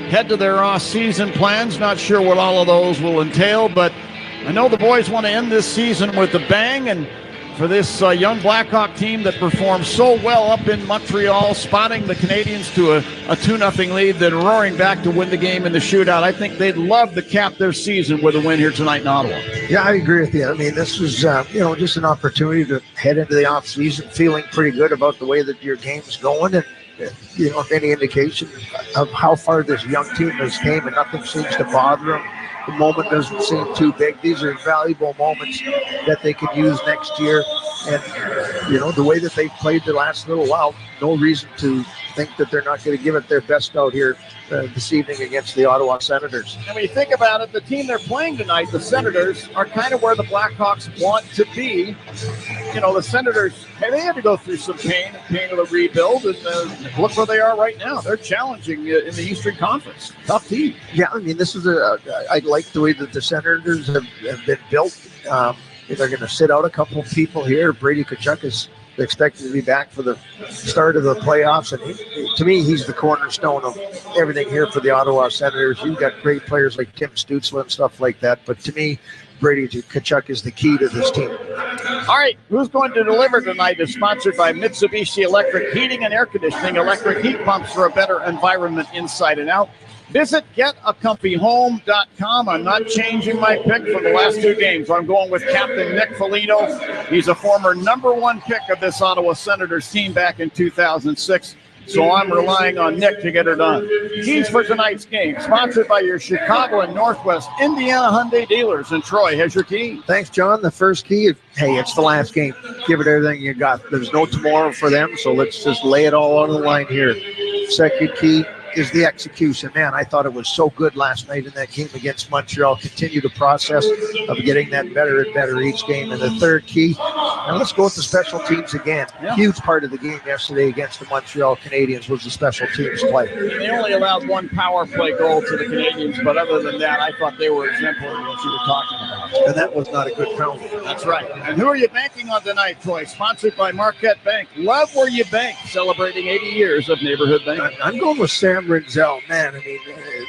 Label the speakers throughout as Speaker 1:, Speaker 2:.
Speaker 1: head to their off-season plans. Not sure what all of those will entail, but I know the boys want to end this season with a bang, and for this young Blackhawk team that performed so well up in Montreal, spotting the Canadiens to a 2-0 lead, then roaring back to win the game in the shootout. I think they'd love to cap their season with a win here tonight in Ottawa.
Speaker 2: Yeah, I agree with you. I mean, this was, just an opportunity to head into the offseason feeling pretty good about the way that your game's going, and, any indication of how far this young team has came, and nothing seems to bother them. The moment doesn't seem too big. These are valuable moments that they could use next year. And, the way that they've played the last little while, no reason to think that they're not going to give it their best out here this evening against the Ottawa Senators.
Speaker 1: And when you think about it, the team they're playing tonight, the Senators, are kind of where the Blackhawks want to be. The Senators, they had to go through some pain of the rebuild, and look where they are right now. They're challenging in the Eastern Conference. Tough team.
Speaker 2: Yeah, I mean, this is I like the way that the Senators have been built. They're going to sit out a couple of people here. Brady Tkachuk is expected to be back for the start of the playoffs, and to me, he's the cornerstone of everything here for the Ottawa Senators. You've got great players like Tim Stützle and stuff like that, but to me, Brady Tkachuk is the key to this team.
Speaker 1: All right, who's going to deliver tonight is sponsored by Mitsubishi Electric Heating and Air Conditioning, electric heat pumps for a better environment inside and out. Visit getacomfyhome.com. I'm not changing my pick from the last two games. I'm going with Captain Nick Foligno. He's a former #1 pick of this Ottawa Senators team back in 2006. So I'm relying on Nick to get her done. Keys for tonight's game, sponsored by your Chicago and Northwest Indiana Hyundai dealers. And Troy has your key.
Speaker 2: Thanks, John. The first key, it's the last game. Give it everything you got. There's no tomorrow for them, so let's just lay it all on the line here. Second key is the execution. Man, I thought it was so good last night in that game against Montreal. Continue the process of getting that better and better each game. And the third key, and let's go with the special teams again. Yeah. Huge part of the game yesterday against the Montreal Canadiens was the special teams play.
Speaker 1: They only allowed one power play goal to the Canadiens, but other than that, I thought they were exemplary, what you were talking about.
Speaker 2: And that was not a good penalty.
Speaker 1: That's right. And who are you banking on tonight, Troy? Sponsored by Marquette Bank. Love where you bank, celebrating 80 years of neighborhood banking.
Speaker 2: I'm going with Sam Rinzel. Man, I mean,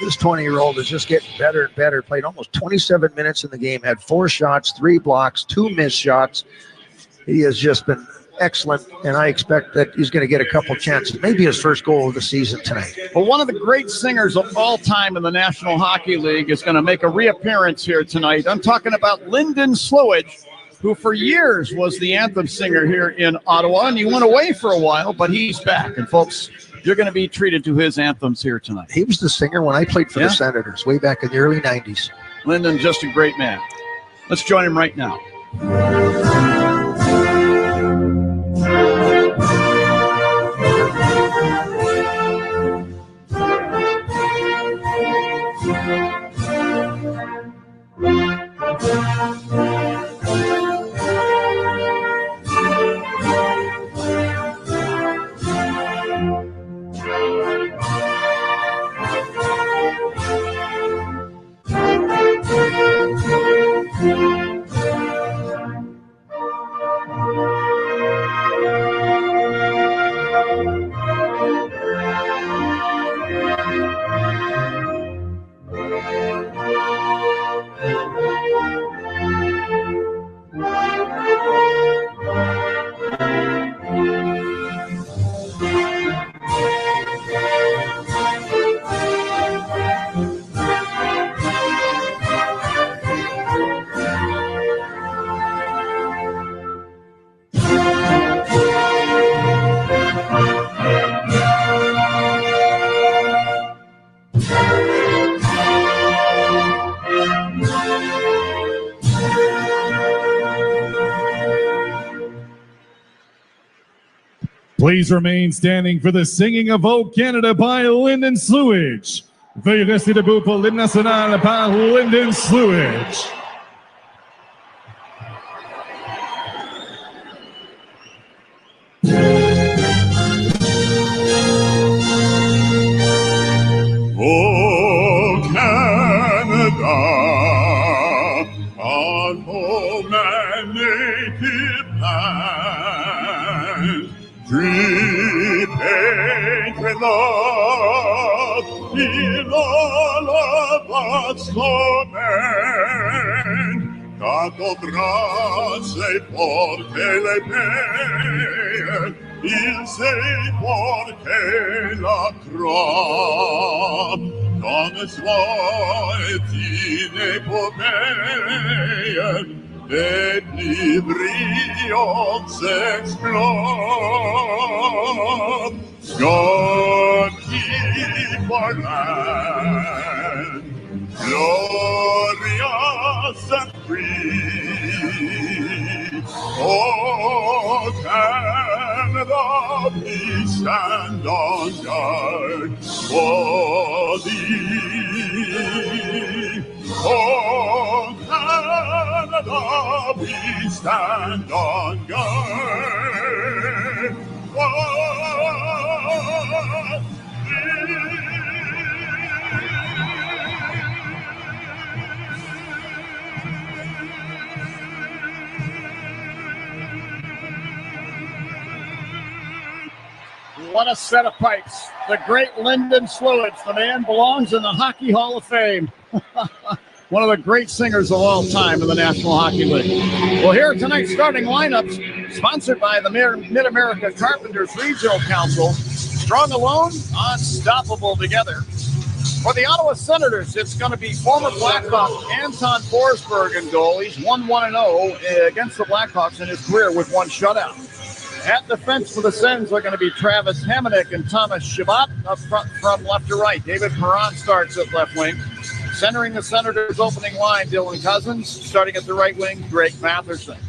Speaker 2: this 20-year-old is just getting better and better. Played almost 27 minutes in the game, had 4 shots, 3 blocks, 2 missed shots. He has just been excellent, and I expect that he's going to get a couple chances. Maybe his first goal of the season tonight.
Speaker 1: Well, one of the great singers of all time in the National Hockey League is going to make a reappearance here tonight. I'm talking about Lyndon Slewage, who for years was the anthem singer here in Ottawa, and he went away for a while, but he's back. And folks, you're going to be treated to his anthems here tonight.
Speaker 2: He was the singer when I played for the Senators way back in the early 90s.
Speaker 1: Lyndon, just a great man. Let's join him right now.
Speaker 3: Please remain standing for the singing of O Canada by Lyndon Slewage. Veuillez rester debout pour l'hymne national par Lyndon Slewage.
Speaker 4: O Canada, our home and native land, repaint with love Tanto braccia e porche le pee, il sei porche la croix, dans soitine epopee, et librions explode, God keep our land, glorious and free. Oh, Canada, we stand on guard for thee. Oh, Canada, we stand on guard for thee.
Speaker 1: What a set of pipes. The great Lyndon Sluwich. The man belongs in the Hockey Hall of Fame. One of the great singers of all time in the National Hockey League. Well, here are tonight's starting lineups, sponsored by the Mid-America Carpenters Regional Council. Strong alone, unstoppable together. For the Ottawa Senators, it's going to be former Blackhawk Anton Forsberg in goal. He's 1-1-0 against the Blackhawks in his career with one shutout. At defense for the Sens are going to be Travis Hamonic and Thomas Chabot up front from left to right. David Perron starts at left wing. Centering the Senators' opening line, Dylan Cousins. Starting at the right wing, Drake Matherson.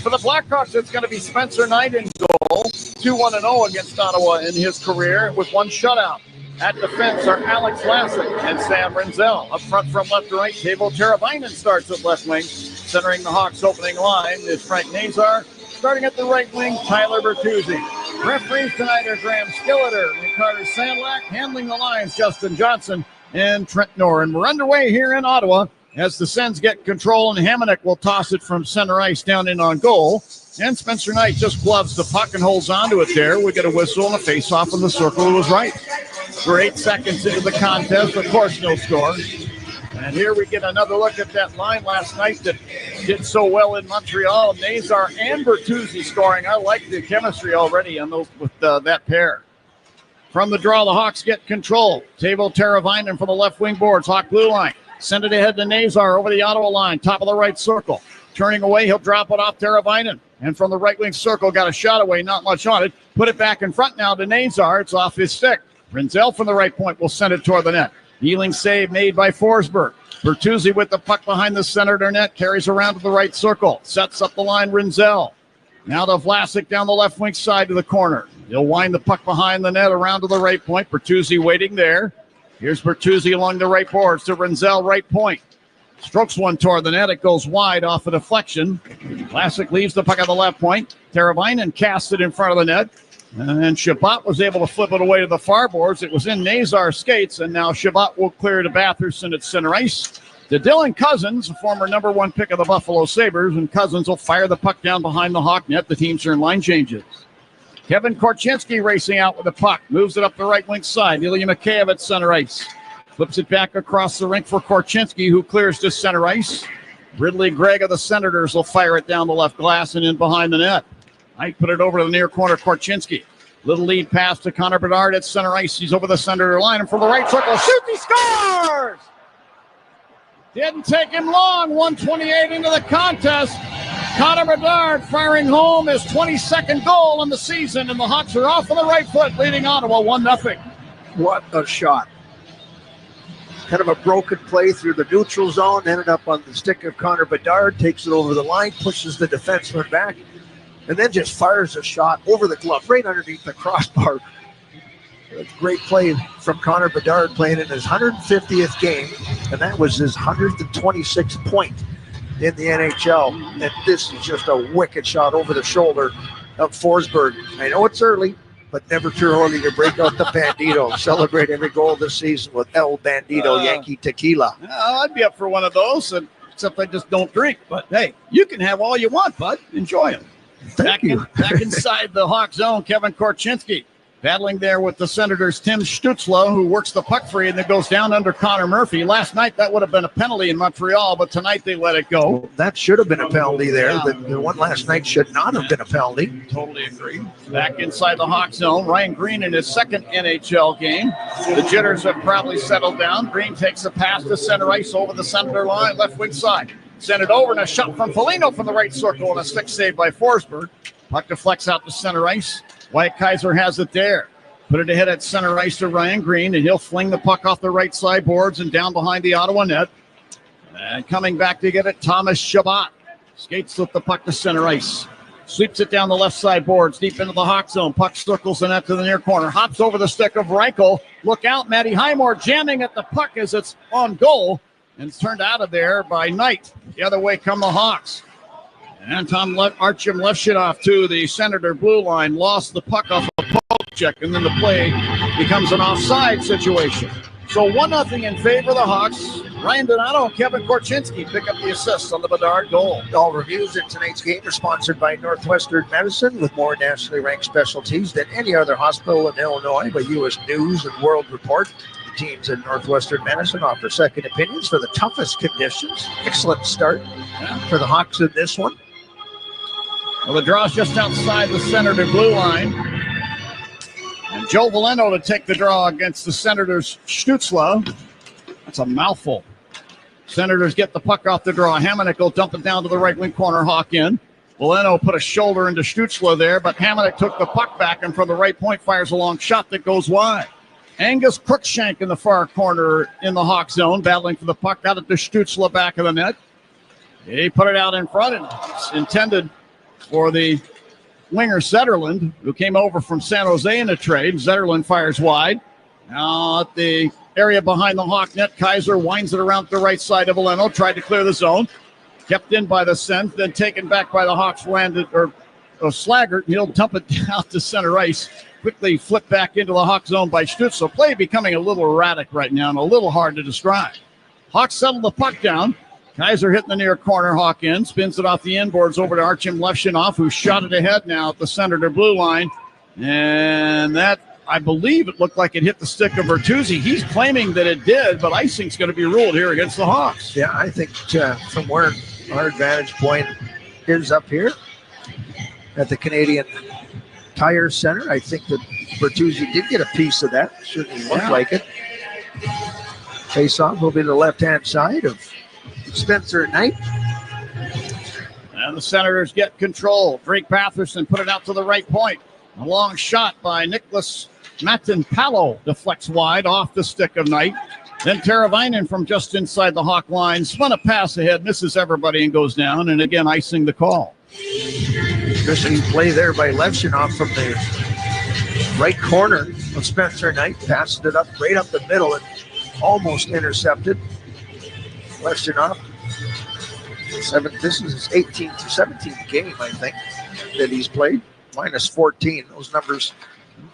Speaker 1: For the Blackhawks, it's going to be Spencer Knight in goal. 2-1-0 against Ottawa in his career with one shutout. At defense are Alex Lassick and Sam Renzel. Up front from left to right, Teuvo Teravainen starts at left wing. Centering the Hawks' opening line is Frank Nazar. Starting at the right wing, Tyler Bertuzzi. Referees tonight are Graham Skilleter and Carter Sandlack. Handling the lines, Justin Johnson and Trent Noren. We're underway here in Ottawa as the Sens get control, and Hamonic will toss it from center ice down in on goal. And Spencer Knight just gloves the puck and holds onto it there. We get a whistle and a face-off in the circle. It was right. We're 8 seconds into the contest. Of course, no score. And here we get another look at that line last night that did so well in Montreal. Nazar and Bertuzzi scoring. I like the chemistry already on those with that pair. From the draw, the Hawks get control. Teuvo Teravainen from the left wing boards. Hawk blue line. Send it ahead to Nazar over the Ottawa line. Top of the right circle. Turning away, he'll drop it off Teravainen. And from the right wing circle, got a shot away. Not much on it. Put it back in front now to Nazar. It's off his stick. Renzel from the right point will send it toward the net. Healing save made by Forsberg. Bertuzzi with the puck behind the Senator net. Carries around to the right circle. Sets up the line, Renzel. Now to Vlasic down the left wing side to the corner. He'll wind the puck behind the net around to the right point. Bertuzzi waiting there. Here's Bertuzzi along the right boards to Renzel, right point. Strokes one toward the net. It goes wide off a deflection. Vlasic leaves the puck at the left point. Teravainen casts it in front of the net. And Chabot was able to flip it away to the far boards. It was in Nazar's skates, and now Chabot will clear to Batherson at center ice. To Dylan Cousins, a former number 1 pick of the Buffalo Sabres, and Cousins will fire the puck down behind the Hawk net. The teams are in line changes. Kevin Korchinski racing out with the puck. Moves it up the right wing side. Ilya Mikheyev at center ice. Flips it back across the rink for Korchinski, who clears to center ice. Ridley Gregg of the Senators will fire it down the left glass and in behind the net. Knight put it over to the near corner, Korchinski. Little lead pass to Connor Bedard at center ice. He's over the center line, and from the right circle, shoots, he scores! Didn't take him long, 1:28 into the contest. Connor Bedard firing home his 22nd goal in the season, and the Hawks are off on the right foot, leading Ottawa 1-0.
Speaker 2: What a shot. Kind of a broken play through the neutral zone, ended up on the stick of Connor Bedard, takes it over the line, pushes the defenseman back, and then just fires a shot over the glove, right underneath the crossbar. It's a great play from Connor Bedard, playing in his 150th game, and that was his 126th point in the NHL. And this is just a wicked shot over the shoulder of Forsberg. I know it's early, but never too early to break out the Bandito. Celebrate every goal this season with El Bandito Yankee Tequila.
Speaker 1: I'd be up for one of those, except I just don't drink. But, hey, you can have all you want, bud. Enjoy them.
Speaker 2: Thank you.
Speaker 1: Back inside the Hawk zone, Kevin Korchinski. Battling there with the Senators' Tim Stützle, who works the puck free and then goes down under Connor Murphy. Last night, that would have been a penalty in Montreal, but tonight they let it go.
Speaker 2: Well, that should have been a penalty there.
Speaker 1: Yeah.
Speaker 2: The one last night should not have been a penalty.
Speaker 1: Totally agree. Back inside the Hawk zone, Ryan Green in his second NHL game. The jitters have probably settled down. Green takes a pass to center ice over the Senator line, left wing side. Send it over and a shot from Foligno from the right circle and a stick save by Forsberg. Puck deflects out to center ice. Wyatt Kaiser has it there. Put it ahead at center ice to Ryan Green, and he'll fling the puck off the right side boards and down behind the Ottawa net. And coming back to get it, Thomas Chabot skates with the puck to center ice. Sweeps it down the left side boards, deep into the Hawk zone. Puck circles the net to the near corner. Hops over the stick of Reichel. Look out, Matty Highmore jamming at the puck as it's on goal. And it's turned out of there by Knight. The other way come the Hawks. And Artyom Levshunov to the Senator blue line. Lost the puck off a poke check, and then the play becomes an offside situation. So 1-0 in favor of the Hawks. Ryan Donato and Kevin Korchinski pick up the assists on the Bedard goal.
Speaker 2: All reviews in tonight's game are sponsored by Northwestern Medicine, with more nationally ranked specialties than any other hospital in Illinois by U.S. News and World Report. The teams at Northwestern Medicine offer second opinions for the toughest conditions. Excellent start for the Hawks in this one.
Speaker 1: Well, the draw's just outside the Senator blue line. And Joe Valeno to take the draw against the Senators' Stützle. That's a mouthful. Senators get the puck off the draw. Hamonic will dump it down to the right wing corner. Hawk in. Valeno put a shoulder into Stützle there, but Hamonic took the puck back and from the right point fires a long shot that goes wide. Angus Cruikshank in the far corner in the Hawk zone, battling for the puck. Got it to Stützle back of the net. He put it out in front and it's intended for the winger Zetterlund, who came over from San Jose in a trade. Zetterlund fires wide. Now at the area behind the Hawk net, Kaiser winds it around to the right side of Valeno, tried to clear the zone. Kept in by the Sens, then taken back by the Hawks, landed, or Slaggert. He'll dump it down to center ice. Quickly flipped back into the Hawk zone by Stützle. Play becoming a little erratic right now and a little hard to describe. Hawks settle the puck down. Kaiser hitting the near corner. Hawk in, spins it off the inboards over to Artyom Levshunov, who shot it ahead now at the Senator blue line. And that, I believe it looked like it hit the stick of Bertuzzi. He's claiming that it did, but icing's going to be ruled here against the Hawks.
Speaker 2: Yeah, I think from where our advantage point is up here at the Canadian Tire Center, I think that Bertuzzi did get a piece of that. Certainly looked like it. Face-off will be the left-hand side of Spencer Knight.
Speaker 1: And the Senators get control. Drake Batherson put it out to the right point. A long shot by Nicholas Matinpalo deflects wide off the stick of Knight. Then Teravainen from just inside the Hawk line spun a pass ahead, misses everybody and goes down. And again, icing the call.
Speaker 2: Interesting play there by Levshunov from the right corner of Spencer Knight. Passed it up right up the middle and almost intercepted. Levshunov. This is his 18th or 17th game, I think, that he's played. Minus 14. Those numbers,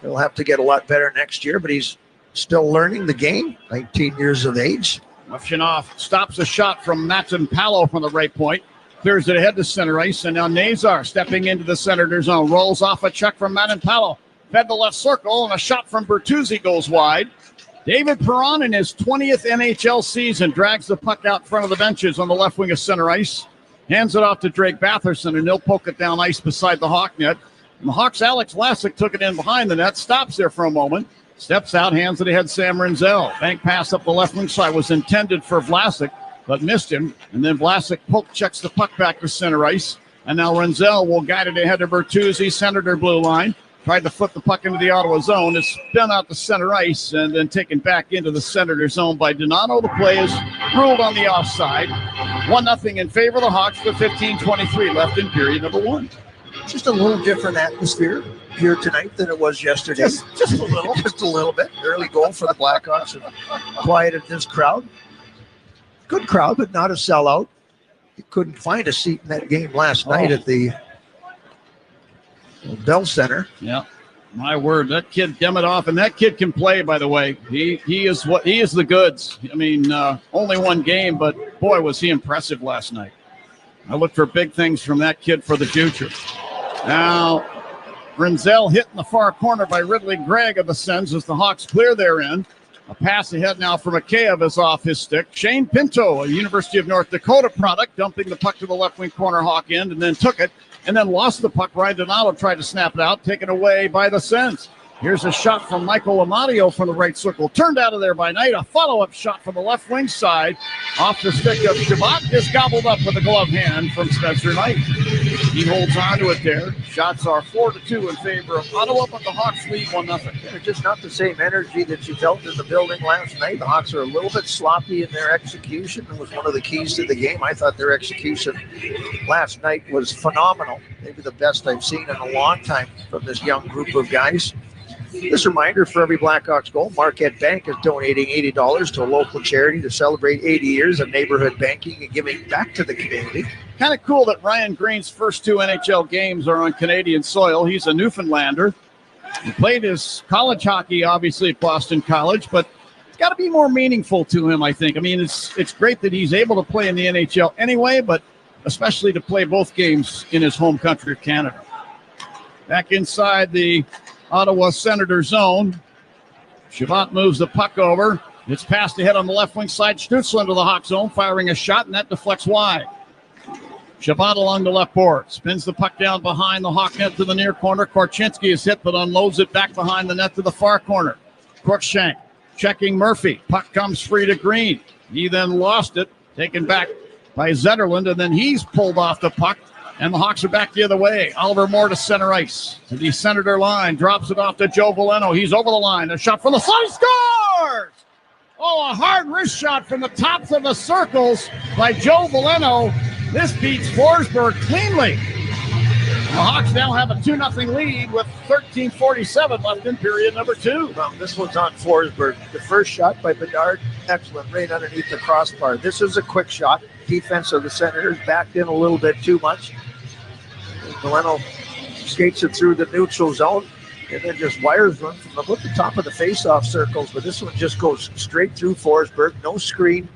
Speaker 2: he'll have to get a lot better next year, but he's still learning the game. 19 years of age.
Speaker 1: Levshunov stops a shot from Matinpalo from the right point. Clears it ahead to center ice, and now Nazar stepping into the Senator zone. Rolls off a check from Matinpalo. Fed the left circle, and a shot from Bertuzzi goes wide. David Perron in his 20th NHL season drags the puck out front of the benches on the left wing of center ice. Hands it off to Drake Batherson, and he'll poke it down ice beside the Hawk net. And the Hawks' Alex Vlasic took it in behind the net, stops there for a moment, steps out, hands it ahead Sam Renzel. Bank pass up the left wing side was intended for Vlasic, but missed him. And then Vlasic poke checks the puck back to center ice. And now Renzel will guide it ahead to Bertuzzi, Senator blue line. Tried to flip the puck into the Ottawa zone. It's spun out to center ice and then taken back into the Senator zone by Donato. The play is ruled on the offside. 1-0 in favor of the Hawks with 15:23 left in period number one.
Speaker 2: Just a little different atmosphere here tonight than it was yesterday. Just a little. Just a little bit. Early goal for the Blackhawks and quieted this crowd. Good crowd, but not a sellout. You couldn't find a seat in that game last night at the Bell Center.
Speaker 1: Yeah, my word, that kid Demidov, and that kid can play. By the way, he is the goods. I mean, only one game, but boy, was he impressive last night. I look for big things from that kid for the future. Now, Grinzel hit in the far corner by Ridley Gregg of the Sens as the Hawks clear their end. A pass ahead now from Mikheyev is off his stick. Shane Pinto, a University of North Dakota product, dumping the puck to the left wing corner Hawk end and then took it and then lost the puck. Ryan Donato tried to snap it out, taken away by the Sens. Here's a shot from Michael Amadio from the right circle. Turned out of there by Knight. A follow-up shot from the left wing side. Off the stick of Shabbat is gobbled up with a glove hand from Spencer Knight. He holds on to it there. Shots are 4-2 in favor of Ottawa, but the Hawks lead 1-0.
Speaker 2: They're just not the same energy that you felt in the building last night. The Hawks are a little bit sloppy in their execution. It was one of the keys to the game. I thought their execution last night was phenomenal. Maybe the best I've seen in a long time from this young group of guys. This reminder, for every Blackhawks goal, Marquette Bank is donating $80 to a local charity to celebrate 80 years of neighborhood banking and giving back to the community.
Speaker 1: Kind of cool that Ryan Green's first 2 NHL games are on Canadian soil. He's a Newfoundlander. He played his college hockey, obviously, at Boston College, but it's got to be more meaningful to him, I think. I mean, it's great that he's able to play in the NHL anyway, but especially to play both games in his home country of Canada. Back inside the Ottawa Senator zone. Shabbat moves the puck over. It's passed ahead on the left wing side. Stützle into the Hawk zone, firing a shot, and that deflects wide. Shabbat along the left board. Spins the puck down behind the Hawk net to the near corner. Korchinski is hit, but unloads it back behind the net to the far corner. Crookshank checking Murphy. Puck comes free to Green. He then lost it, taken back by Zetterlund, and then he's pulled off the puck. And the Hawks are back the other way. Oliver Moore to center ice. To the Senator line. Drops it off to Joe Veleno. He's over the line. A shot from the side. Scores! Oh, a hard wrist shot from the tops of the circles by Joe Veleno. This beats Forsberg cleanly. The Hawks now have a 2-0 lead with 13:47 left in period number 2.
Speaker 2: Well, this one's on Forsberg. The first shot by Bedard, excellent, right underneath the crossbar. This is a quick shot. Defense of the Senators backed in a little bit too much. Veleno skates it through the neutral zone and then just wires one from about the top of the face-off circles. But this one just goes straight through Forsberg. No screen,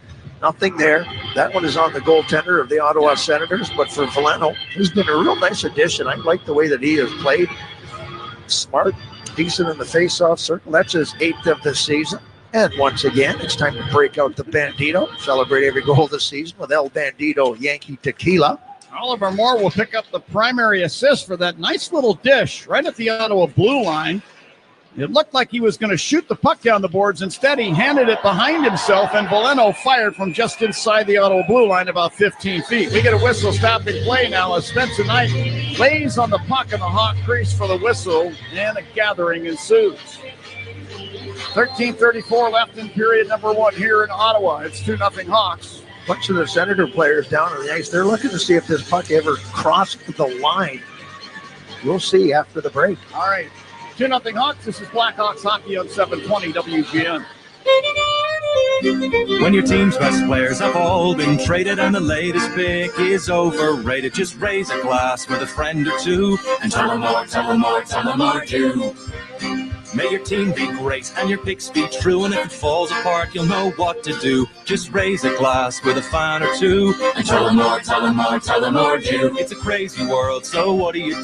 Speaker 2: nothing there. That one is on the goaltender of the Ottawa Senators. But for Veleno, he's been a real nice addition. I like the way that he has played. Smart, decent in the face-off circle. That's his 8th of the season. And once again, it's time to break out the Bandito. Celebrate every goal this season with El Bandito Yankee Tequila.
Speaker 1: Oliver Moore will pick up the primary assist for that nice little dish right at the Ottawa blue line. It looked like he was going to shoot the puck down the boards. Instead, he handed it behind himself, and Veleno fired from just inside the Ottawa blue line about 15 feet. We get a whistle stopping play now as Spencer Knight lays on the puck in the Hawk crease for the whistle, and a gathering ensues. 13:34 left in period number 1 here in Ottawa. It's 2-0 Hawks.
Speaker 2: A bunch of the Senator players down on the ice. They're looking to see if this puck ever crossed the line. We'll see after the break.
Speaker 1: All right. 2-0 Hawks. This is Blackhawks Hockey on 720 WGN.
Speaker 5: When your team's best players have all been traded and the latest pick is overrated, just raise a glass with a friend or two and tell them more, tell them more, tell them more too. May your team be great and your picks be true, and if it falls apart, you'll know what to do. Just raise a glass with a fan or two and tell them more, tell them more, tell them more too. It's a crazy world, so what do? You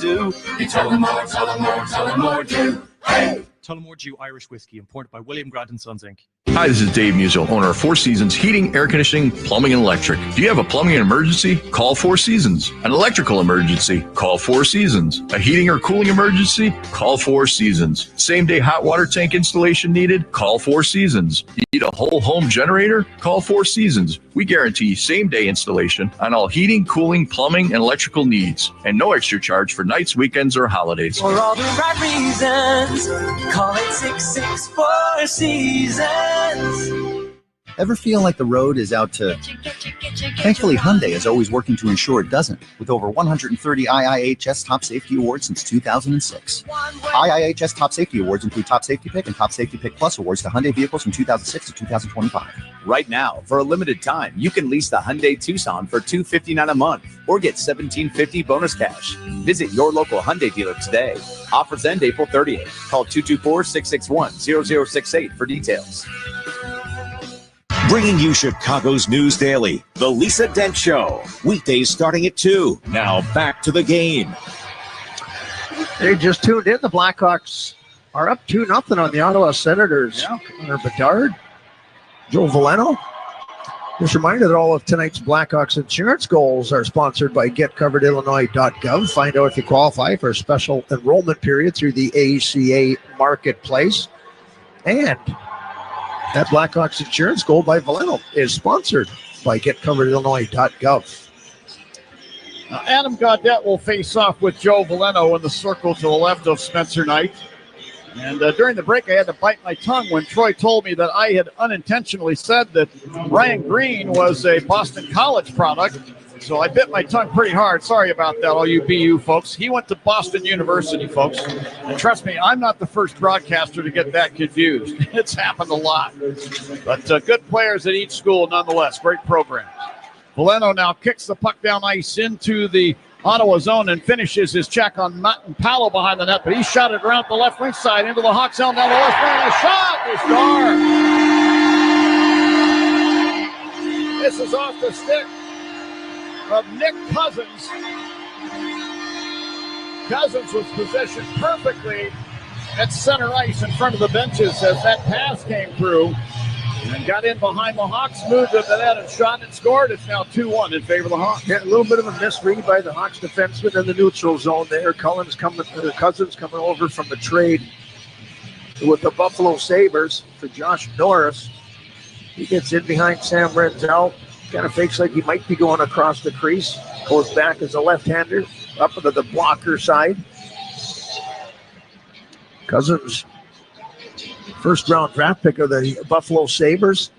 Speaker 5: tell them more, tell them more, tell them more too. Hey!
Speaker 6: Tullamore Dew Irish Whiskey, imported by William Grant & Sons, Inc.
Speaker 7: Hi, this is Dave Musil, owner of Four Seasons Heating, Air Conditioning, Plumbing, and Electric. Do you have a plumbing emergency? Call Four Seasons. An electrical emergency? Call Four Seasons. A heating or cooling emergency? Call Four Seasons. Same-day hot water tank installation needed? Call Four Seasons. Need a whole home generator? Call Four Seasons. We guarantee same-day installation on all heating, cooling, plumbing, and electrical needs. And no extra charge for nights, weekends, or holidays.
Speaker 8: For all the right reasons, call it 664 Seasons.
Speaker 9: Ever feel like the road is out to... Thankfully, Hyundai is always working to ensure it doesn't, with over 130 IIHS Top Safety Awards since 2006. IIHS Top Safety Awards include Top Safety Pick and Top Safety Pick Plus awards to Hyundai vehicles from 2006 to 2025.
Speaker 10: Right now, for a limited time, you can lease the Hyundai Tucson for $259 a month or get $1,750 bonus cash. Visit your local Hyundai dealer today. Offers end April 30th. Call 224-661-0068 for details.
Speaker 11: Bringing you Chicago's News Daily, The Lisa Dent Show. Weekdays starting at 2. Now back to the game.
Speaker 2: They just tuned in. The Blackhawks are up 2-0 on the Ottawa Senators.
Speaker 1: Yeah.
Speaker 2: Connor Bedard, Joe Valeno. Just a reminder that all of tonight's Blackhawks insurance goals are sponsored by GetCoveredIllinois.gov. Find out if you qualify for a special enrollment period through the ACA Marketplace. And that Blackhawks insurance goal by Valeno is sponsored by GetCoveredIllinois.gov.
Speaker 1: Adam Gaudette will face off with Joe Valeno in the circle to the left of Spencer Knight. And during the break, I had to bite my tongue when Troy told me that I had unintentionally said that Ryan Green was a Boston College product. So I bit my tongue pretty hard. Sorry about that, all you BU folks. He went to Boston University, folks. And trust me, I'm not the first broadcaster to get that confused. It's happened a lot. But good players at each school nonetheless. Great programs. Valeno now kicks the puck down ice into the Ottawa zone and finishes his check on Martin Paolo behind the net, but he shot it around the left wing side into the Hawk zone down the left wing. A shot! They score! This is off the stick of Nick Cousins. Cousins was positioned perfectly at center ice in front of the benches as that pass came through. And got in behind the Hawks, moved to the net and shot and scored. It's now 2-1 in favor of the Hawks.
Speaker 2: Yeah, a little bit of a misread by the Hawks defenseman in the neutral zone there. Cousins coming over from the trade with the Buffalo Sabres for Josh Norris. He gets in behind Sam Renzel. Kind of fakes like he might be going across the crease. Goes back as a left-hander up into the blocker side. Cousins, first-round draft pick of the Buffalo Sabres.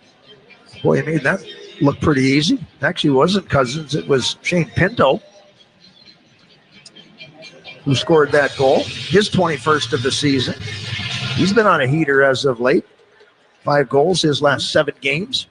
Speaker 2: Boy, I mean, that looked pretty easy. Actually, it wasn't Cousins. It was Shane Pinto who scored that goal. His 21st of the season. He's been on a heater as of late. 5 goals his last 7 games.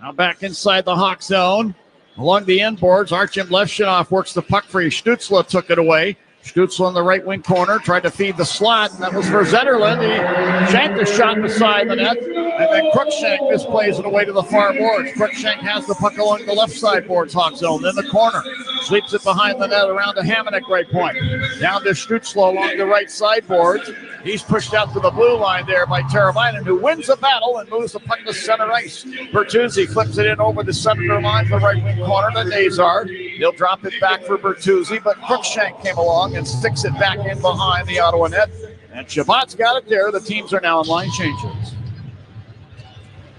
Speaker 1: Now back inside the Hawk zone. Along the end boards, Artem Levshunov works the puck free. Stützle took it away. Stützle in the right wing corner, tried to feed the slot, and that was for Zetterlund. He shanked the shot beside the net, and then Cruikshank misplays it away to the far boards. Cruikshank has the puck along the left side boards, Hawk zone, then the corner. Sweeps it behind the net around to Hamonic right point. Down to Stützle along the right side boards. He's pushed out to the blue line there by Teravainen, who wins the battle and moves the puck to center ice. Bertuzzi flips it in over the center line to the right wing corner to Nazar. He'll drop it back for Bertuzzi, but Cruikshank came along and sticks it back in behind the Ottawa net. And Shabbat's got it there. The teams are now in line changes.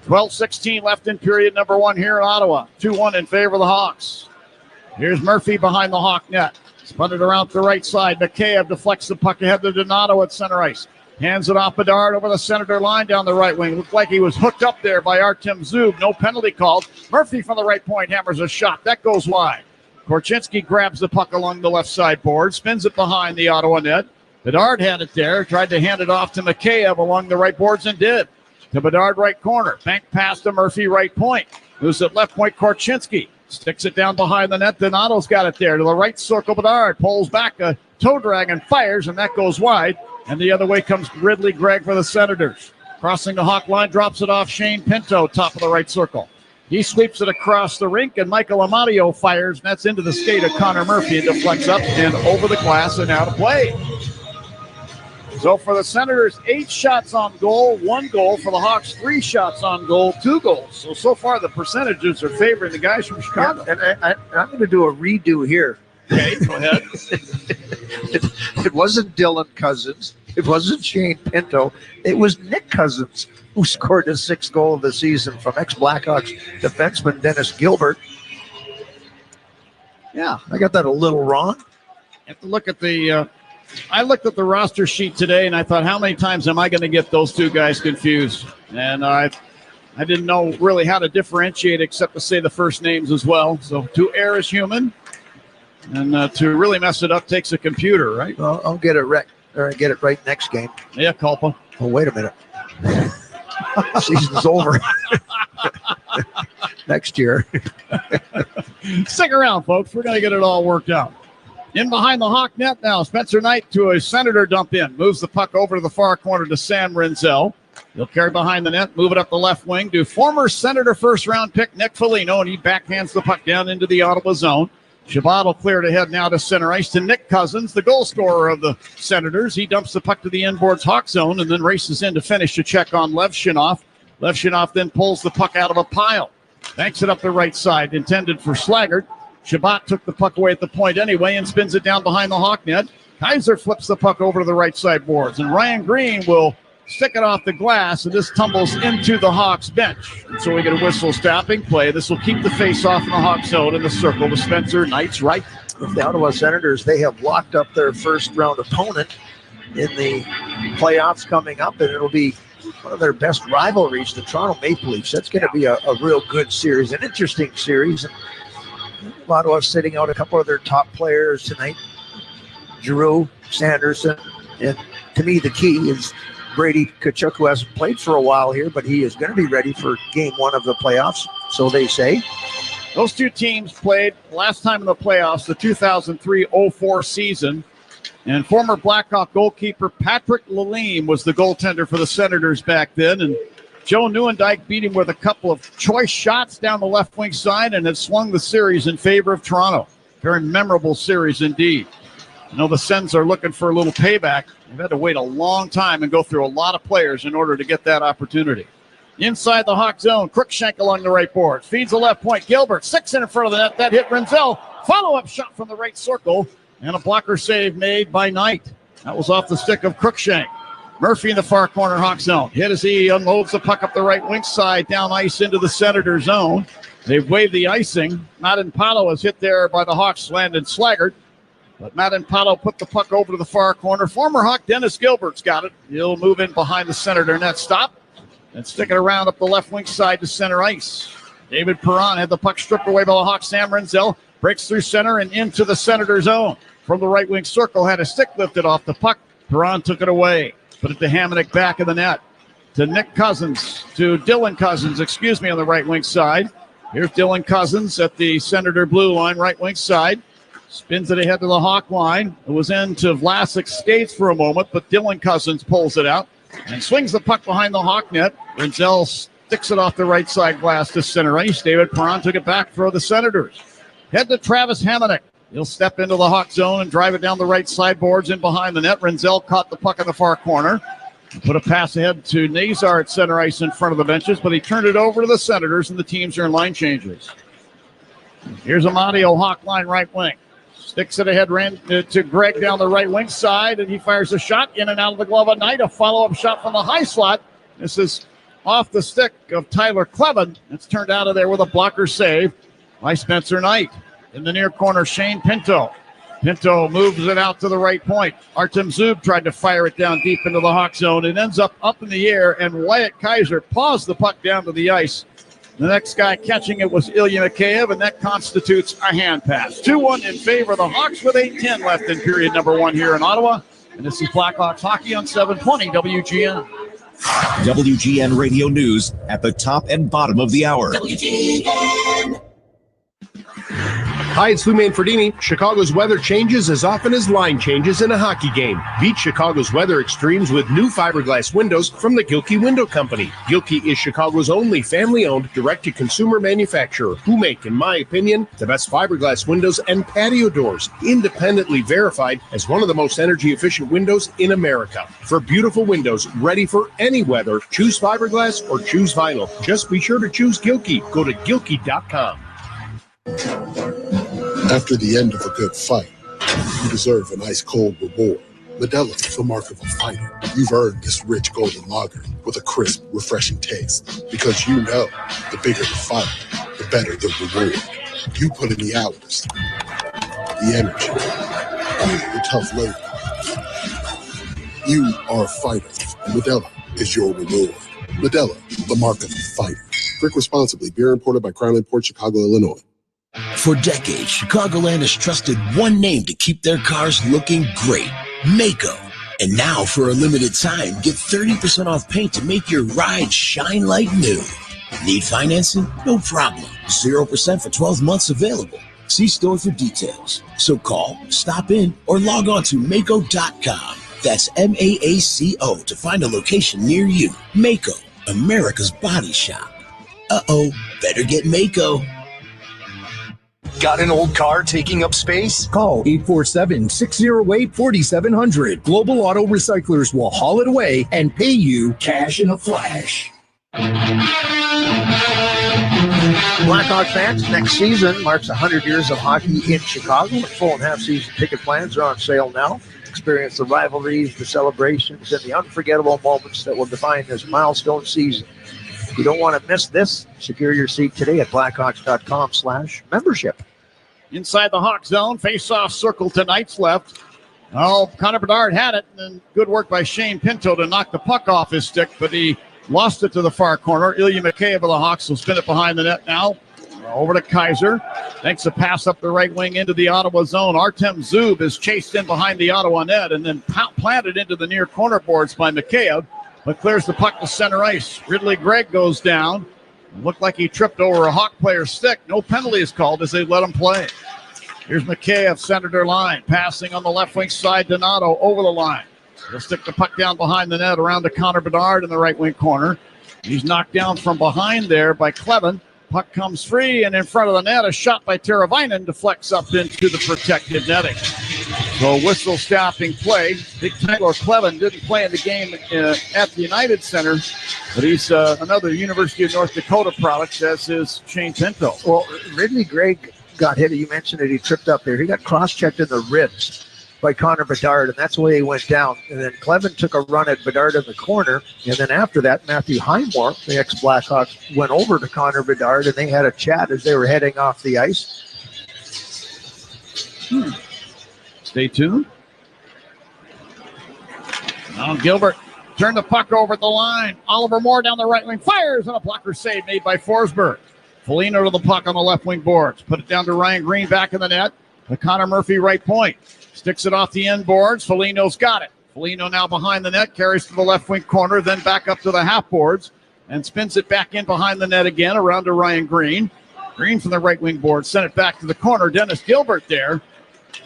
Speaker 1: 12:16 left in period number 1 here in Ottawa. 2-1 in favor of the Hawks. Here's Murphy behind the Hawk net. Spun it around to the right side. Mikheyev deflects the puck ahead to Donato at center ice. Hands it off Bedard over the center line down the right wing. Looked like he was hooked up there by Artem Zub. No penalty called. Murphy from the right point hammers a shot. That goes wide. Korchinski grabs the puck along the left side board. Spins it behind the Ottawa net. Bedard had it there. Tried to hand it off to Mikheyev along the right boards and did. To Bedard right corner. Bank pass to Murphy right point. Moves it left point Korchinski. Sticks it down behind the net. Donato's got it there to the right circle. Bedard pulls back a toe drag and fires, and that goes wide. And the other way comes Ridley Gregg for the Senators. Crossing the Hawk line, drops it off Shane Pinto, top of the right circle. He sweeps it across the rink, and Michael Amadio fires, and that's into the skate of Connor Murphy and deflects up and over the glass and out of play. So for the Senators, 8 shots on goal, 1 goal. For the Hawks, 3 shots on goal, 2 goals. So far the percentages are favoring the guys from Chicago.
Speaker 2: Yeah, and I'm going to do a redo here.
Speaker 1: Okay, go ahead.
Speaker 2: It wasn't Dylan Cousins. It wasn't Shane Pinto. It was Nick Cousins who scored his 6th goal of the season from ex-Blackhawks defenseman Dennis Gilbert. Yeah, I got that a little wrong.
Speaker 1: You have to look at the I looked at the roster sheet today, and I thought, how many times am I going to get those 2 guys confused? And I didn't know really how to differentiate except to say the first names as well. So to err is human, and to really mess it up takes a computer, right?
Speaker 2: Well, I'll get it right. Or get it right next game.
Speaker 1: Yeah, Culpa.
Speaker 2: Oh, wait a minute. Season's over. Next year.
Speaker 1: Stick around, folks. We're going to get it all worked out. In behind the Hawk net now. Spencer Knight to a Senator dump in. Moves the puck over to the far corner to Sam Renzel. He'll carry behind the net, move it up the left wing to former Senator first-round pick Nick Foligno, and he backhands the puck down into the Ottawa zone. Shabbat will clear it ahead now to center ice to Nick Cousins, the goal scorer of the Senators. He dumps the puck to the inboards Hawk zone and then races in to finish a check on Levshunov. Levshunov then pulls the puck out of a pile. Banks it up the right side, intended for Slaggert. Shabbat took the puck away at the point anyway and spins it down behind the Hawk net. Kaiser flips the puck over to the right side boards, and Ryan Green will stick it off the glass, and this tumbles into the Hawks bench. And so we get a whistle stopping play. This will keep the face off in the Hawk zone in the circle to Spencer Knight's right.
Speaker 2: If the Ottawa Senators, they have locked up their first round opponent in the playoffs coming up, and it'll be one of their best rivalries, the Toronto Maple Leafs. That's going to be a real good series, an interesting series. And Ottawa sitting out a couple of their top players tonight, Giroux, Sanderson, and to me the key is Brady Tkachuk, who hasn't played for a while here, but he is going to be ready for game one of the playoffs, so they say.
Speaker 1: Those two teams played last time in the playoffs, the 2003-04 season, and former Blackhawk goalkeeper Patrick Lalime was the goaltender for the Senators back then, and Joe Nieuwendyk beat him with a couple of choice shots down the left wing side and had swung the series in favor of Toronto. Very memorable series indeed. I know the Sens are looking for a little payback. They've had to wait a long time and go through a lot of players in order to get that opportunity. Inside the Hawk zone, Crookshank along the right board. Feeds the left point. Gilbert, 6 in front of the net. That hit Renzel. Follow-up shot from the right circle. And a blocker save made by Knight. That was off the stick of Crookshank. Murphy in the far corner, Hawk zone. Hit as he unloads the puck up the right wing side, down ice into the Senator zone. They've waived the icing. Madden Palo was hit there by the Hawks, Landon Slaggert. But Madden Palo put the puck over to the far corner. Former Hawk Dennis Gilbert's got it. He'll move in behind the Senator net stop and stick it around up the left wing side to center ice. David Perron had the puck stripped away by the Hawks. Sam Renzel breaks through center and into the Senator zone. From the right wing circle, had a stick lifted off the puck. Perron took it away. Put it to Hamonic back of the net. To Nick Cousins, to Dylan Cousins, on the right wing side. Here's Dylan Cousins at the Senator blue line, right wing side. Spins it ahead to the Hawk line. It was into Vlasic's skates for a moment, but Dylan Cousins pulls it out and swings the puck behind the Hawk net. Renzel sticks it off the right side glass to center ice. David Perron took it back for the Senators. Head to Travis Hamonic. He'll step into the Hawk zone and drive it down the right sideboards in behind the net. Renzel caught the puck in the far corner. Put a pass ahead to Nazar at center ice in front of the benches, but he turned it over to the Senators, and the teams are in line changes. Here's Amadio, Hawk line right wing. Sticks it ahead, ran to Greg down the right wing side, and he fires a shot in and out of the glove of Knight. A follow-up shot from the high slot. This is off the stick of Tyler Clevin. It's turned out of there with a blocker save by Spencer Knight. In the near corner, Shane Pinto. Pinto moves it out to the right point. Artem Zub tried to fire it down deep into the Hawk zone. It ends up in the air, and Wyatt Kaiser paws the puck down to the ice. The next guy catching it was Ilya Mikheyev, and that constitutes a hand pass. 2-1 in favor of the Hawks with 8:10 left in period number 1 here in Ottawa. And this is Blackhawks hockey on 720 WGN.
Speaker 11: WGN Radio News at the top and bottom of the hour.
Speaker 12: WGN. Hi, it's Lou Manfredini. Chicago's weather changes as often as line changes in a hockey game. Beat Chicago's weather extremes with new fiberglass windows from the Gilkey Window Company. Gilkey is Chicago's only family-owned, direct-to-consumer manufacturer who make, in my opinion, the best fiberglass windows and patio doors, independently verified as one of the most energy-efficient windows in America. For beautiful windows ready for any weather, choose fiberglass or choose vinyl. Just be sure to choose Gilkey. Go to Gilkey.com.
Speaker 13: After the end of a good fight, you deserve an ice-cold reward. Modelo, the mark of a fighter. You've earned this rich golden lager with a crisp, refreshing taste. Because you know, the bigger the fight, the better the reward. You put in the hours, the energy, the tough labor. You are a fighter, and Modelo is your reward. Modelo, the mark of a fighter. Drink responsibly. Beer imported by Crown Imports, Chicago, Illinois.
Speaker 14: For decades, Chicagoland has trusted one name to keep their cars looking great, Mako. And now, for a limited time, get 30% off paint to make your ride shine like new. Need financing? No problem. 0% for 12 months available. See store for details. So call, stop in, or log on to Mako.com. That's MAACO to find a location near you. Mako, America's body shop. Uh-oh, better get Mako.
Speaker 15: Got an old car taking up space?
Speaker 16: Call 847-608-4700. Global Auto Recyclers will haul it away and pay you cash in a flash.
Speaker 2: Blackhawk fans, next season marks 100 years of hockey in Chicago. Full and half-season ticket plans are on sale now. Experience the rivalries, the celebrations, and the unforgettable moments that will define this milestone season. If you don't want to miss this, secure your seat today at blackhawks.com/membership.
Speaker 1: Inside the Hawk zone, face-off circle to Knight's left. Oh, Connor Bedard had it, and good work by Shane Pinto to knock the puck off his stick, but he lost it to the far corner. Ilya Mikheyev of the Hawks will spin it behind the net now. Over to Kaiser. Makes a pass up the right wing into the Ottawa zone. Artem Zub is chased in behind the Ottawa net and then planted into the near corner boards by Mikheyev, but clears the puck to center ice. Ridley Gregg goes down. It looked like he tripped over a Hawk player's stick. No penalty is called as they let him play. Here's Mikheyev, center line. Passing on the left wing side, Donato over the line. He'll stick the puck down behind the net around to Connor Bedard in the right wing corner. He's knocked down from behind there by Clevin. Puck comes free, and in front of the net, a shot by Teravainen deflects up into the protected netting. So whistle stopping play. Big Tyler Clevin didn't play in the game at the United Center, but he's another University of North Dakota product, as is Shane Pinto.
Speaker 2: Well, Ridley Gregg got hit. You mentioned it. He tripped up there. He got cross-checked in the ribs by Connor Bedard, and that's the way he went down. And then Clevin took a run at Bedard in the corner, and then after that, Matthew Highmore, the ex-Blackhawk, went over to Connor Bedard, and they had a chat as they were heading off the ice.
Speaker 1: Stay tuned. Now Gilbert turned the puck over the line. Oliver Moore down the right wing, fires, and a blocker save made by Forsberg. Foligno to the puck on the left wing boards. Put it down to Ryan Green back in the net. To Connor Murphy, right point. Sticks it off the end boards. Foligno's got it. Foligno now behind the net, carries to the left wing corner, then back up to the half boards, and spins it back in behind the net again, around to Ryan Green. Green from the right wing board, sent it back to the corner. Dennis Gilbert there,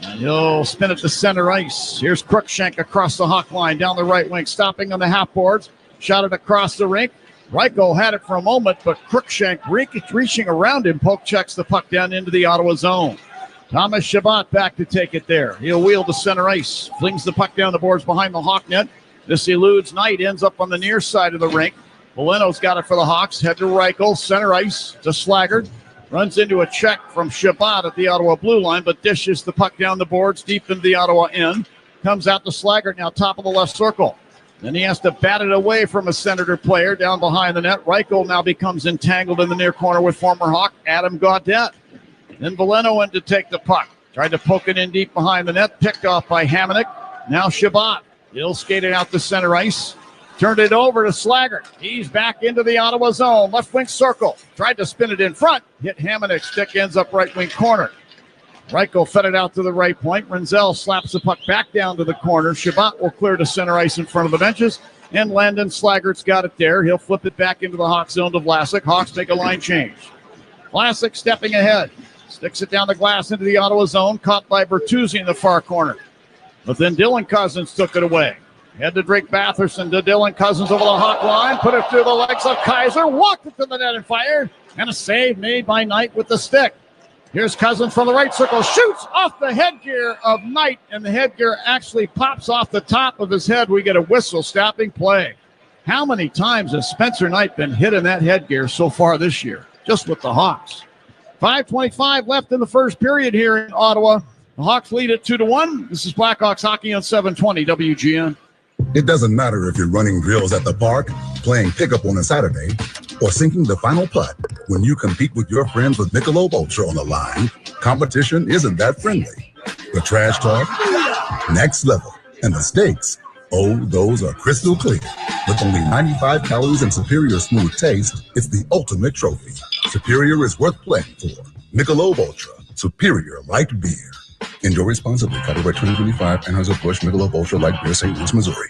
Speaker 1: and he'll spin it to center ice. Here's Cruikshank across the Hawk line, down the right wing, stopping on the half boards, shot it across the rink. Reichel had it for a moment, but Cruikshank reaching around him, poke checks the puck down into the Ottawa zone. Thomas Chabot back to take it there. He'll wheel to center ice. Flings the puck down the boards behind the Hawk net. This eludes Knight. Ends up on the near side of the rink. Boleno's got it for the Hawks. Head to Reichel. Center ice to Slaggard. Runs into a check from Chabot at the Ottawa blue line, but dishes the puck down the boards deep into the Ottawa end. Comes out to Slaggard now, top of the left circle. Then he has to bat it away from a Senator player down behind the net. Reichel now becomes entangled in the near corner with former Hawk Adam Gaudette. Then Boleno in to take the puck. Tried to poke it in deep behind the net. Picked off by Hamonic. Now Chabot. He'll skate it out to center ice. Turned it over to Slaggard. He's back into the Ottawa zone. Left wing circle. Tried to spin it in front. Hit Hamonic's stick. Ends up right wing corner. Reichel fed it out to the right point. Renzel slaps the puck back down to the corner. Chabot will clear to center ice in front of the benches. And Landon Slaggard's got it there. He'll flip it back into the Hawk zone to Vlasic. Hawks make a line change. Vlasic stepping ahead. Sticks it down the glass into the Ottawa zone. Caught by Bertuzzi in the far corner. But then Dylan Cousins took it away. Head to Drake Batherson to Dylan Cousins over the Hawk line. Put it through the legs of Kaiser. Walked it to the net and fired. And a save made by Knight with the stick. Here's Cousins from the right circle. Shoots off the headgear of Knight. And the headgear actually pops off the top of his head. We get a whistle stopping play. How many times has Spencer Knight been hit in that headgear so far this year? Just with the Hawks. 5:25 left in the first period here in Ottawa. The Hawks lead it 2-1. This is Blackhawks hockey on 720 WGN.
Speaker 17: It doesn't matter if you're running drills at the park, playing pickup on a Saturday, or sinking the final putt. When you compete with your friends with Michelob Ultra on the line, competition isn't that friendly. The trash talk, next level, and the stakes, oh, those are crystal clear. With only 95 calories and superior smooth taste, it's the ultimate trophy. Superior is worth playing for. Michelob Ultra, superior light beer. Enjoy responsibly. Copyright 2025, Anheuser-Busch Michelob Ultra Light Beer, St. Louis, Missouri.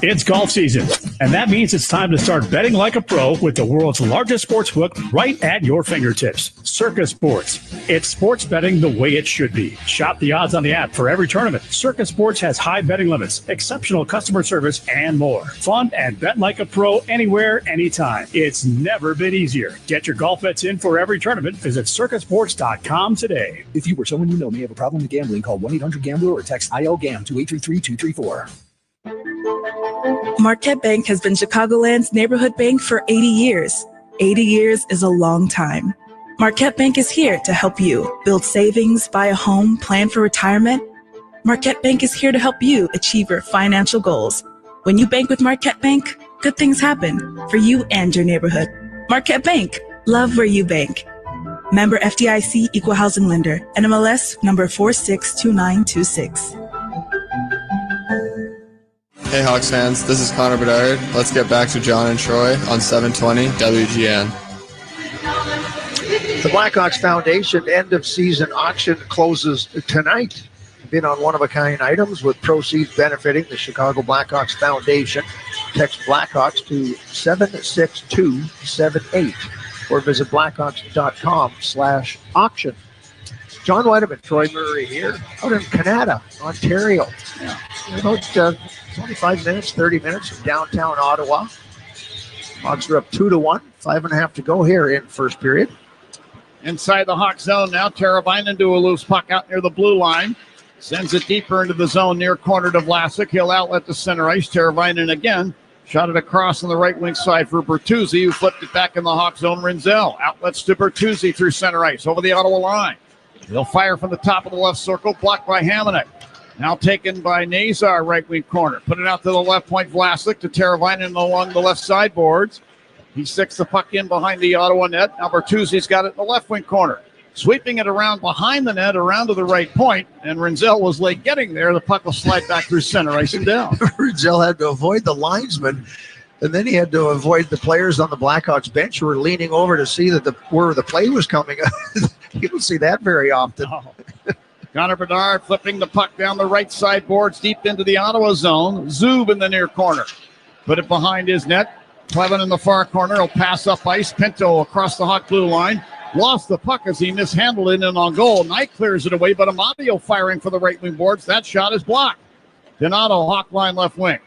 Speaker 18: It's golf season, And that means it's time to start betting like a pro with the world's largest sportsbook right at your fingertips. Circa Sports. It's sports betting the way it should be. Shop the odds on the app for every tournament. Circa Sports has high betting limits, exceptional customer service, and more. Fun and bet like a pro anywhere, anytime. It's never been easier. Get your golf bets in for every tournament. Visit circasports.com today.
Speaker 16: If you or someone you know may have a problem with gambling, call 1-800-GAMBLER or text ILGAM to 833-234.
Speaker 19: Marquette Bank has been Chicagoland's neighborhood bank for 80 years. 80 years is a long time. Marquette Bank is here to help you build savings, buy a home, plan for retirement. Marquette Bank is here to help you achieve your financial goals. When you bank with Marquette Bank, good things happen for you and your neighborhood. Marquette Bank, love where you bank. Member FDIC Equal Housing Lender, NMLS number 462926.
Speaker 20: Hey Hawks fans, this is Connor Bedard. Let's get back to John and Troy on 720 WGN.
Speaker 2: The Blackhawks Foundation end of season auction closes tonight. Bid on one-of-a-kind items with proceeds benefiting the Chicago Blackhawks Foundation. Text Blackhawks to 76278 or visit blackhawks.com/auction. John Weideman, Troy Murray here, out in Canada, Ontario. About 25 minutes, 30 minutes from downtown Ottawa. Hawks are up 2-1, 5.5 to go here in first period.
Speaker 1: Inside the Hawk zone now, Teravainen to a loose puck out near the blue line. Sends it deeper into the zone near corner to Vlasic. He'll outlet to center ice. Teravainen again. Shot it across on the right wing side for Bertuzzi, who flipped it back in the Hawk zone. Rinzel outlets to Bertuzzi through center ice over the Ottawa line. He'll fire from the top of the left circle, blocked by Hamonic. Now taken by Nazar, right wing corner. Put it out to the left point, Vlasic to Teravainen along the left sideboards. He sticks the puck in behind the Ottawa net. Now Bertuzzi's got it in the left wing corner. Sweeping it around behind the net, around to the right point, and Rinzel was late getting there. The puck will slide back through center ice and down.
Speaker 2: Rinzel had to avoid the linesman, and then he had to avoid the players on the Blackhawks bench who were leaning over to see that where the play was coming. You don't see that very often.
Speaker 1: Oh. Connor Bedard flipping the puck down the right side boards deep into the Ottawa zone. Zub in the near corner. Put it behind his net. Clevin in the far corner. He'll pass up ice. Pinto across the Hawk blue line. Lost the puck as he mishandled it in on goal. Knight clears it away, but Amadio firing for the right wing boards. That shot is blocked. Donato, Hawk line left wing.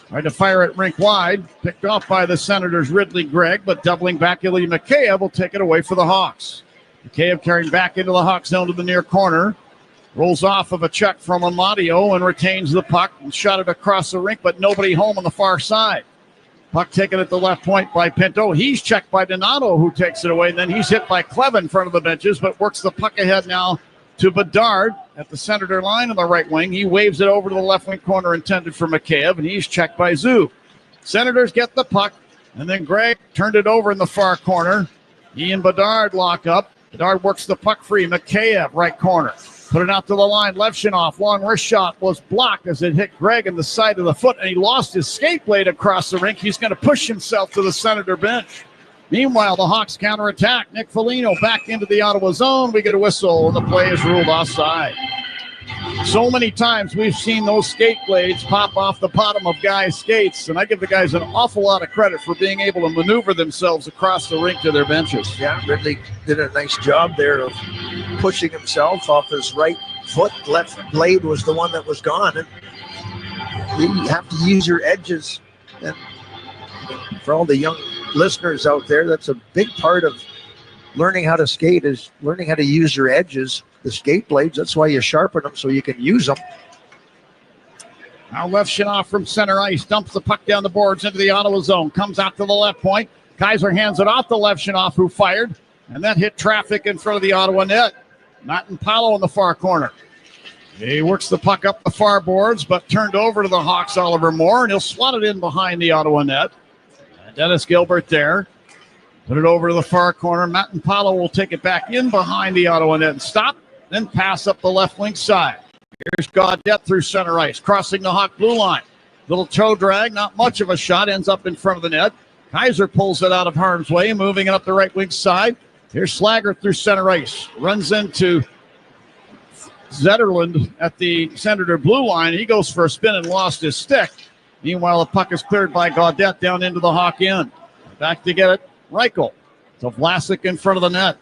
Speaker 1: Tried to fire it rink wide. Picked off by the Senators' Ridley Gregg, but doubling back, Ilya Mikheyev will take it away for the Hawks. Mikheyev carrying back into the Hawk zone to the near corner. Rolls off of a check from Amadio and retains the puck and shot it across the rink, but nobody home on the far side. Puck taken at the left point by Pinto. He's checked by Donato, who takes it away. Then he's hit by Clevin in front of the benches, but works the puck ahead now to Bedard at the Senator line on the right wing. He waves it over to the left wing corner intended for Mikheyev, and he's checked by Zub. Senators get the puck, and then Gregg turned it over in the far corner. He and Bedard lock up. Bedard works the puck free. Mikheyev, right corner. Put it out to the line. Levshunov, long wrist shot was blocked as it hit Gregg in the side of the foot, and he lost his skate blade across the rink. He's going to push himself to the Senator bench. Meanwhile, the Hawks counterattack. Nick Foligno back into the Ottawa zone. We get a whistle, and the play is ruled offside. So many times we've seen those skate blades pop off the bottom of guys' skates, and I give the guys an awful lot of credit for being able to maneuver themselves across the rink to their benches.
Speaker 2: Yeah, Ridley did a nice job there of pushing himself off his right foot. Left blade was the one that was gone, and you have to use your edges. And for all the young listeners out there, that's a big part of learning how to skate, is learning how to use your edges. The skate blades, that's why you sharpen them so you can use them.
Speaker 1: Now Levshunov from center ice dumps the puck down the boards into the Ottawa zone. Comes out to the left point. Kaiser hands it off to Levshunov, who fired, and that hit traffic in front of the Ottawa net. Matt and Paolo in the far corner. He works the puck up the far boards, but turned over to the Hawks, Oliver Moore, and he'll slot it in behind the Ottawa net. Dennis Gilbert there. Put it over to the far corner. Matt and Paolo will take it back in behind the Ottawa net and stop. Then pass up the left wing side. Here's Gaudette through center ice, crossing the Hawk blue line. Little toe drag, not much of a shot, ends up in front of the net. Kaiser pulls it out of harm's way, moving it up the right wing side. Here's Slager through center ice. Runs into Zetterlund at the Senator blue line. He goes for a spin and lost his stick. Meanwhile, the puck is cleared by Gaudette down into the Hawk end. Back to get it, Reichel. So Vlasic in front of the net.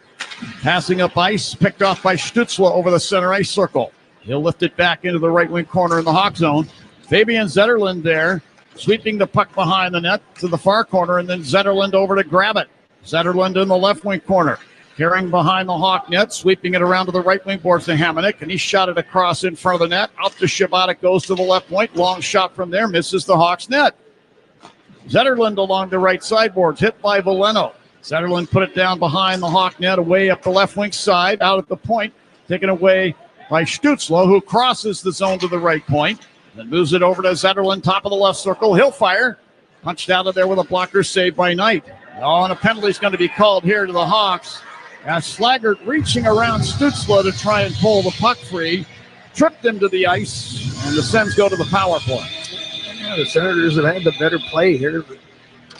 Speaker 1: Passing up ice, picked off by Stützle over the center ice circle. He'll lift it back into the right wing corner in the Hawk zone. Fabian Zetterlund there, sweeping the puck behind the net to the far corner, and then Zetterlund over to grab it. Zetterlund in the left wing corner, carrying behind the Hawk net, sweeping it around to the right wing boards to Hamonic, and he shot it across in front of the net. Out to Shabbat, it goes to the left point. Long shot from there, misses the Hawks net. Zetterlund along the right sideboards, hit by Veleno. Zetterlund put it down behind the Hawk net, away up the left wing side, out at the point, taken away by Stützle, who crosses the zone to the right point, then moves it over to Zetterlund, top of the left circle. He'll fire. Punched out of there with a blocker save by Knight. Oh, and a penalty is going to be called here to the Hawks, as Slaggert reaching around Stützle to try and pull the puck free, tripped him to the ice, and the Sens go to the power play.
Speaker 2: Yeah, the Senators have had the better play here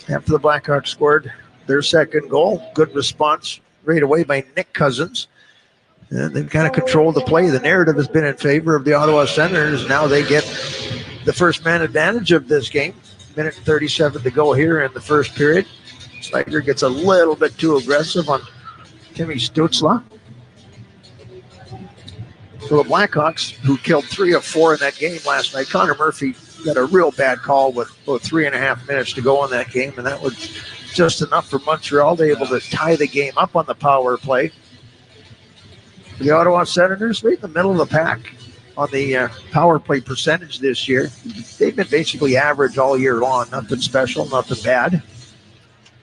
Speaker 2: after the Blackhawks scored their second goal. Good response right away by Nick Cousins. And they've kind of controlled the play. The narrative has been in favor of the Ottawa Senators. Now they get the first man advantage of this game. Minute 37 to go here in the first period. Slager gets a little bit too aggressive on Timmy Stützle. So the Blackhawks, who killed 3 of 4 in that game last night, Connor Murphy got a real bad call with about 3.5 minutes to go in that game, and that was just enough for Montreal. They were able to tie the game up on the power play. The Ottawa Senators, right in the middle of the pack on the power play percentage this year. They've been basically average all year long. Nothing special, nothing bad.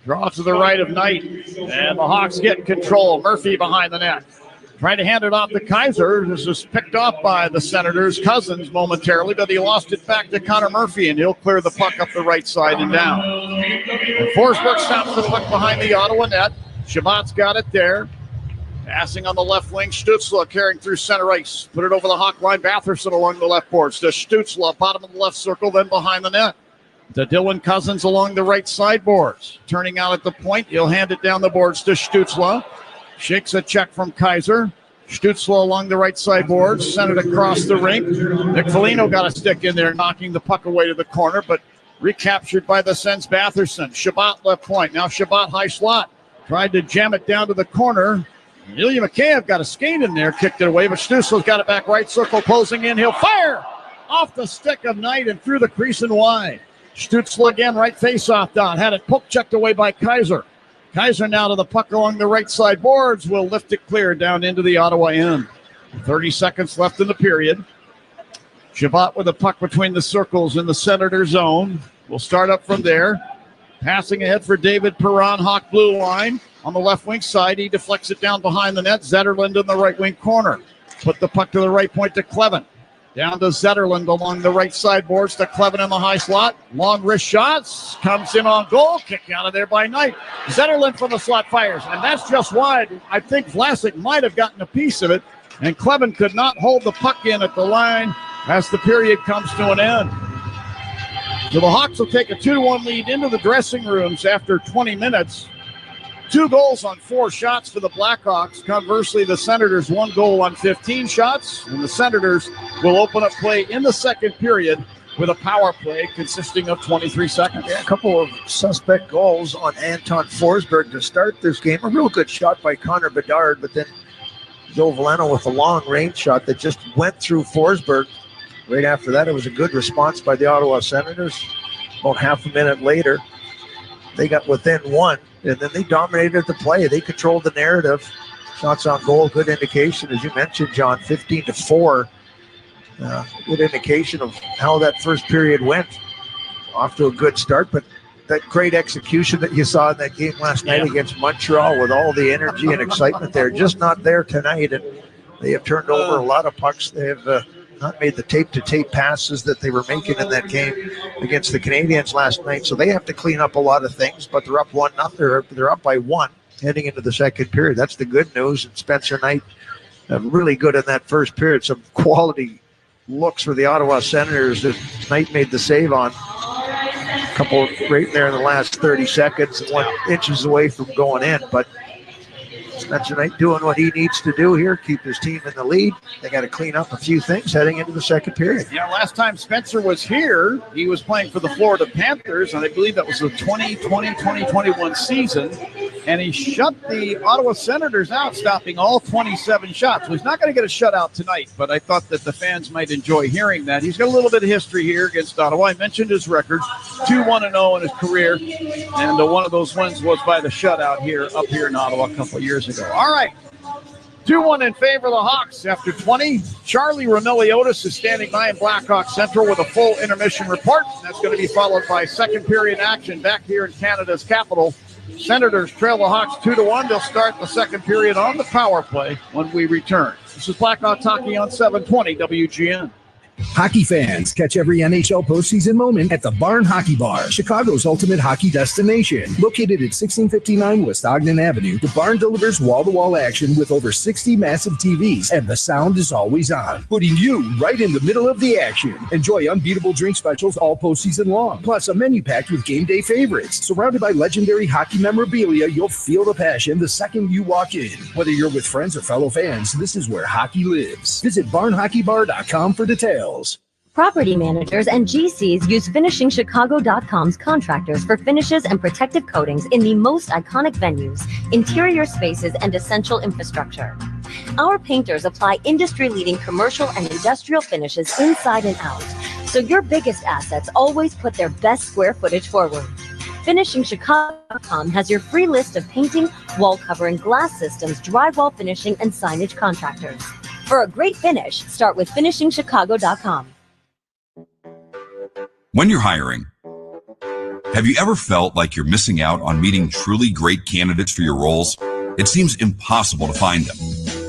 Speaker 1: Draw to the right of Knight, and the Hawks get control. Murphy behind the net. Trying to hand it off to Kaiser. This was picked off by the Senators' Cousins momentarily, but he lost it back to Connor Murphy, and he'll clear the puck up the right side and down. And Forsberg stops the puck behind the Ottawa net. Shabbat's got it there. Passing on the left wing, Stützle carrying through center ice. Put it over the Hawk line. Batherson along the left boards to Stützle, bottom of the left circle, then behind the net. To Dylan Cousins along the right sideboards. Turning out at the point, he'll hand it down the boards to Stützle. Shakes a check from Kaiser. Stützle along the right sideboards, sent it across the rink. Nick Foligno got a stick in there, knocking the puck away to the corner, but recaptured by the Sens Batherson. Shabbat left point. Now Shabbat high slot. Tried to jam it down to the corner. Ilya Mikheyev got a skate in there, kicked it away, but Stützle's got it back right circle, closing in. He'll fire off the stick of Knight and through the crease and wide. Stützle again, right face-off dot. Had it poke checked away by Kaiser. Kaiser now to the puck along the right side boards. Will lift it clear down into the Ottawa end. 30 seconds left in the period. Shabbat with the puck between the circles in the Senator zone. We'll start up from there. Passing ahead for David Perron, Hawk blue line. On the left wing side, he deflects it down behind the net. Zetterlund in the right wing corner. Put the puck to the right point to Clevin. Down to Zetterlund along the right sideboards to Clevin in the high slot. Long wrist shots. Comes in on goal. Kick out of there by Knight. Zetterlund from the slot fires. And that's just wide. I think Vlasic might have gotten a piece of it. And Clevin could not hold the puck in at the line as the period comes to an end. So the Hawks will take a 2-1 lead into the dressing rooms after 20 minutes. 2 goals on 4 shots for the Blackhawks. Conversely, the Senators 1 goal on 15 shots. And the Senators will open up play in the second period with a power play consisting of 23 seconds.
Speaker 2: Yeah, a couple of suspect goals on Anton Forsberg to start this game. A real good shot by Connor Bedard, but then Joe Veleno with a long range shot that just went through Forsberg. Right after that, it was a good response by the Ottawa Senators. About half a minute later, they got within 1. And then they dominated the play. They controlled the narrative. Shots on goal, good indication. As you mentioned, John, 15-4. Good indication of how that first period went. Off to a good start, but that great execution that you saw in that game last night against Montreal with all the energy and excitement there, just not there tonight. And they have turned over a lot of pucks. They have not made the tape-to-tape passes that they were making in that game against the Canadiens last night. So they have to clean up a lot of things, but they're up 1-0. They're up by 1 heading into the second period. That's the good news. And Spencer Knight really good in that first period. Some quality looks for the Ottawa Senators that Knight made the save on. A couple right there in the last 30 seconds and 1 inches away from going in. But Spencer Knight doing what he needs to do here, keep his team in the lead. They got to clean up a few things heading into the second period.
Speaker 1: Yeah, last time Spencer was here, he was playing for the Florida Panthers, and I believe that was the 2020-2021 season, and he shut the Ottawa Senators out, stopping all 27 shots. Well, he's not going to get a shutout tonight, but I thought that the fans might enjoy hearing that. He's got a little bit of history here against Ottawa. I mentioned his record, 2-1-0 in his career, and one of those wins was by the shutout up here in Ottawa a couple of years ago. All right. 2-1 in favor of the Hawks after 20. Charlie Remiliotis is standing by in Blackhawks Central with a full intermission report. That's going to be followed by second period action back here in Canada's capital. Senators trail the Hawks 2-1. They'll start the second period on the power play when we return. This is Blackhawks Hockey on 720 WGN.
Speaker 16: Hockey fans, catch every NHL postseason moment at the Barn Hockey Bar, Chicago's ultimate hockey destination. Located at 1659 West Ogden Avenue, the Barn delivers wall-to-wall action with over 60 massive TVs, and the sound is always on, putting you right in the middle of the action. Enjoy unbeatable drink specials all postseason long, plus a menu packed with game day favorites. Surrounded by legendary hockey memorabilia, you'll feel the passion the second you walk in. Whether you're with friends or fellow fans, this is where hockey lives. Visit barnhockeybar.com for details.
Speaker 21: Property managers and GCs use FinishingChicago.com's contractors for finishes and protective coatings in the most iconic venues, interior spaces, and essential infrastructure. Our painters apply industry-leading commercial and industrial finishes inside and out, so your biggest assets always put their best square footage forward. FinishingChicago.com has your free list of painting, wall covering, glass systems, drywall finishing, and signage contractors. For a great finish, start with FinishingChicago.com.
Speaker 22: When you're hiring, have you ever felt like you're missing out on meeting truly great candidates for your roles? It seems impossible to find them,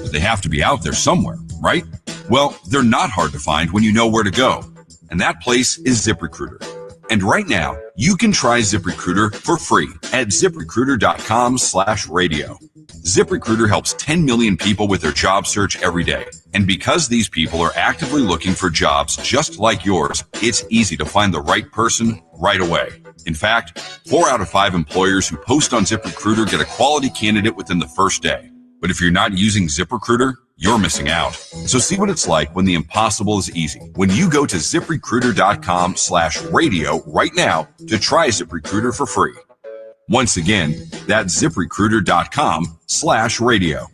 Speaker 22: but they have to be out there somewhere, right? Well, they're not hard to find when you know where to go, and that place is ZipRecruiter. And right now, you can try ZipRecruiter for free at ZipRecruiter.com/radio. ZipRecruiter helps 10 million people with their job search every day. And because these people are actively looking for jobs just like yours, it's easy to find the right person right away. In fact, 4 out of 5 employers who post on ZipRecruiter get a quality candidate within the first day. But if you're not using ZipRecruiter, you're missing out. So see what it's like when the impossible is easy. When you go to ZipRecruiter.com/radio right now to try ZipRecruiter for free. Once again, that's ZipRecruiter.com/radio.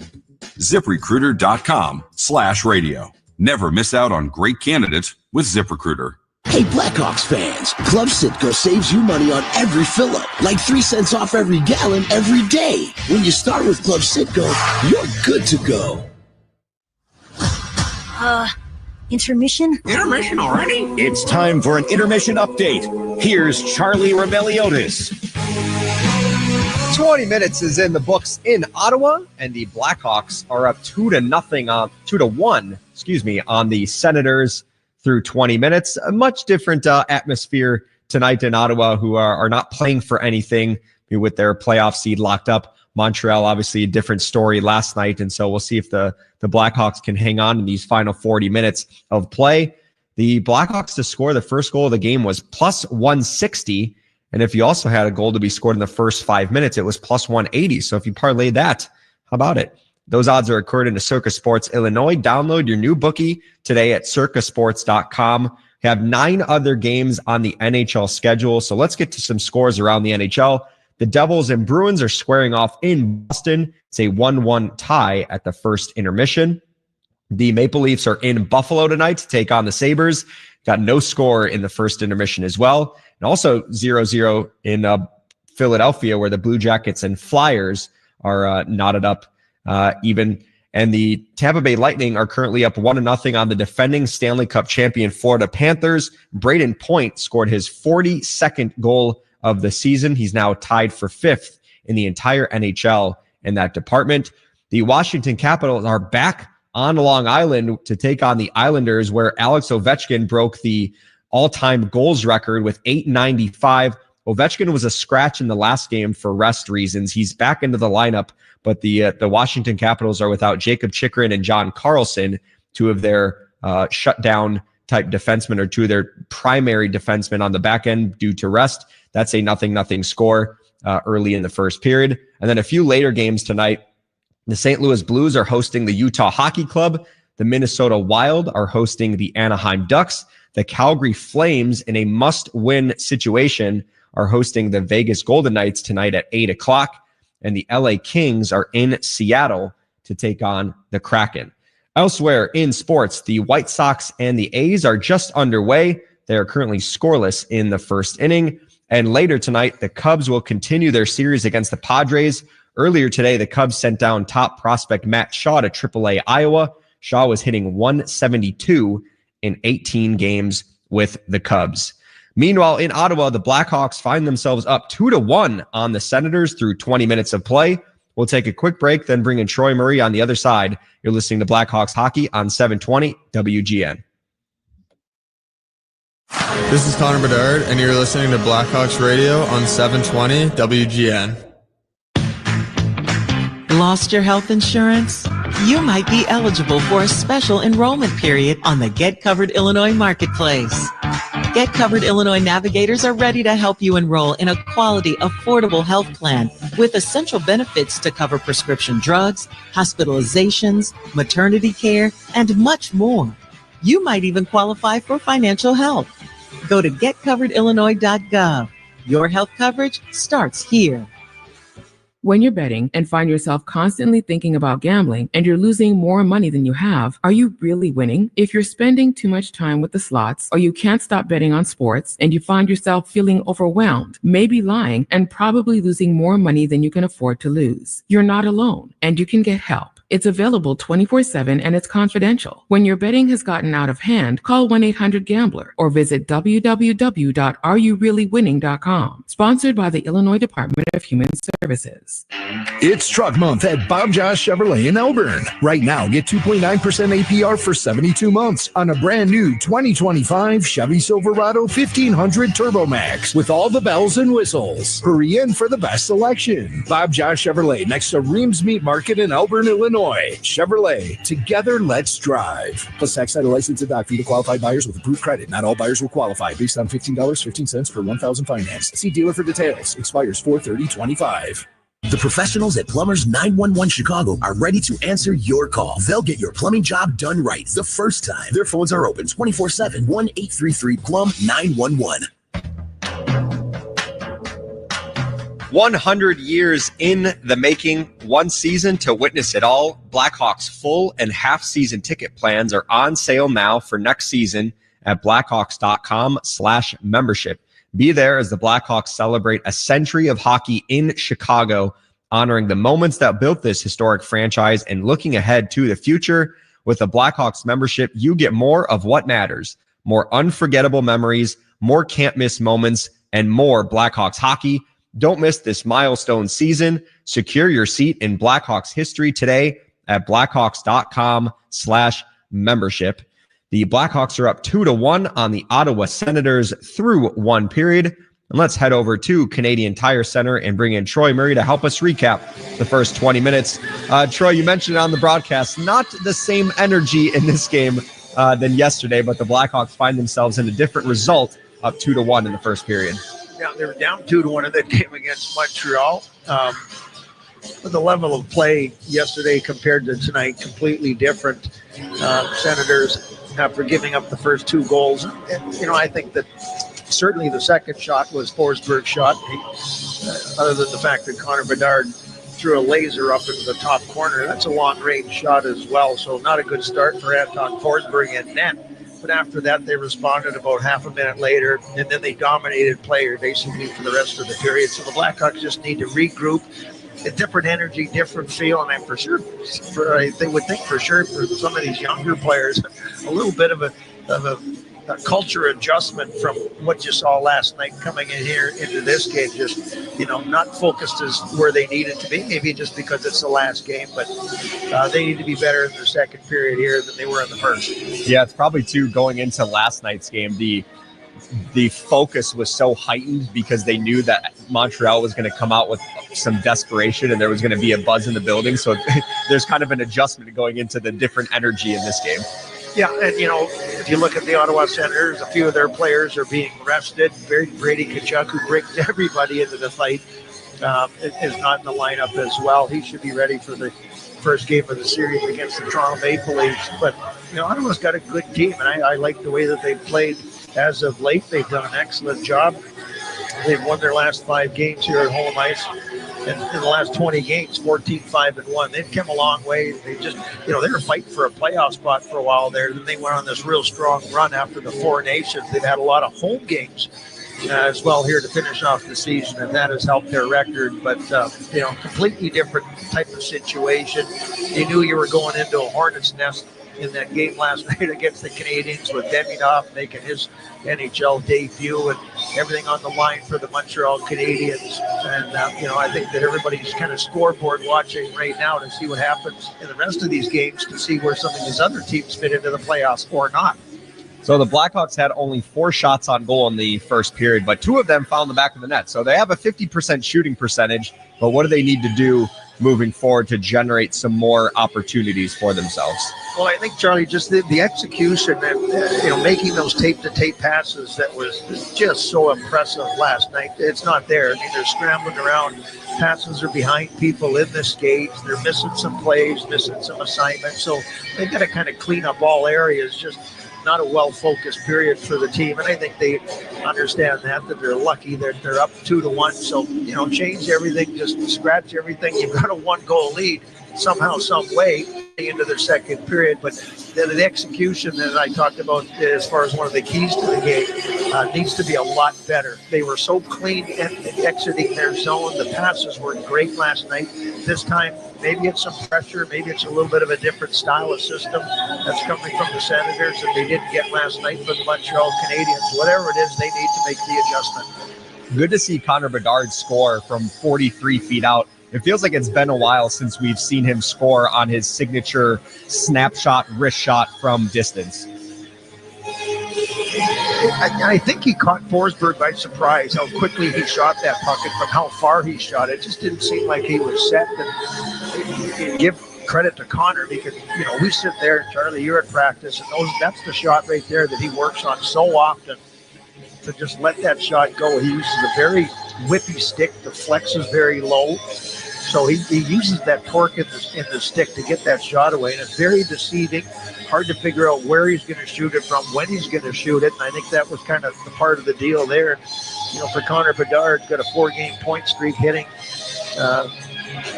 Speaker 22: ZipRecruiter.com/radio. Never miss out on great candidates with ZipRecruiter.
Speaker 14: Hey, Blackhawks fans, Club Citgo saves you money on every fill-up, like 3 cents off every gallon every day. When you start with Club Citgo, you're good to go.
Speaker 21: Intermission?
Speaker 11: Intermission already? It's time for an intermission update. Here's Charlie Remiliotis.
Speaker 23: 20 minutes is in the books in Ottawa, and the Blackhawks are up 2-1 on the Senators through 20 minutes. A much different atmosphere tonight in Ottawa, who are not playing for anything with their playoff seed locked up. Montreal, obviously a different story last night, and so we'll see if the Blackhawks can hang on in these final 40 minutes of play. The Blackhawks to score the first goal of the game was plus 160, and if you also had a goal to be scored in the first 5 minutes, it was plus 180. So if you parlay that, how about it? Those odds are according to Circus Sports Illinois. Download your new bookie today at circusports.com. We have 9 other games on the NHL schedule, so let's get to some scores around the NHL. The Devils and Bruins are squaring off in Boston. It's a 1-1 tie at the first intermission. The Maple Leafs are in Buffalo tonight to take on the Sabres. Got no score in the first intermission as well. And also 0-0 in Philadelphia, where the Blue Jackets and Flyers are knotted up even. And the Tampa Bay Lightning are currently up 1-0 on the defending Stanley Cup champion Florida Panthers. Braden Point scored his 42nd goal of the season. He's now tied for 5th in the entire NHL in that department. The Washington Capitals are back on Long Island to take on the Islanders, where Alex Ovechkin broke the all-time goals record with 895. Ovechkin was a scratch in the last game for rest reasons. He's back into the lineup, but the Washington Capitals are without Jacob Chychrun and John Carlson, 2 of their shutdown type defensemen, or 2 of their primary defensemen on the back end due to rest. That's a 0-0 score early in the first period. And then a few later games tonight, The St. Louis Blues are hosting the Utah Hockey Club. The Minnesota Wild are hosting the Anaheim Ducks. The Calgary Flames, in a must-win situation, are hosting the Vegas Golden Knights tonight at 8 o'clock. And the LA Kings are in Seattle to take on the Kraken. Elsewhere in sports, the White Sox and the A's are just underway. They are currently scoreless in the first inning. And later tonight, the Cubs will continue their series against the Padres. Earlier today, the Cubs sent down top prospect Matt Shaw to AAA Iowa. Shaw was hitting 172 in 18 games with the Cubs. Meanwhile, in Ottawa, the Blackhawks find themselves up 2-1 on the Senators through 20 minutes of play. We'll take a quick break, then bring in Troy Murray on the other side. You're listening to Blackhawks Hockey on 720 WGN.
Speaker 20: This is Connor Bedard, and you're listening to Blackhawks Radio on 720 WGN.
Speaker 3: Lost your health insurance? You might be eligible for a special enrollment period on the Get Covered Illinois Marketplace. Get Covered Illinois navigators are ready to help you enroll in a quality, affordable health plan with essential benefits to cover prescription drugs, hospitalizations, maternity care, and much more. You might even qualify for financial help. Go to getcoveredillinois.gov. Your health coverage starts here.
Speaker 4: When you're betting and find yourself constantly thinking about gambling and you're losing more money than you have, are you really winning? If you're spending too much time with the slots or you can't stop betting on sports and you find yourself feeling overwhelmed, maybe lying, and probably losing more money than you can afford to lose, you're not alone and you can get help. It's available 24/7 and it's confidential. When your betting has gotten out of hand, call 1-800-GAMBLER or visit www.areyoureallywinning.com. Sponsored by the Illinois Department of Human Services.
Speaker 16: It's Truck Month at Bob Josh Chevrolet in Elburn. Right now, get 2.9% APR for 72 months on a brand new 2025 Chevy Silverado 1500 Turbo Max with all the bells and whistles. Hurry in for the best selection. Bob Josh Chevrolet next to Reams Meat Market in Elburn, Illinois. Chevrolet, together let's drive. Plus tax title license and doc fee to qualified buyers with approved credit. Not all buyers will qualify based on $15.15 per 1,000 financed. See dealer for details. Expires 4/30/25.
Speaker 14: The professionals at Plumbers 911 Chicago are ready to answer your call. They'll get your plumbing job done right the first time. Their phones are open 24/7, 1-833-PLUM-911.
Speaker 23: 100 years in the making, one season to witness it all. Blackhawks full and half-season ticket plans are on sale now for next season at blackhawks.com/membership. Be there as the Blackhawks celebrate a century of hockey in Chicago, honoring the moments that built this historic franchise and looking ahead to the future. With the Blackhawks membership, you get more of what matters, more unforgettable memories, more can't-miss moments, and more Blackhawks hockey. Don't miss this milestone season. Secure your seat in Blackhawks history today at blackhawks.com/membership. The Blackhawks are up 2-1 on the Ottawa Senators through one period. And let's head over to Canadian Tire Center and bring in Troy Murray to help us recap the first 20 minutes. Troy, you mentioned on the broadcast, not the same energy in this game than yesterday, but the Blackhawks find themselves in a different result, up 2-1 in the first period.
Speaker 2: Yeah, they were down 2-1 in that game against Montreal. But the level of play yesterday compared to tonight, completely different. Senators, after giving up the first two goals, and I think that certainly the second shot was Forsberg's shot. Other than the fact that Connor Bedard threw a laser up into the top corner, that's a long-range shot as well. So not a good start for Anton Forsberg in net. But after that, they responded about half a minute later, and then they dominated play basically for the rest of the period. So the Blackhawks just need to regroup. A different energy, different feel, and I'm for sure, they would think for sure for some of these younger players, a little bit of a culture adjustment from what you saw last night coming in here into this game. Just not focused as where they needed to be. Maybe just because it's the last game, but they need to be better in the second period here than they were in the first.
Speaker 23: Yeah, it's probably too going into last night's game. The focus was so heightened because they knew that Montreal was going to come out with some desperation and there was going to be a buzz in the building. So there's kind of an adjustment going into the different energy in this game.
Speaker 2: Yeah, and if you look at the Ottawa Senators, a few of their players are being rested. Brady Tkachuk, who brings everybody into the fight. is not in the lineup as well. He should be ready for the first game of the series against the Toronto Maple Leafs. But, Ottawa's got a good team, and I like the way that they've played as of late. They've done an excellent job. They've won their last 5 games here at home ice. And in the last 20 games, 14-5-1. They've come a long way. They just, they were fighting for a playoff spot for a while there. Then they went on this real strong run after the Four Nations. They've had a lot of home games as well here to finish off the season, and that has helped their record. But, completely different type of situation. You knew you were going into a hornet's nest in that game last night against the Canadiens with Demidov making his NHL debut and everything on the line for the Montreal Canadiens. And, I think that everybody's kind of scoreboard watching right now to see what happens in the rest of these games to see where some of these other teams fit into the playoffs or not.
Speaker 23: So the Blackhawks had only 4 shots on goal in the first period, but 2 of them found the back of the net. So they have a 50% shooting percentage, but what do they need to do moving forward to generate some more opportunities for themselves?
Speaker 2: Well, I think, Charlie, just the execution and, making those tape-to-tape passes that was just so impressive last night. It's not there. I mean, they're scrambling around. Passes are behind people in the skates. They're missing some plays, missing some assignments. So they've got to kind of clean up all areas. Just not a well-focused period for the team. And I think they understand that they're lucky that they're up 2-1. So, change everything, just scratch everything. You've got a 1-goal lead somehow, some way into their second period. But the execution that I talked about as far as one of the keys to the game needs to be a lot better. They were so clean exiting their zone. The passes were great last night. This time, maybe it's some pressure. Maybe it's a little bit of a different style of system that's coming from the Senators that they didn't get last night for the Montreal Canadiens. Whatever it is, they need to make the adjustment.
Speaker 23: Good to see Connor Bedard score from 43 feet out. It feels like it's been a while since we've seen him score on his signature snapshot wrist shot from distance.
Speaker 2: I think he caught Forsberg by surprise, how quickly he shot that puck and from how far he shot it. It just didn't seem like he was set. And give credit to Connor because, we sit there, Charlie, you're at practice, and that's the shot right there that he works on so often. To just let that shot go. He uses a very whippy stick. The flex is very low. So he uses that torque in the stick to get that shot away. And it's very deceiving. Hard to figure out where he's going to shoot it from, when he's going to shoot it. And I think that was kind of the part of the deal there. For Connor Bedard, got a 4-game point streak hitting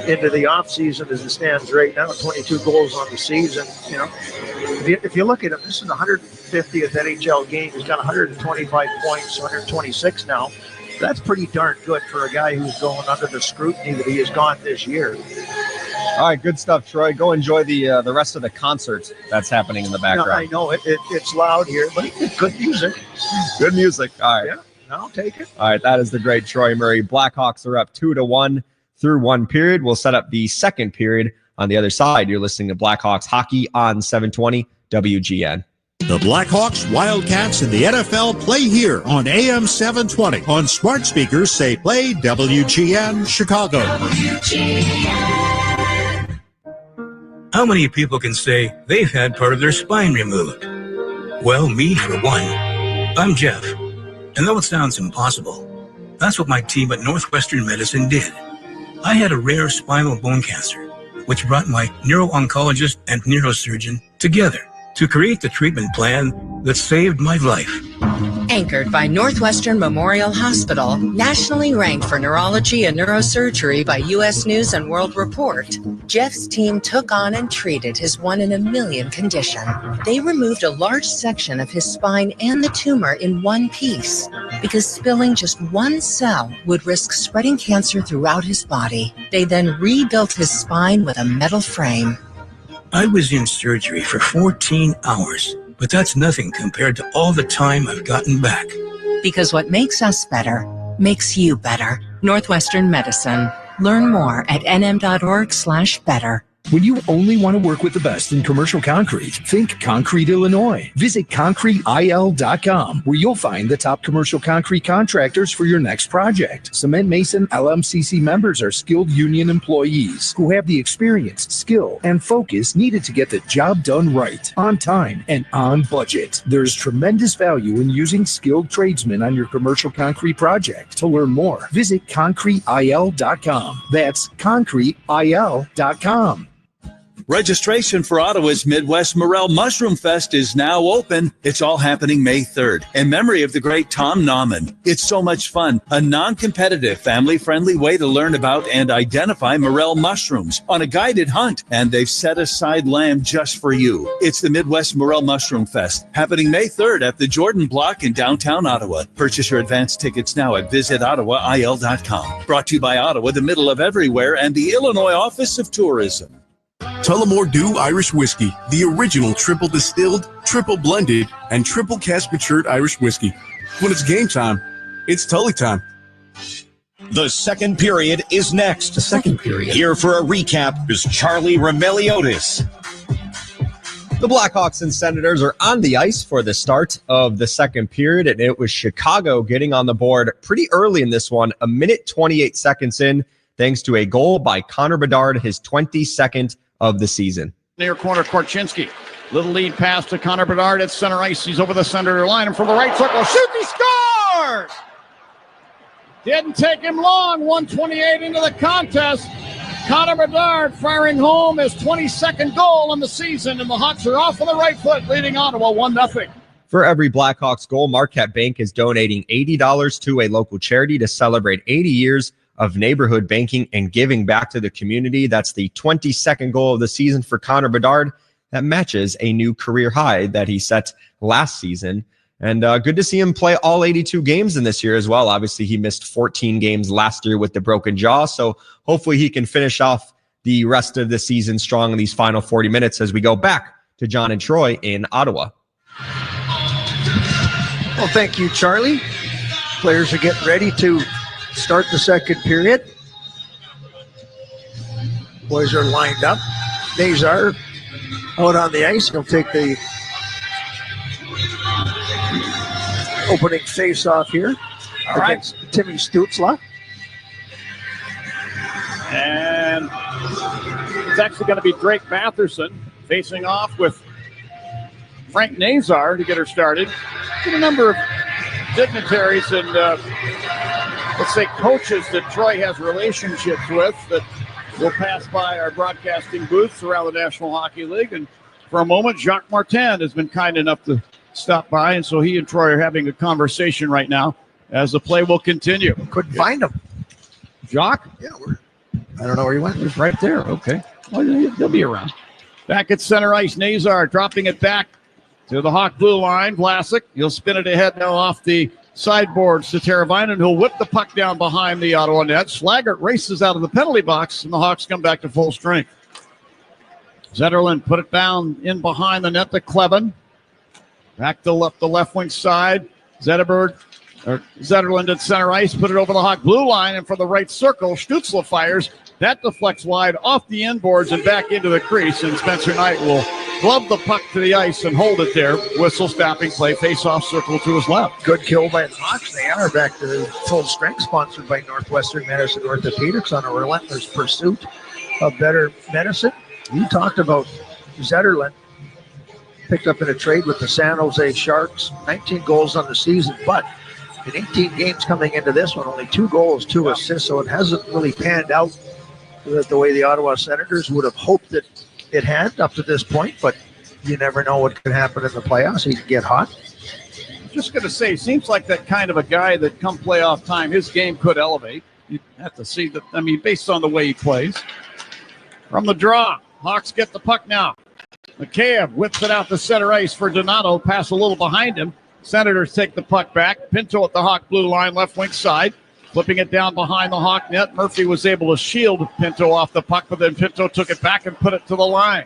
Speaker 2: into the offseason as it stands right now, 22 goals on the season. If you look at him, this is the 150th NHL game. He's got 125 points, 126 now. That's pretty darn good for a guy who's going under the scrutiny that he has gone this year.
Speaker 23: All right, good stuff, Troy. Go enjoy the rest of the concert that's happening in the background.
Speaker 2: I know it's loud here, but it's good music.
Speaker 23: Good music. All right.
Speaker 2: Yeah, I'll take it.
Speaker 23: All right, that is the great Troy Murray. Blackhawks are up 2-1 through 1 period. We'll set up the second period on the other side. You're listening to Blackhawks hockey on 720 WGN.
Speaker 5: The Blackhawks, Wildcats, and the NFL play here on AM 720. On smart speakers, say play WGN Chicago.
Speaker 6: How many people can say they've had part of their spine removed? Well, me for one. I'm Jeff. And though it sounds impossible, that's what my team at Northwestern Medicine did. I had a rare spinal bone cancer, which brought my neuro-oncologist and neurosurgeon together to create the treatment plan that saved my life.
Speaker 7: Anchored by Northwestern Memorial Hospital, nationally ranked for neurology and neurosurgery by U.S. News and World Report, Jeff's team took on and treated his 1-in-a-million condition. They removed a large section of his spine and the tumor in one piece because spilling just one cell would risk spreading cancer throughout his body. They then rebuilt his spine with a metal frame.
Speaker 6: I was in surgery for 14 hours, but that's nothing compared to all the time I've gotten back.
Speaker 7: Because what makes us better makes you better. Northwestern Medicine. Learn more at nm.org/better.
Speaker 16: When you only want to work with the best in commercial concrete, think Concrete Illinois. Visit concreteil.com, where you'll find the top commercial concrete contractors for your next project. Cement Mason LMCC members are skilled union employees who have the experience, skill, and focus needed to get the job done right, on time, and on budget. There's tremendous value in using skilled tradesmen on your commercial concrete project. To learn more, visit concreteil.com. That's concreteil.com.
Speaker 8: Registration for Ottawa's Midwest Morel Mushroom Fest is now open. It's all happening May 3rd in memory of the great Tom Nauman. It's so much fun, a non-competitive, family-friendly way to learn about and identify morel mushrooms on a guided hunt, and they've set aside land just for you. It's the Midwest Morel Mushroom Fest, happening May 3rd at the Jordan Block in downtown Ottawa. Purchase your advance tickets now at visitottawail.com. Brought to you by Ottawa, the middle of everywhere, and the Illinois Office of Tourism.
Speaker 9: Tullamore Dew Irish Whiskey, the original triple distilled, triple blended, and triple cask matured Irish whiskey. When it's game time, it's Tully time.
Speaker 11: The second period is next. The second period. Here for a recap is Charlie Remeliotis.
Speaker 23: The Blackhawks and Senators are on the ice for the start of the second period, and it was Chicago getting on the board pretty early in this one, a minute 28 seconds in, thanks to a goal by Connor Bedard, his 22nd of the season.
Speaker 1: Near corner, Korchinski. Little lead pass to Connor Bedard at center ice. He's over the center line and from the right circle. Shoot, he scores! Didn't take him long. 1:28 into the contest. Connor Bedard firing home his 22nd goal in the season, and the Hawks are off on the right foot, leading Ottawa 1-0.
Speaker 23: For every Blackhawks goal, Marquette Bank is donating $80 to a local charity to celebrate 80 years of neighborhood banking and giving back to the community. That's the 22nd goal of the season for Connor Bedard. That matches a new career high that he set last season. And good to see him play all 82 games in this year as well. Obviously, he missed 14 games last year with the broken jaw. So hopefully he can finish off the rest of the season strong in these final 40 minutes as we go back to John and Troy in Ottawa.
Speaker 2: Well, thank you, Charlie. Players are getting ready to start the second period. Boys are lined up. Nazar out on the ice. He'll take the opening face-off here against Timmy Stützle.
Speaker 1: And it's actually going to be Drake Matherson facing off with Frank Nazar to get her started. A number of dignitaries and let's say coaches that Troy has relationships with that will pass by our broadcasting booths around the National Hockey League. And for a moment, Jacques Martin has been kind enough to stop by, and so he and Troy are having a conversation right now as the play will continue.
Speaker 2: Couldn't find him.
Speaker 1: Jacques?
Speaker 2: Yeah, I don't know where he went.
Speaker 1: He's right there. Okay. Well, he'll be around. Back at center ice, Nazar dropping it back to the Hawk blue line. Vlasic, he'll spin it ahead now off the sideboards to Teravainen, who'll whip the puck down behind the Ottawa net. Slaggert races out of the penalty box, and the Hawks come back to full strength. Zetterlund put it down in behind the net to Kleven. Back to the left wing side. Zetterlund at center ice, put it over the Hawk blue line, and from the right circle, Stützle fires. That deflects wide off the inboards and back into the crease, and Spencer Knight will glove the puck to the ice and hold it there. Whistle, stopping play, face-off circle to his left.
Speaker 2: Good kill by the Hawks. They are back to full strength, sponsored by Northwestern Medicine Orthopedics on a relentless pursuit of better medicine. You talked about Zetterlund, picked up in a trade with the San Jose Sharks, 19 goals on the season, but in 18 games coming into this one, only 2 goals, 2 assists, so it hasn't really panned out the way the Ottawa Senators would have hoped that it had up to this point, but you never know what could happen in the playoffs. He could get hot.
Speaker 1: Just going to say, seems like that kind of a guy that come playoff time, his game could elevate. You have to see that, I mean, based on the way he plays. From the draw, Hawks get the puck now. Mikheyev whips it out to center ice for Donato. Pass a little behind him. Senators take the puck back. Pinto at the Hawk blue line, left wing side. Flipping it down behind the Hawk net. Murphy was able to shield Pinto off the puck, but then Pinto took it back and put it to the line.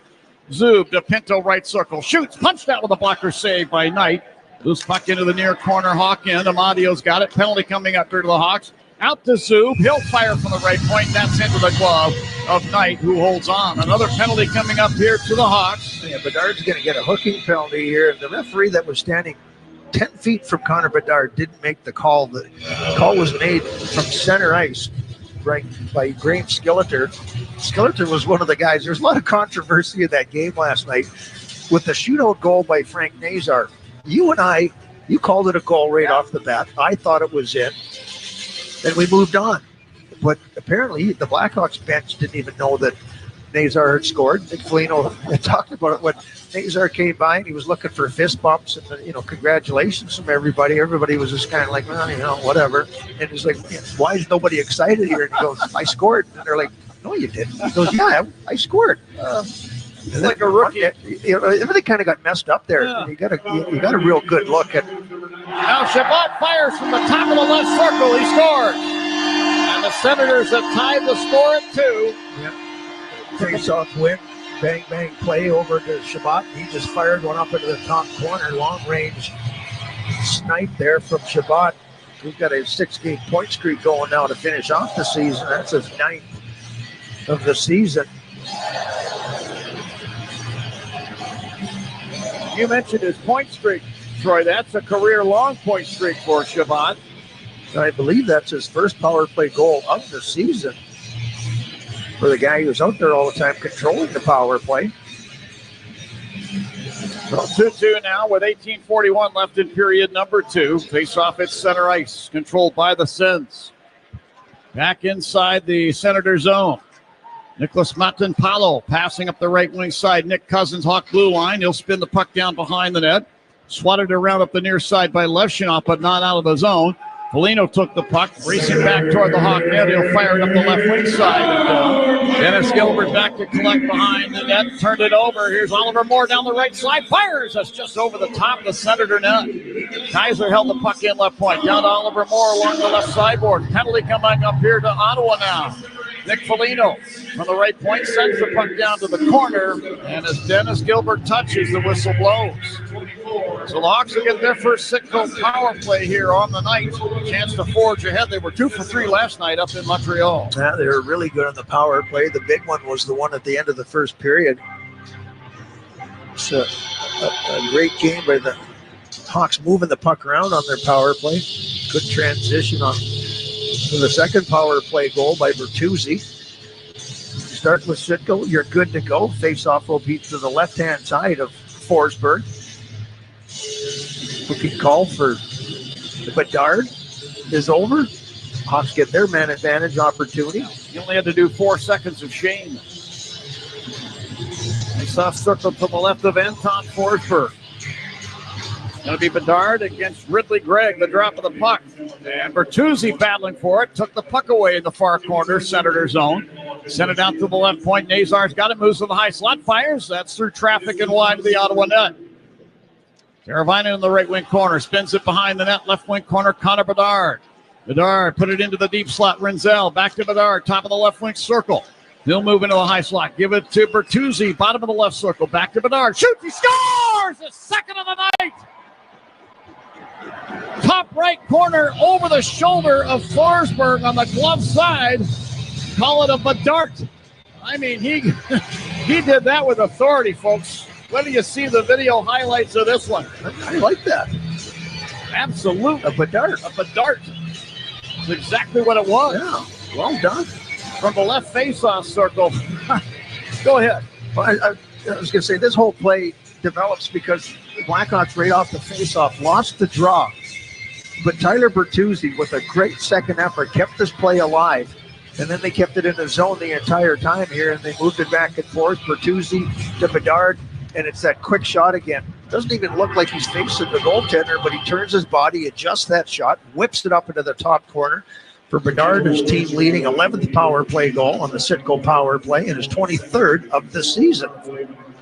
Speaker 1: Zub to Pinto, right circle. Shoots, punched out with a blocker save by Knight. Loose puck into the near corner, Hawk end. Amadio's got it. Penalty coming up here to the Hawks. Out to Zub. He'll fire from the right point. That's into the glove of Knight, who holds on. Another penalty coming up here to the Hawks.
Speaker 2: Yeah, Bedard's going to get a hooking penalty here. The referee that was standing 10 feet from Connor Bedard didn't make the call. The call was made from center ice right by Graham Skilleter. Skilleter was one of the guys. There's a lot of controversy in that game last night with the shootout goal by Frank Nazar. You called it a goal right off the bat. I thought it was in. Then we moved on. But apparently the Blackhawks bench didn't even know that Nazar had scored. Nick Foligno talked about it when Nazar came by and he was looking for fist bumps and, congratulations from everybody. Everybody was just kind of like, well, whatever. And he's like, why is nobody excited here? And he goes, I scored. And they're like, no, you didn't. He goes, yeah, I scored.
Speaker 1: It's like a rookie.
Speaker 2: Everything kind of got messed up there. Yeah. You got a real good look at.
Speaker 1: Now Chabot fires from the top of the left circle. He scored. And the Senators have tied the score at 2.
Speaker 2: Yep. Face-off win. Bang, bang play over to Chabot. He just fired one up into the top corner. Long range snipe there from Chabot. We've got a 6-game point streak going now to finish off the season. That's his 9th of the season.
Speaker 1: You mentioned his point streak, Troy. That's a career-long point streak for Chabot.
Speaker 2: I believe that's his first power play goal of the season for the guy who's out there all the time controlling the power play.
Speaker 1: So 2-2 now with 18:41 left in period number 2. Face off at center ice, controlled by the Sens. Back inside the Senator zone. Nicholas Matanpalo passing up the right wing side. Nick Cousins, Hawk blue line. He'll spin the puck down behind the net. Swatted around up the near side by Levshunov, but not out of the zone. Foligno took the puck, racing back toward the Hawk net. He'll fire it up the left wing side. And, Dennis Gilbert back to collect behind the net. Turned it over. Here's Oliver Moore down the right side. Fires. That's just over the top of the Senator net. Kaiser held the puck in left point. Down to Oliver Moore along the left sideboard. Penalty coming up here to Ottawa now. Nick Foligno from the right point sends the puck down to the corner, and as Dennis Gilbert touches, the whistle blows. So the Hawks will get their first Citgo power play here on the night. Chance to forge ahead. They were 2 for 3 last night up in Montreal.
Speaker 2: Yeah, they were really good on the power play. The big one was the one at the end of the first period. It's a great game by the Hawks moving the puck around on their power play. Good transition on the second power play goal by Bertuzzi. Start with Citgo, you're good to go. Face-off will be to the left-hand side of Forsberg. Looking call for Bedard is over. Hawks get their man advantage opportunity.
Speaker 1: He only had to do 4 seconds of shame. Face-off circle to the left of Anton Forsberg. Going to be Bedard against Ridley Gregg, the drop of the puck. And Bertuzzi battling for it. Took the puck away in the far corner, Senator zone. Sent it out to the left point. Nazar's got it, moves to the high slot, fires. That's through traffic and wide to the Ottawa net. Teravainen in the right wing corner, spins it behind the net, left wing corner, Connor Bedard. Bedard put it into the deep slot, Renzel. Back to Bedard, top of the left wing circle. He'll move into the high slot. Give it to Bertuzzi, bottom of the left circle. Back to Bedard. Shoots, he scores! The second of the night! Top right corner over the shoulder of Forsberg on the glove side. Call it a Bedard. I mean, he did that with authority, folks. When do you see the video highlights of this one?
Speaker 2: I like that.
Speaker 1: Absolutely.
Speaker 2: A Bedard.
Speaker 1: A Bedard. That's exactly what it was.
Speaker 2: Yeah. Well done.
Speaker 1: From the left face-off circle. Go ahead.
Speaker 2: Well, I was going to say, this whole play develops because the Blackhawks right off the face-off lost the draw. But Tyler Bertuzzi, with a great second effort, kept this play alive. And then they kept it in the zone the entire time here, and they moved it back and forth. Bertuzzi to Bedard, and it's that quick shot again. Doesn't even look like he's facing the goaltender, but he turns his body, adjusts that shot, whips it up into the top corner for Bedard, his team leading 11th power play goal on the Citgo power play, and his 23rd of the season.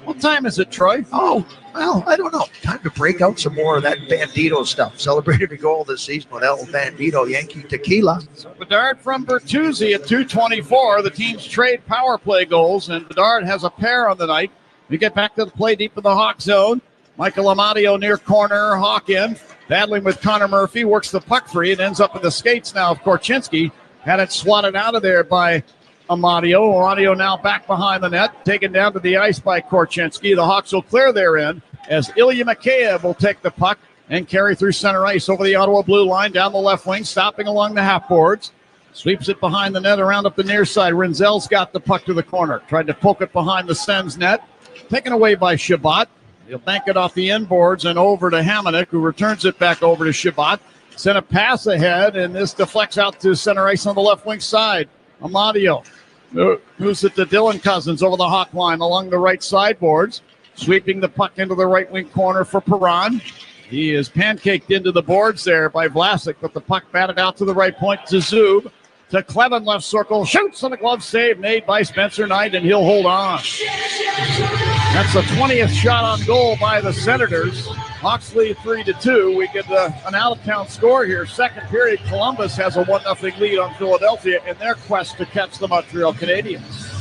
Speaker 1: What time is it, Troy?
Speaker 2: Oh, well, I don't know. Time to break out some more of that Bandito stuff. Celebrated a goal this season with El Bandito Yankee Tequila.
Speaker 1: So Bedard from Bertuzzi at 2:24. The teams trade power play goals, and Bedard has a pair on the night. We get back to the play deep in the Hawk zone. Michael Amadio near corner. Hawk in. Battling with Connor Murphy. Works the puck free and ends up in the skates now of Korchinski. Had it swatted out of there by Amadio. Amadio now back behind the net. Taken down to the ice by Korchinski. The Hawks will clear their end as Ilya Mikheyev will take the puck and carry through center ice over the Ottawa blue line down the left wing, stopping along the half boards. Sweeps it behind the net around up the near side. Rinzel's got the puck to the corner. Tried to poke it behind the Sens net. Taken away by Shabbat. He'll bank it off the end boards and over to Hamonic, who returns it back over to Shabbat. Sent a pass ahead, and this deflects out to center ice on the left wing side. Amadio moves it to Dylan Cousins over the Hawk line along the right sideboards. Sweeping the puck into the right wing corner for Perron. He is pancaked into the boards there by Vlasic, but the puck batted out to the right point to Zub. To Clevin, left circle, shoots, and a glove save made by Spencer Knight, and he'll hold on. That's the 20th shot on goal by the Senators. Hawks lead 3-2. We get an out-of-town score here. Second period, Columbus has a 1-0 lead on Philadelphia in their quest to catch the Montreal Canadiens.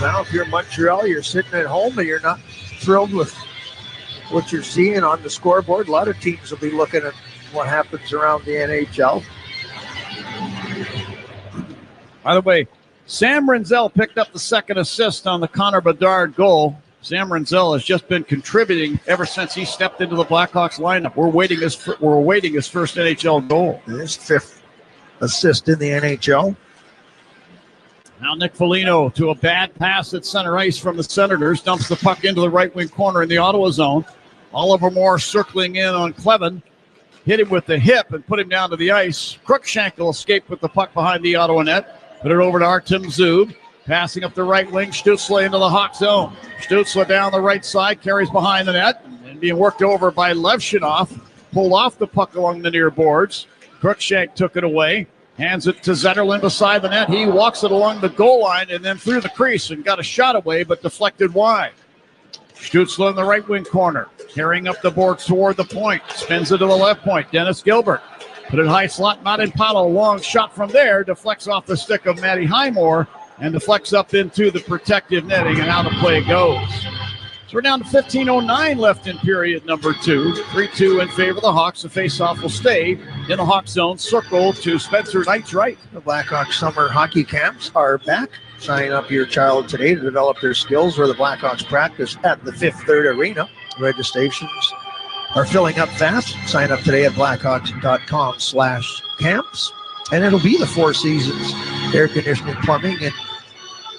Speaker 2: Now, if you're Montreal, you're sitting at home and you're not thrilled with what you're seeing on the scoreboard. A lot of teams will be looking at what happens around the NHL.
Speaker 1: By the way, Sam Rinzel picked up the second assist on the Connor Bedard goal. Sam Rinzel has just been contributing ever since he stepped into the Blackhawks lineup. We're awaiting his first NHL goal.
Speaker 2: His fifth assist in the NHL.
Speaker 1: Now Nick Foligno to a bad pass at center ice from the Senators. Dumps the puck into the right wing corner in the Ottawa zone. Oliver Moore circling in on Clevin. Hit him with the hip and put him down to the ice. Crookshank will escape with the puck behind the Ottawa net. Put it over to Artem Zub. Passing up the right wing, Stützle into the Hawk zone. Stützle down the right side, carries behind the net, and being worked over by Levshunov. Pulled off the puck along the near boards. Crookshank took it away. Hands it to Zetterlund beside the net. He walks it along the goal line and then through the crease and got a shot away, but deflected wide. Stützle in the right wing corner, carrying up the boards toward the point. Spins it to the left point. Dennis Gilbert. Put it high slot, not in Palo. Long shot from there. Deflects off the stick of Matty Highmore and deflects up into the protective netting, and out of play it goes. So we're down to 15:09 left in period number 2. 3-2 in favor of the Hawks. The faceoff will stay in the Hawk zone. Circle to Spencer Knight's right.
Speaker 2: The Blackhawks summer hockey camps are back. Sign up your child today to develop their skills where the Blackhawks practice at the Fifth Third Arena. Registrations are filling up fast. Sign up today at blackhawks.com/camps. And it'll be the Four Seasons air conditioning, plumbing, and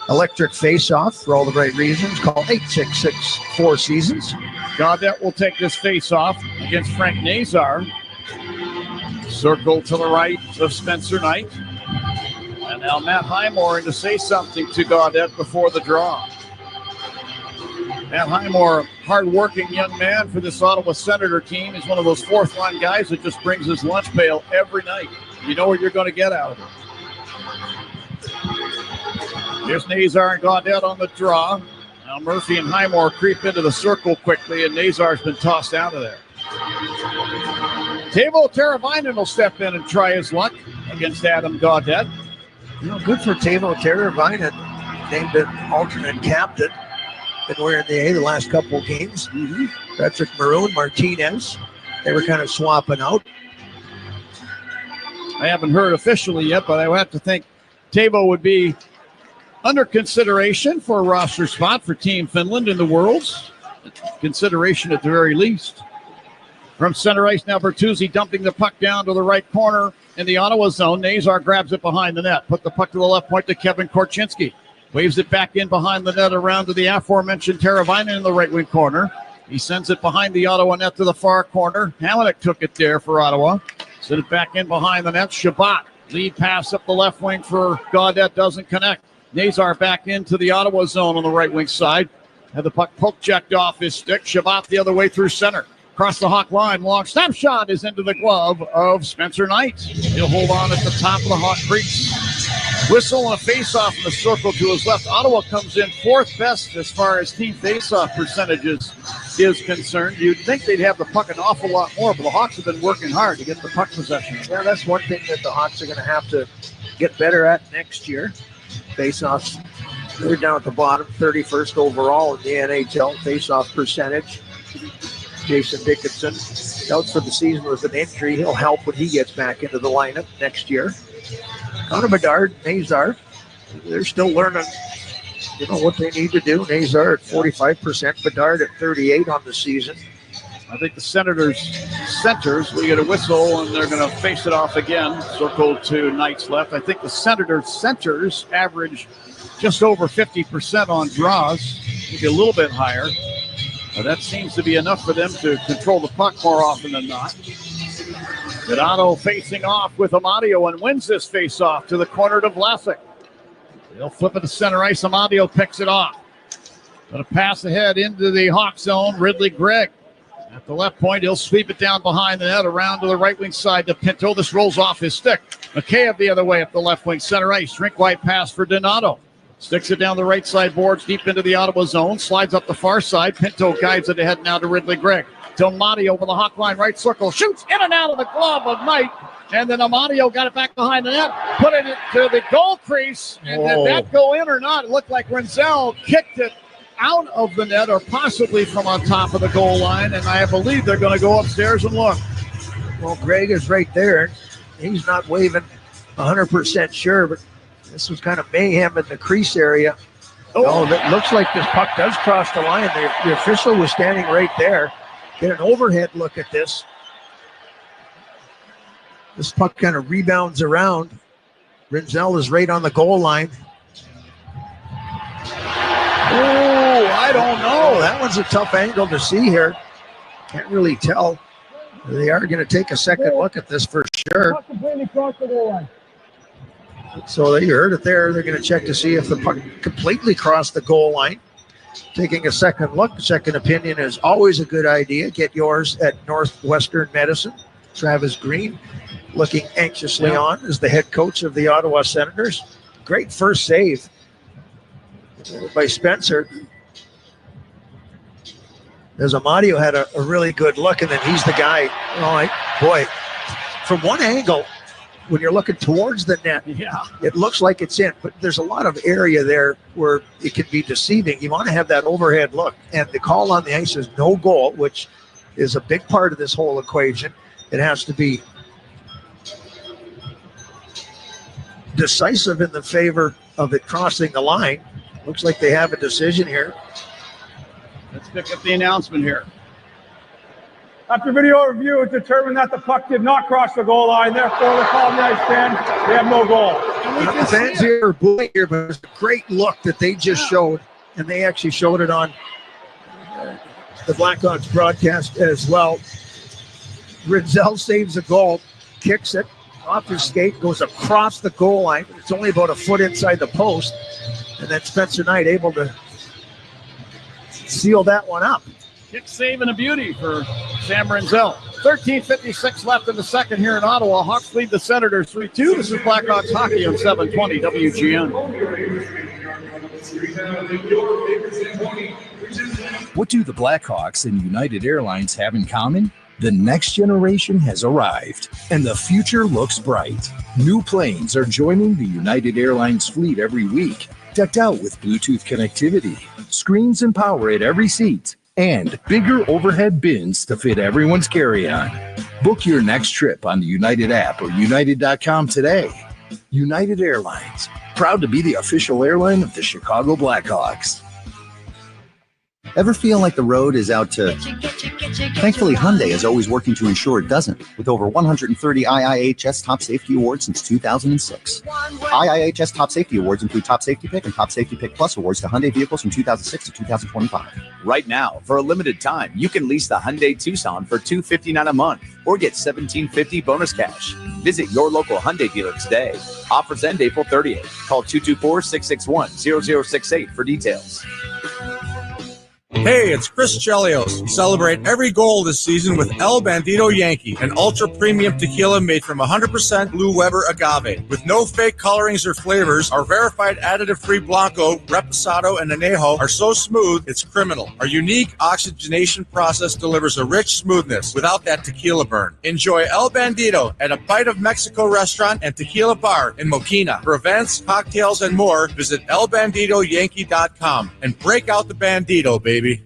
Speaker 2: electric face-off for all the right reasons. Call 866-4Seasons.
Speaker 1: Gaudette will take this face-off against Frank Nazar. Circle to the right of Spencer Knight. And now Matt Highmore in to say something to Gaudette before the draw. Matt Highmore, hard-working young man for this Ottawa Senator team. He's one of those fourth-line guys that just brings his lunch pail every night. You know what you're going to get out of it. Here's Nazar and Gaudette on the draw. Now Murphy and Highmore creep into the circle quickly, and Nazar's been tossed out of there. Teuvo Teravainen will step in and try his luck against Adam Gaudette.
Speaker 2: You know, good for Teuvo Teravainen, named an alternate captain. Been wearing the A the last couple of games. Patrick Maroon, Martinez, they were kind of swapping out.
Speaker 1: I haven't heard officially yet, but I would have to think Teuvo would be under consideration for a roster spot for Team Finland in the Worlds. Consideration at the very least. From center ice now, Bertuzzi dumping the puck down to the right corner in the Ottawa zone. Nazar grabs it behind the net. Put the puck to the left point to Kevin Korchinski. Waves it back in behind the net around to the aforementioned Teravainen in the right wing corner. He sends it behind the Ottawa net to the far corner. Hamonic took it there for Ottawa. Send it back in behind the net. Shabbat. Lead pass up the left wing for Gaudette. Doesn't connect. Nazar back into the Ottawa zone on the right wing side. Had the puck poke checked off his stick. Shabbat the other way through center. Across the Hawk line. Long snapshot is into the glove of Spencer Knight. He'll hold on at the top of the Hawk crease. Whistle and a face-off in the circle to his left. Ottawa comes in fourth best as far as team face-off percentages is concerned. You'd think they'd have the puck an awful lot more, but the Hawks have been working hard to get the puck possession.
Speaker 2: Yeah, that's one thing that the Hawks are going to have to get better at next year. Face-offs, they're down at the bottom, 31st overall in the NHL face-off percentage. Jason Dickinson, out for the season with an injury. He'll help when he gets back into the lineup next year. Connor Bedard, Nazar, they're still learning, what they need to do. Nazar at 45%, Bedard at 38 on the season.
Speaker 1: I think the Senators centers, we get a whistle, and they're going to face it off again. Circle to Knights left. I think the Senators centers average just over 50% on draws, maybe a little bit higher. That seems to be enough for them to control the puck more often than not. Donato facing off with Amadio and wins this face-off to the corner to Vlasic. They'll flip it to center ice. Amadio picks it off. Going to pass ahead into the Hawk zone. Ridley Gregg at the left point. He'll sweep it down behind the net, around to the right wing side to Pinto. This rolls off his stick. McKayev the other way up the left wing, center ice. Rink wide pass for Donato. Sticks it down the right side boards, deep into the Ottawa zone. Slides up the far side. Pinto guides it ahead now to Ridley Gregg. Till Amadio over the Hawk line, right circle. Shoots in and out of the glove of Knight. And then Amadio got it back behind the net. Put it into the goal crease. And did that go in or not? It looked like Renzel kicked it out of the net or possibly from on top of the goal line. And I believe they're going to go upstairs and look.
Speaker 2: Well, Gregg is right there. He's not waving 100% sure, but this was kind of mayhem in the crease area. Oh, it looks like this puck does cross the line. The official was standing right there. Get an overhead look at this. This puck kind of rebounds around. Renzel is right on the goal line. Oh, I don't know. That one's a tough angle to see here. Can't really tell. They are going to take a second look at this for sure. So you heard it there. They're going to check to see if the puck completely crossed the goal line. Taking a second look, second opinion is always a good idea. Get yours at Northwestern Medicine. Travis Green looking anxiously on as the head coach of the Ottawa Senators. Great first save by Spencer. As Amadio had a really good look, and then he's the guy. Oh, boy, from one angle, when you're looking towards the net, it looks like it's in, but there's a lot of area there where it can be deceiving. You want to have that overhead look, and the call on the ice is no goal, which is a big part of this whole equation. It has to be decisive in the favor of it crossing the line. Looks like they have a decision here.
Speaker 1: Let's pick up the announcement here.
Speaker 10: After video review, it determined that the puck did not cross the goal line. Therefore, the call on the ice stand, they have no goal.
Speaker 2: The fans here are booing here, but it was a great look that they just showed, and they actually showed it on the Blackhawks broadcast as well. Renzel saves a goal, kicks it off his skate, goes across the goal line. It's only about a foot inside the post, and then Spencer Knight able to seal that one up.
Speaker 1: Kick save and a beauty for Sam Renzel. 13:56 left in the second here in Ottawa. Hawks lead the Senators 3-2. This is Blackhawks hockey on 720 WGN.
Speaker 12: What do the Blackhawks and United Airlines have in common? The next generation has arrived, and the future looks bright. New planes are joining the United Airlines fleet every week, decked out with Bluetooth connectivity, screens and power at every seat, and bigger overhead bins to fit everyone's carry-on. Book your next trip on the United app or United.com today. United Airlines, proud to be the official airline of the Chicago Blackhawks.
Speaker 13: Ever feel like the road is out to... Thankfully, Hyundai is always working to ensure it doesn't, with over 130 IIHS Top Safety Awards since 2006. IIHS Top Safety Awards include Top Safety Pick and Top Safety Pick Plus awards to Hyundai vehicles from 2006 to 2025.
Speaker 24: Right now, for a limited time, you can lease the Hyundai Tucson for $259 a month or get $1,750 bonus cash. Visit your local Hyundai dealer today. Offers end April 30th. Call 224-661-0068 for details.
Speaker 25: Hey, it's Chris Chelios. Celebrate every goal this season with El Bandito Yankee, an ultra-premium tequila made from 100% Blue Weber agave. With no fake colorings or flavors, our verified additive-free Blanco, Reposado, and Añejo are so smooth, it's criminal. Our unique oxygenation process delivers a rich smoothness without that tequila burn. Enjoy El Bandito at a Bite of Mexico restaurant and tequila bar in Moquina. For events, cocktails, and more, visit elbanditoyankee.com and break out the Bandito, baby.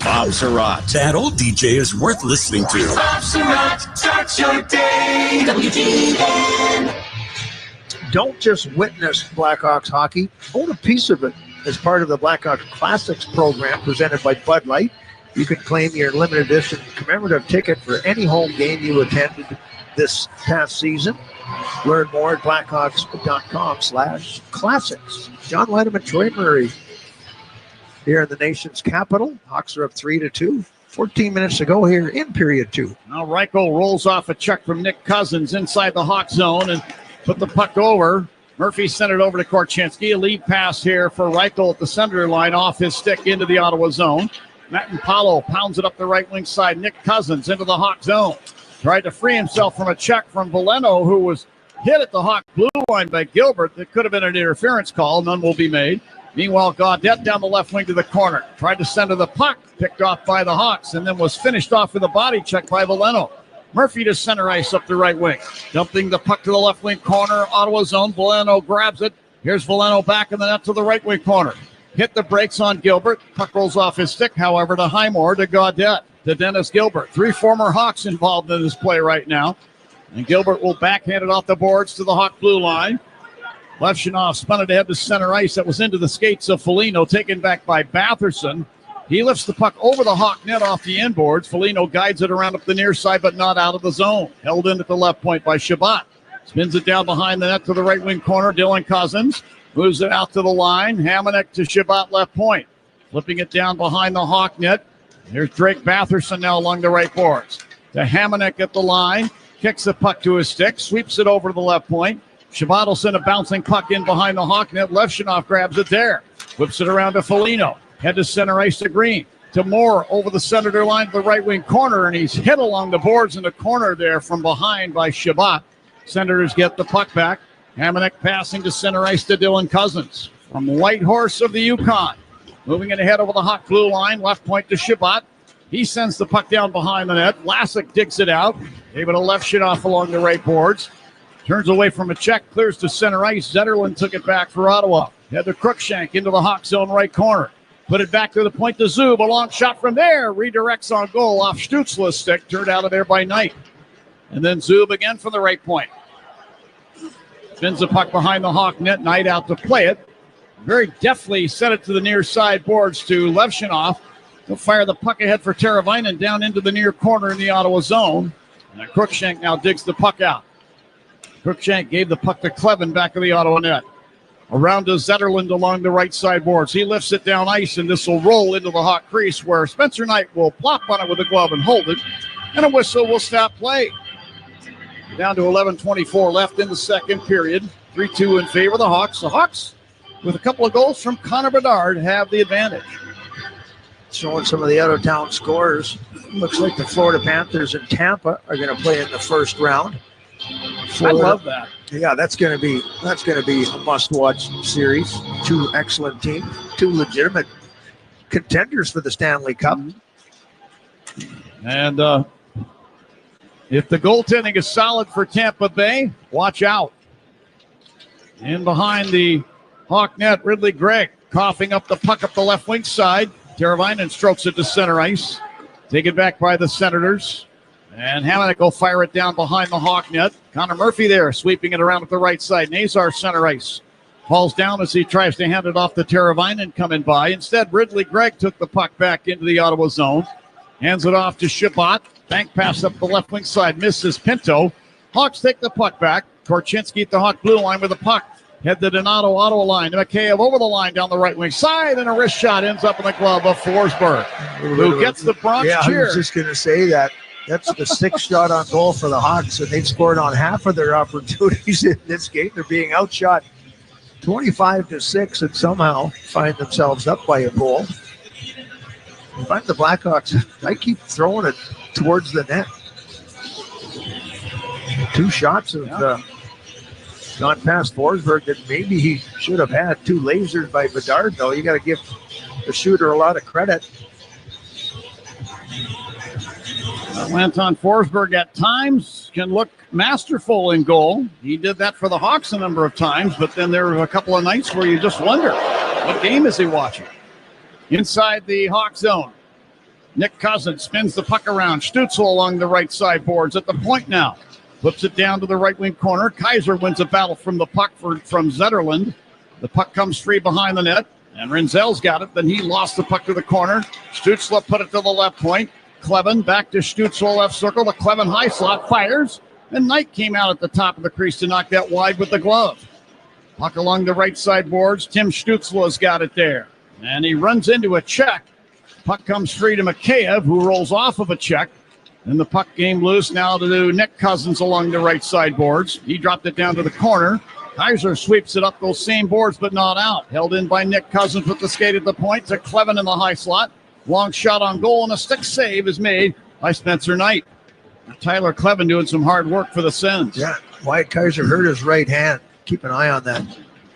Speaker 14: Bob Surratt. That old DJ is worth listening to.
Speaker 15: Bob Surratt starts your day. WGN.
Speaker 2: Don't just witness Blackhawks hockey, own a piece of it as part of the Blackhawks Classics program presented by Bud Light. You can claim your limited edition commemorative ticket for any home game you attended this past season. Learn more at blackhawks.com/classics. John Letterman, Troy Murray here in the nation's capital. Hawks are up 3-2. 14 minutes to go here in period 2.
Speaker 1: Now Reichel rolls off a check from Nick Cousins inside the Hawk zone and put the puck over. Murphy sent it over to Korchinski. A lead pass here for Reichel at the center line off his stick into the Ottawa zone. Matt and Paulo pounds it up the right wing side. Nick Cousins into the Hawk zone. Tried to free himself from a check from Veleno, who was hit at the Hawk blue line by Gilbert. That could have been an interference call. None will be made. Meanwhile, Gaudette down the left wing to the corner. Tried to center the puck. Picked off by the Hawks and then was finished off with a body check by Veleno. Murphy to center ice up the right wing. Dumping the puck to the left wing corner. Ottawa zone. Veleno grabs it. Here's Veleno back in the net to the right wing corner. Hit the brakes on Gilbert. Puck rolls off his stick, however, to Highmore, to Gaudette, to Dennis Gilbert. 3 former Hawks involved in this play right now. And Gilbert will backhand it off the boards to the Hawk blue line. Levshunov spun it ahead to center ice. That was into the skates of Foligno, taken back by Batherson. He lifts the puck over the Hawk net off the inboards. Foligno guides it around up the near side, but not out of the zone. Held in at the left point by Shabbat. Spins it down behind the net to the right wing corner. Dylan Cousins moves it out to the line. Hamonic to Shabbat left point. Flipping it down behind the Hawk net. There's Drake Batherson now along the right boards. To Hamonic at the line. Kicks the puck to his stick. Sweeps it over to the left point. Shabbat will send a bouncing puck in behind the Hawk net. Levshunov grabs it there. Whips it around to Foligno. Head to center ice to Green. To Moore over the Senator line to the right wing corner. And he's hit along the boards in the corner there from behind by Shabbat. Senators get the puck back. Hamonic passing to center ice to Dylan Cousins from Whitehorse of the Yukon. Moving it ahead over the Hawk blue line. Left point to Shabbat. He sends the puck down behind the net. Vlasic digs it out. Gave it a left shot off along the right boards. Turns away from a check. Clears to center ice. Zetterlund took it back for Ottawa. Had the Crookshank into the Hawk zone right corner. Put it back to the point to Zub. A long shot from there. Redirects on goal off Stutzla's stick. Turned out of there by Knight. And then Zub again from the right point. Spins the puck behind the Hawk net. Knight out to play it. Very deftly set it to the near side boards to Levshunov. He'll fire the puck ahead for Teravainen down into the near corner in the Ottawa zone. And Crookshank now digs the puck out. Crookshank gave the puck to Clevin back of the Ottawa net. Around to Zetterlund along the right side boards. He lifts it down ice, and this will roll into the Hawk crease where Spencer Knight will plop on it with a glove and hold it. And a whistle will stop play. Down to 11:24 left in the second period. 3-2 in favor of the Hawks. The Hawks, with a couple of goals from Connor Bedard, have the advantage.
Speaker 2: Showing some of the out-of-town scores. Looks like the Florida Panthers and Tampa are going to play in the first round. Florida,
Speaker 1: I love that.
Speaker 2: Yeah, that's going to be a must-watch series. 2 excellent teams, 2 legitimate contenders for the Stanley Cup.
Speaker 1: And if the goaltending is solid for Tampa Bay, watch out. In behind the Hawk net, Ridley Gregg coughing up the puck up the left wing side. Teravainen strokes it to center ice. Taken back by the Senators. And Hamonic will fire it down behind the Hawk net. Connor Murphy there, sweeping it around at the right side. Nazar center ice. Falls down as he tries to hand it off to Teravainen coming by. Instead, Ridley Gregg took the puck back into the Ottawa zone. Hands it off to Shabbat. Bank pass up the left wing side. Misses Pinto. Hawks take the puck back. Korchinski at the Hawk blue line with the puck. Head to Donato Ottawa line. Mikheyev over the line down the right wing side. And a wrist shot ends up in the glove of Forsberg, who gets the Bronx cheer.
Speaker 2: I was just going to say that. That's the 6th shot on goal for the Hawks, and they've scored on half of their opportunities in this game. They're being outshot 25-6 and somehow find themselves up by a goal. If I'm the Blackhawks, I keep throwing it towards the net. 2 shots have gone past Forsberg that maybe he should have had. 2 lasers by Bedard, though. You got to give the shooter a lot of credit.
Speaker 1: Anton Forsberg at times can look masterful in goal. He did that for the Hawks a number of times, but then there were a couple of nights where you just wonder, what game is he watching? Inside the Hawk zone. Nick Cousins spins the puck around. Stützle along the right side boards at the point now. Flips it down to the right wing corner. Kaiser wins a battle from the puck from Zetterlund. The puck comes free behind the net, and Rinzel's got it. Then he lost the puck to the corner. Stützle put it to the left point. Kleven back to Stützle left circle. The Kleven high slot fires, and Knight came out at the top of the crease to knock that wide with the glove. Puck along the right side boards. Tim Stützle has got it there. And he runs into a check. Puck comes free to Mikheyev, who rolls off of a check. And the puck game loose now to Nick Cousins along the right side boards. He dropped it down to the corner. Kaiser sweeps it up those same boards, but not out. Held in by Nick Cousins with the skate at the point to Kleven in the high slot. Long shot on goal, and a stick save is made by Spencer Knight. Tyler Kleven doing some hard work for the Sens.
Speaker 2: Yeah, Wyatt Kaiser hurt his right hand. Keep an eye on that.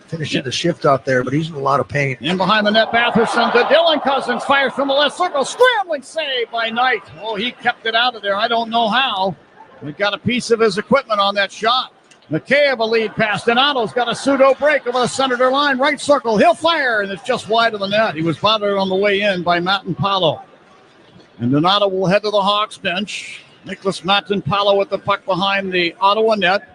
Speaker 2: Finishing the shift out there, but he's in a lot of pain.
Speaker 1: In behind the net, Batherson to Dylan Cousins. Fires from the left circle. Scrambling save by Knight. Oh, he kept it out of there. I don't know how. We got a piece of his equipment on that shot. Mikheyev a lead pass. Donato's got a pseudo break over the Senator line. Right circle. He'll fire, and it's just wide of the net. He was bothered on the way in by Matin Palo. And Donato will head to the Hawks bench. Nicholas Matin Palo with the puck behind the Ottawa net.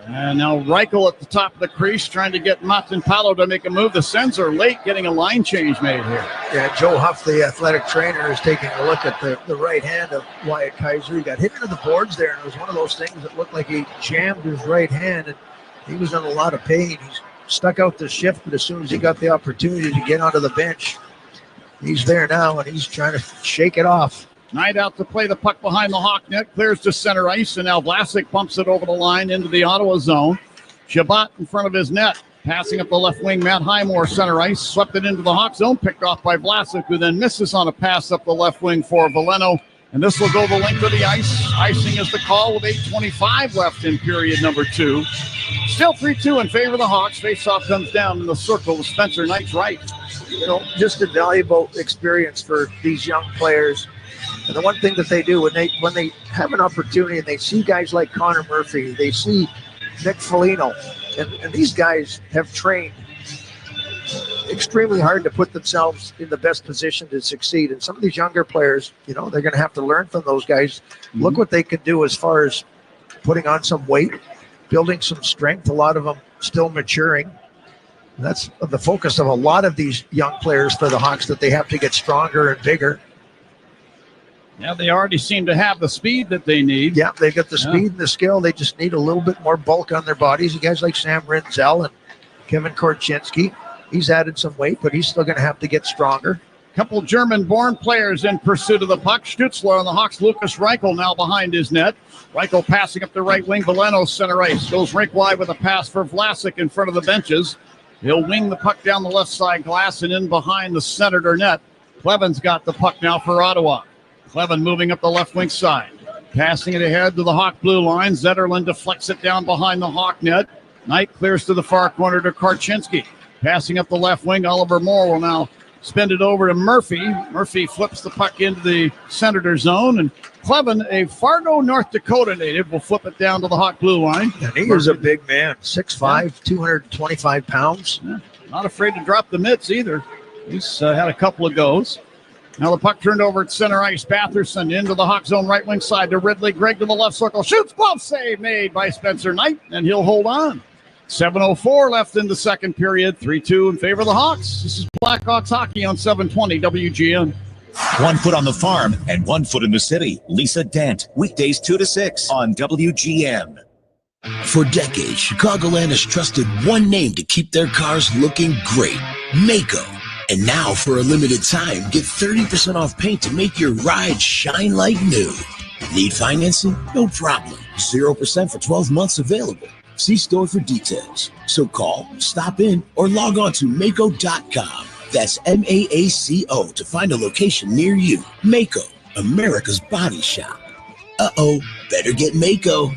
Speaker 1: And now Reichel at the top of the crease trying to get Matin Palo to make a move. The Sens are late getting a line change made here.
Speaker 2: Yeah, Joe Huff, the athletic trainer, is taking a look at the right hand of Wyatt Kaiser. He got hit into the boards there, and it was one of those things that looked like he jammed his right hand, and he was in a lot of pain. He's stuck out the shift, but as soon as he got the opportunity to get onto the bench, he's there now, and he's trying to shake it off.
Speaker 1: Knight out to play the puck behind the Hawk net, clears to center ice, and now Vlasic bumps it over the line into the Ottawa zone. Shabbat in front of his net, passing up the left wing. Matt Highmore center ice, swept it into the Hawk zone, picked off by Vlasic, who then misses on a pass up the left wing for Veleno. And this will go the length of the ice. Icing is the call with 8:25 left in period number 2. Still 3-2 in favor of the Hawks. Faceoff comes down in the circle with Spencer Knight's right.
Speaker 2: You know, just a valuable experience for these young players. And the one thing that they do when they have an opportunity and they see guys like Connor Murphy, they see Nick Foligno, and these guys have trained extremely hard to put themselves in the best position to succeed. And some of these younger players, you know, they're going to have to learn from those guys. Mm-hmm. Look what they can do as far as putting on some weight, building some strength. A lot of them still maturing. And that's the focus of a lot of these young players for the Hawks, that they have to get stronger and bigger.
Speaker 1: Yeah, they already seem to have the speed that they need.
Speaker 2: Yeah, they've got the speed and the skill. They just need a little bit more bulk on their bodies. You guys like Sam Rinzel and Kevin Korchinski, he's added some weight, but he's still going to have to get stronger.
Speaker 1: Couple German-born players in pursuit of the puck. Stützle on the Hawks. Lucas Reichel now behind his net. Reichel passing up the right wing. Veleno center ice. Goes rink wide with a pass for Vlasic in front of the benches. He'll wing the puck down the left side glass and in behind the Senator net. Kleven's got the puck now for Ottawa. Kleven moving up the left wing side. Passing it ahead to the Hawk blue line. Zetterlund deflects it down behind the Hawk net. Knight clears to the far corner to Korchinski. Passing up the left wing, Oliver Moore will now spin it over to Murphy. Murphy flips the puck into the Senator zone. And Kleven, a Fargo, North Dakota native, will flip it down to the Hawk blue line.
Speaker 2: And he is a big man, 6'5", 225 pounds.
Speaker 1: Yeah, not afraid to drop the mitts either. He's had a couple of goes. Now the puck turned over at center ice. Batherson into the Hawk zone right wing side to Ridley. Greg to the left circle. Shoots, glove save made by Spencer Knight, and he'll hold on. 7:04 left in the second period. 3-2 in favor of the Hawks. This is Blackhawks hockey on 720 WGN.
Speaker 11: 1 foot on the farm and 1 foot in the city. Lisa Dent, weekdays 2 to 6 on WGN.
Speaker 14: For decades, Chicagoland has trusted one name to keep their cars looking great, Mako. And now, for a limited time, get 30% off paint to make your ride shine like new. Need financing? No problem. 0% for 12 months available. See store for details. So call, stop in, or log on to Mako.com. That's MAACO to find a location near you. Mako, America's body shop. Uh-oh, better get Mako.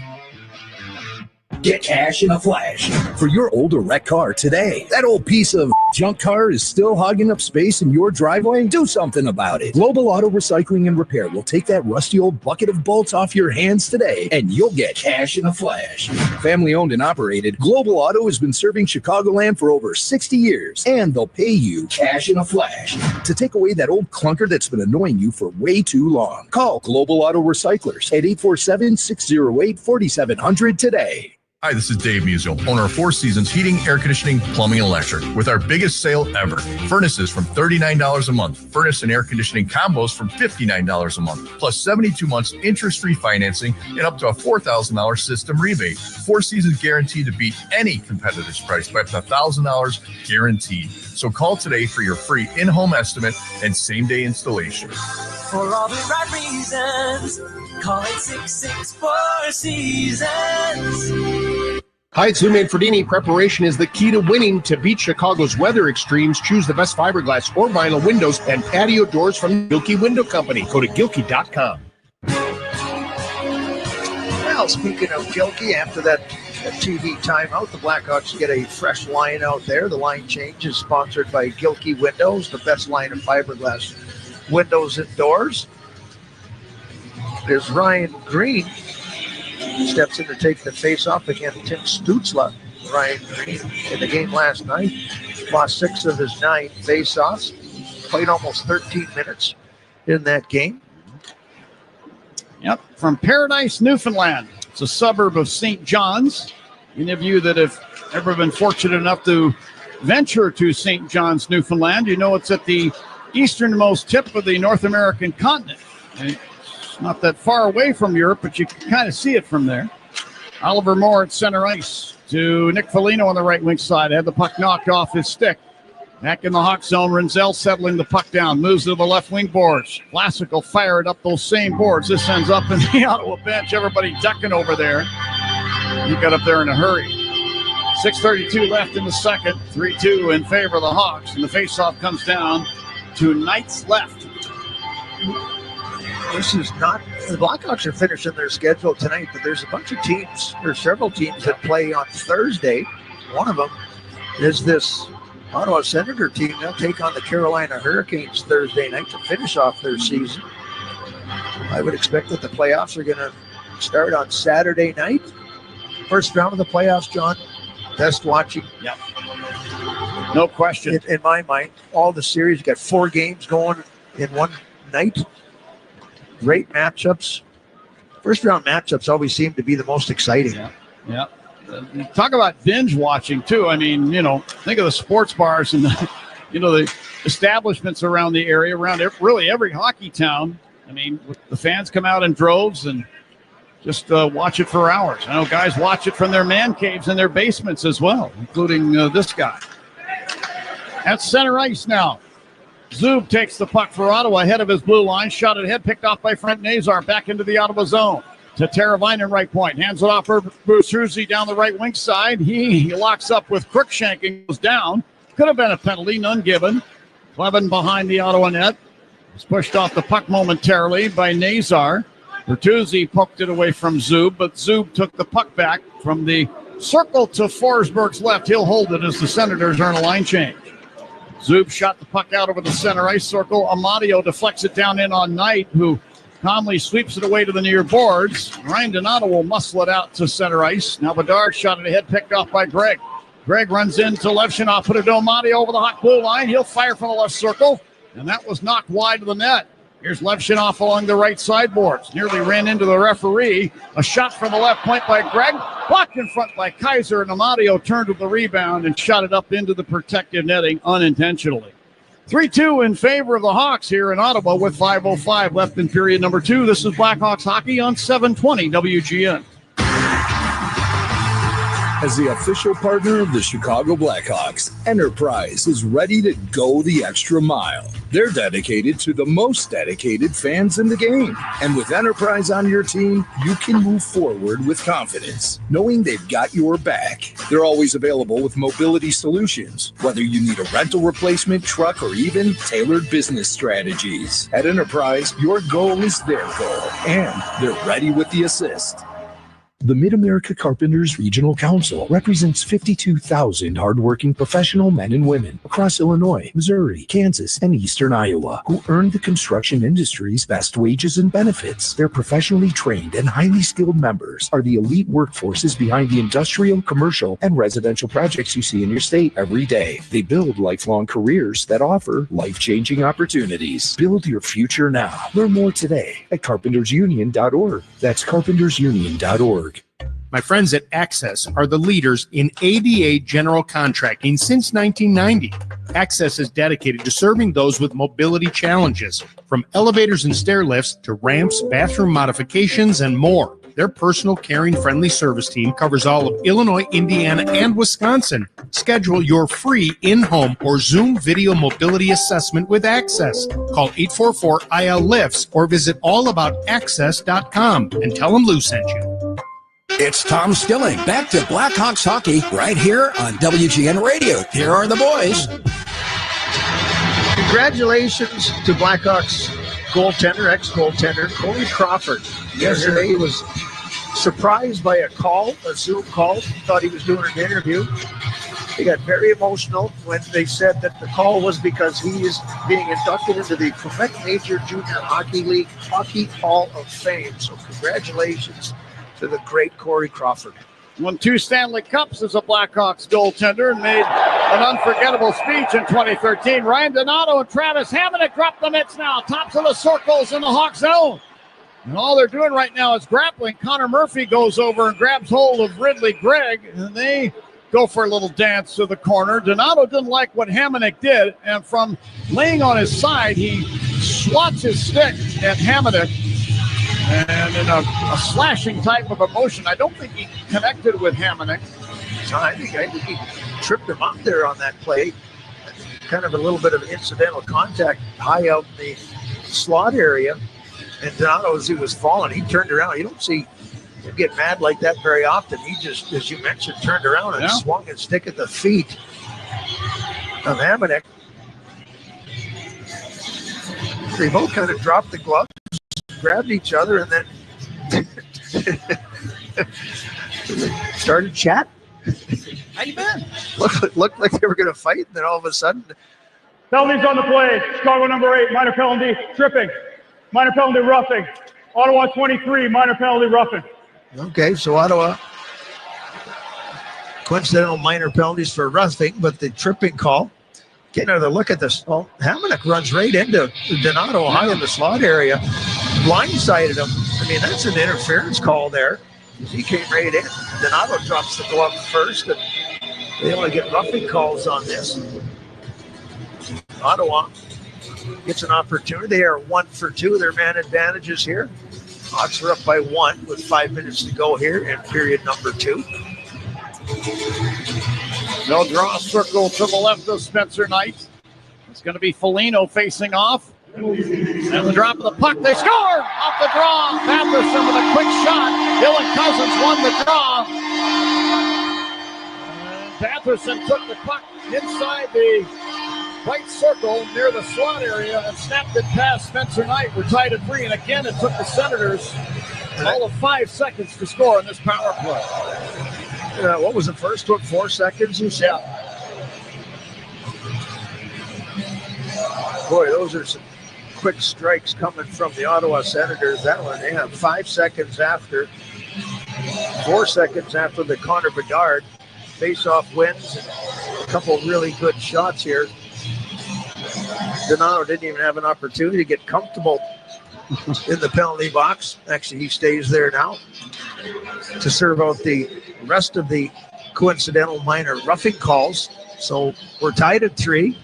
Speaker 16: Get cash in a flash for your old or wrecked car today. That old piece of junk car is still hogging up space in your driveway? Do something about it. Global Auto Recycling and Repair will take that rusty old bucket of bolts off your hands today, and you'll get cash in a flash. Family owned and operated, Global Auto has been serving Chicagoland for over 60 years, and they'll pay you cash in a flash to take away that old clunker that's been annoying you for way too long. Call Global Auto Recyclers at 847-608-4700 today.
Speaker 17: Hi, this is Dave Musial, owner of Four Seasons Heating, Air Conditioning, Plumbing, and Electric, with our biggest sale ever. Furnaces from $39 a month. Furnace and air conditioning combos from $59 a month, plus 72 months interest-free financing and up to a $4,000 system rebate. Four Seasons guaranteed to beat any competitor's price by up to $1,000 guaranteed. So call today for your free in-home estimate and same-day installation.
Speaker 15: For all the right reasons, call 866-4 Seasons.
Speaker 18: Hi, it's Lou Manfredini. Preparation is the key to winning. To beat Chicago's weather extremes, choose the best fiberglass or vinyl windows and patio doors from Gilkey Window Company. Go to Gilkey.com.
Speaker 2: Well, speaking of Gilkey, after that TV timeout, the Blackhawks get a fresh line out there. The line change is sponsored by Gilkey Windows, the best line of fiberglass windows indoors. There's Ryan Green. Steps in to take the face-off against Tim Stützle. Ryan Green in the game last night lost 6 of his 9 face-offs. Played almost 13 minutes in that game.
Speaker 1: Yep, from Paradise, Newfoundland. It's a suburb of St. John's. Any of you that have ever been fortunate enough to venture to St. John's, Newfoundland, you know it's at the easternmost tip of the North American continent. And it's not that far away from Europe, but you can kind of see it from there. Oliver Moore at center ice to Nick Foligno on the right wing side. Had the puck knocked off his stick. Back in the Hawk zone, Renzel settling the puck down. Moves to the left wing boards. Vlasic will fire it up those same boards. This ends up in the Ottawa bench. Everybody ducking over there. He got up there in a hurry. 6:32 left in the second. 3-2 in favor of the Hawks. And the faceoff comes down to Knights left.
Speaker 2: This is not, the Blackhawks are finishing their schedule tonight, but there's a bunch of teams, or several teams that play on Thursday. One of them is this Ottawa Senator team. They'll take on the Carolina Hurricanes Thursday night to finish off their season. I would expect that the playoffs are going to start on Saturday night. First round of the playoffs, John. Best watching.
Speaker 1: Yep. No question.
Speaker 2: In my mind, all the series, you got 4 games going in one night. Great matchups. First round matchups always seem to be the most exciting.
Speaker 1: Yeah. Talk about binge watching too. I mean, think of the sports bars and the establishments around the area, around really every hockey town. I mean, the fans come out in droves and just watch it for hours. I know guys watch it from their man caves in their basements as well, including this guy. At center ice now. Zub takes the puck for Ottawa ahead of his blue line. Shot it ahead, picked off by Frank Nazar. Back into the Ottawa zone. To Teravainen, right point. Hands it off for Bruce Hruzy down the right wing side. He locks up with Crookshank and goes down. Could have been a penalty, none given. Clevin behind the Ottawa net. Was pushed off the puck momentarily by Nazar. Bertuzzi poked it away from Zub, but Zub took the puck back from the circle to Forsberg's left. He'll hold it as the Senators earn a line change. Zub shot the puck out over the center ice circle. Amadio deflects it down in on Knight, who calmly sweeps it away to the near boards. Ryan Donato will muscle it out to center ice. Now Bedard shot it ahead, picked off by Gregg. Gregg runs into Levshunov, put it to Amadio over the hot blue line. He'll fire from the left circle, and that was knocked wide of the net. Here's Levshunov along the right sideboards. Nearly ran into the referee. A shot from the left point by Gregg. Blocked in front by Kaiser, and Amadio turned with the rebound and shot it up into the protective netting unintentionally. 3-2 in favor of the Hawks here in Ottawa with 5:05 left in period number 2. This is Blackhawks hockey on 720 WGN.
Speaker 16: As the official partner of the Chicago Blackhawks, Enterprise is ready to go the extra mile. They're dedicated to the most dedicated fans in the game. And with Enterprise on your team, you can move forward with confidence, knowing they've got your back. They're always available with mobility solutions, whether you need a rental replacement, truck, or even tailored business strategies. At Enterprise, your goal is their goal, and they're ready with the assist. The Mid-America Carpenters Regional Council represents 52,000 hardworking professional men and women across Illinois, Missouri, Kansas, and eastern Iowa who earn the construction industry's best wages and benefits. Their professionally trained and highly skilled members are the elite workforces behind the industrial, commercial, and residential projects you see in your state every day. They build lifelong careers that offer life-changing opportunities. Build your future now. Learn more today at carpentersunion.org. That's carpentersunion.org.
Speaker 18: My friends at Access are the leaders in ADA general contracting since 1990. Access is dedicated to serving those with mobility challenges, from elevators and stair lifts to ramps, bathroom modifications, and more. Their personal, caring, friendly service team covers all of Illinois, Indiana, and Wisconsin. Schedule your free in-home or Zoom video mobility assessment with Access. Call 844-IL-LIFTS or visit allaboutaccess.com and tell them Lou sent you.
Speaker 3: It's Tom Stilling, back to Blackhawks hockey right here on WGN Radio. Here are the boys.
Speaker 2: Congratulations to Blackhawks goaltender, ex-goaltender, Corey Crawford. Yesterday he was surprised by a Zoom call. Thought he was doing an interview. He got very emotional when they said that the call was because he is being inducted into the Quebec Major Junior Hockey League Hockey Hall of Fame. So congratulations to the great Corey Crawford.
Speaker 1: Won 2 Stanley Cups as a Blackhawks goaltender and made an unforgettable speech in 2013. Ryan Donato and Travis Hamonic drop the mitts now. Tops of the circles in the Hawk zone. And all they're doing right now is grappling. Connor Murphy goes over and grabs hold of Ridley Gregg, and they go for a little dance to the corner. Donato didn't like what Hamonic did, and from laying on his side, he swats his stick at Hamonic. And in a slashing type of emotion, I don't think he connected with Hamonic.
Speaker 2: So I think he tripped him up there on that play. Kind of a little bit of incidental contact high out in the slot area. And Donato, as he was falling, he turned around. You don't see him get mad like that very often. He just, as you mentioned, turned around and swung his stick at the feet of Hamonic. They both kind of dropped the gloves, grabbed each other, and then started chatting.
Speaker 1: How you been?
Speaker 2: Looked like they were going to fight, and then all of a sudden...
Speaker 10: Penalties on the play. Chicago number 8, minor penalty, tripping. Minor penalty, roughing. Ottawa 23, minor penalty, roughing.
Speaker 2: Okay, so Ottawa, coincidental minor penalties for roughing, but the tripping call. Getting another look at this. Oh, Hamonic runs right into Donato high in the slot area. Blindsided him. I mean, that's an interference call there. He came right in. Donato drops the glove first, and they only get roughing calls on this. Ottawa gets an opportunity. They are 1 for 2. Their man advantages here. Hawks are up by 1 with 5 minutes to go here in period number 2.
Speaker 1: They'll draw a circle to the left of Spencer Knight. It's going to be Foligno facing off. And the drop of the puck. They score off the draw. Patterson with a quick shot. Dylan Cousins won the draw. And Patterson took the puck inside the right circle near the slot area and snapped it past Spencer Knight. We're tied at 3, and again it took the Senators all of 5 seconds to score in this power play.
Speaker 2: What was the first one? 4 seconds, you said? Boy, those are some quick strikes coming from the Ottawa Senators. That one, they have 5 seconds after, 4 seconds after the Connor Bedard face-off wins. A couple really good shots here. Donato didn't even have an opportunity to get comfortable in the penalty box. Actually, he stays there now to serve out the rest of the coincidental minor roughing calls. So we're tied at 3,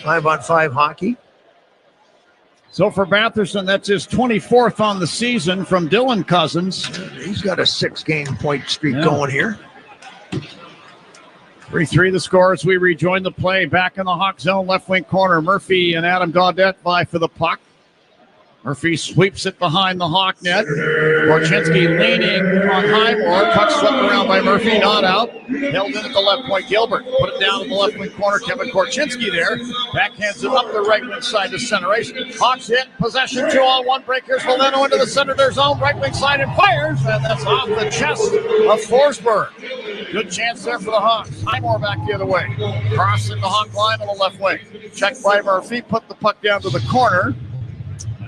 Speaker 2: 5-on-5 hockey.
Speaker 1: So for Batherson, that's his 24th on the season from Dylan Cousins.
Speaker 2: He's got a 6-game point streak going here.
Speaker 1: 3-3 the score as we rejoin the play. Back in the Hawk zone, left wing corner. Murphy and Adam Gaudette vie for the puck. Murphy sweeps it behind the Hawk net. Korchinski leaning on Highmore. Puck swept around by Murphy, not out. Held in at the left point. Gilbert put it down in the left wing corner. Kevin Korchinski there. Backhands it up the right wing side to center ice. Hawks hit. Possession 2-on-1 break. Here's Valeno into the center of their zone. Right wing side and fires. And that's off the chest of Forsberg. Good chance there for the Hawks. Highmore back the other way. Crossing the Hawk line on the left wing. Checked by Murphy. Put the puck down to the corner.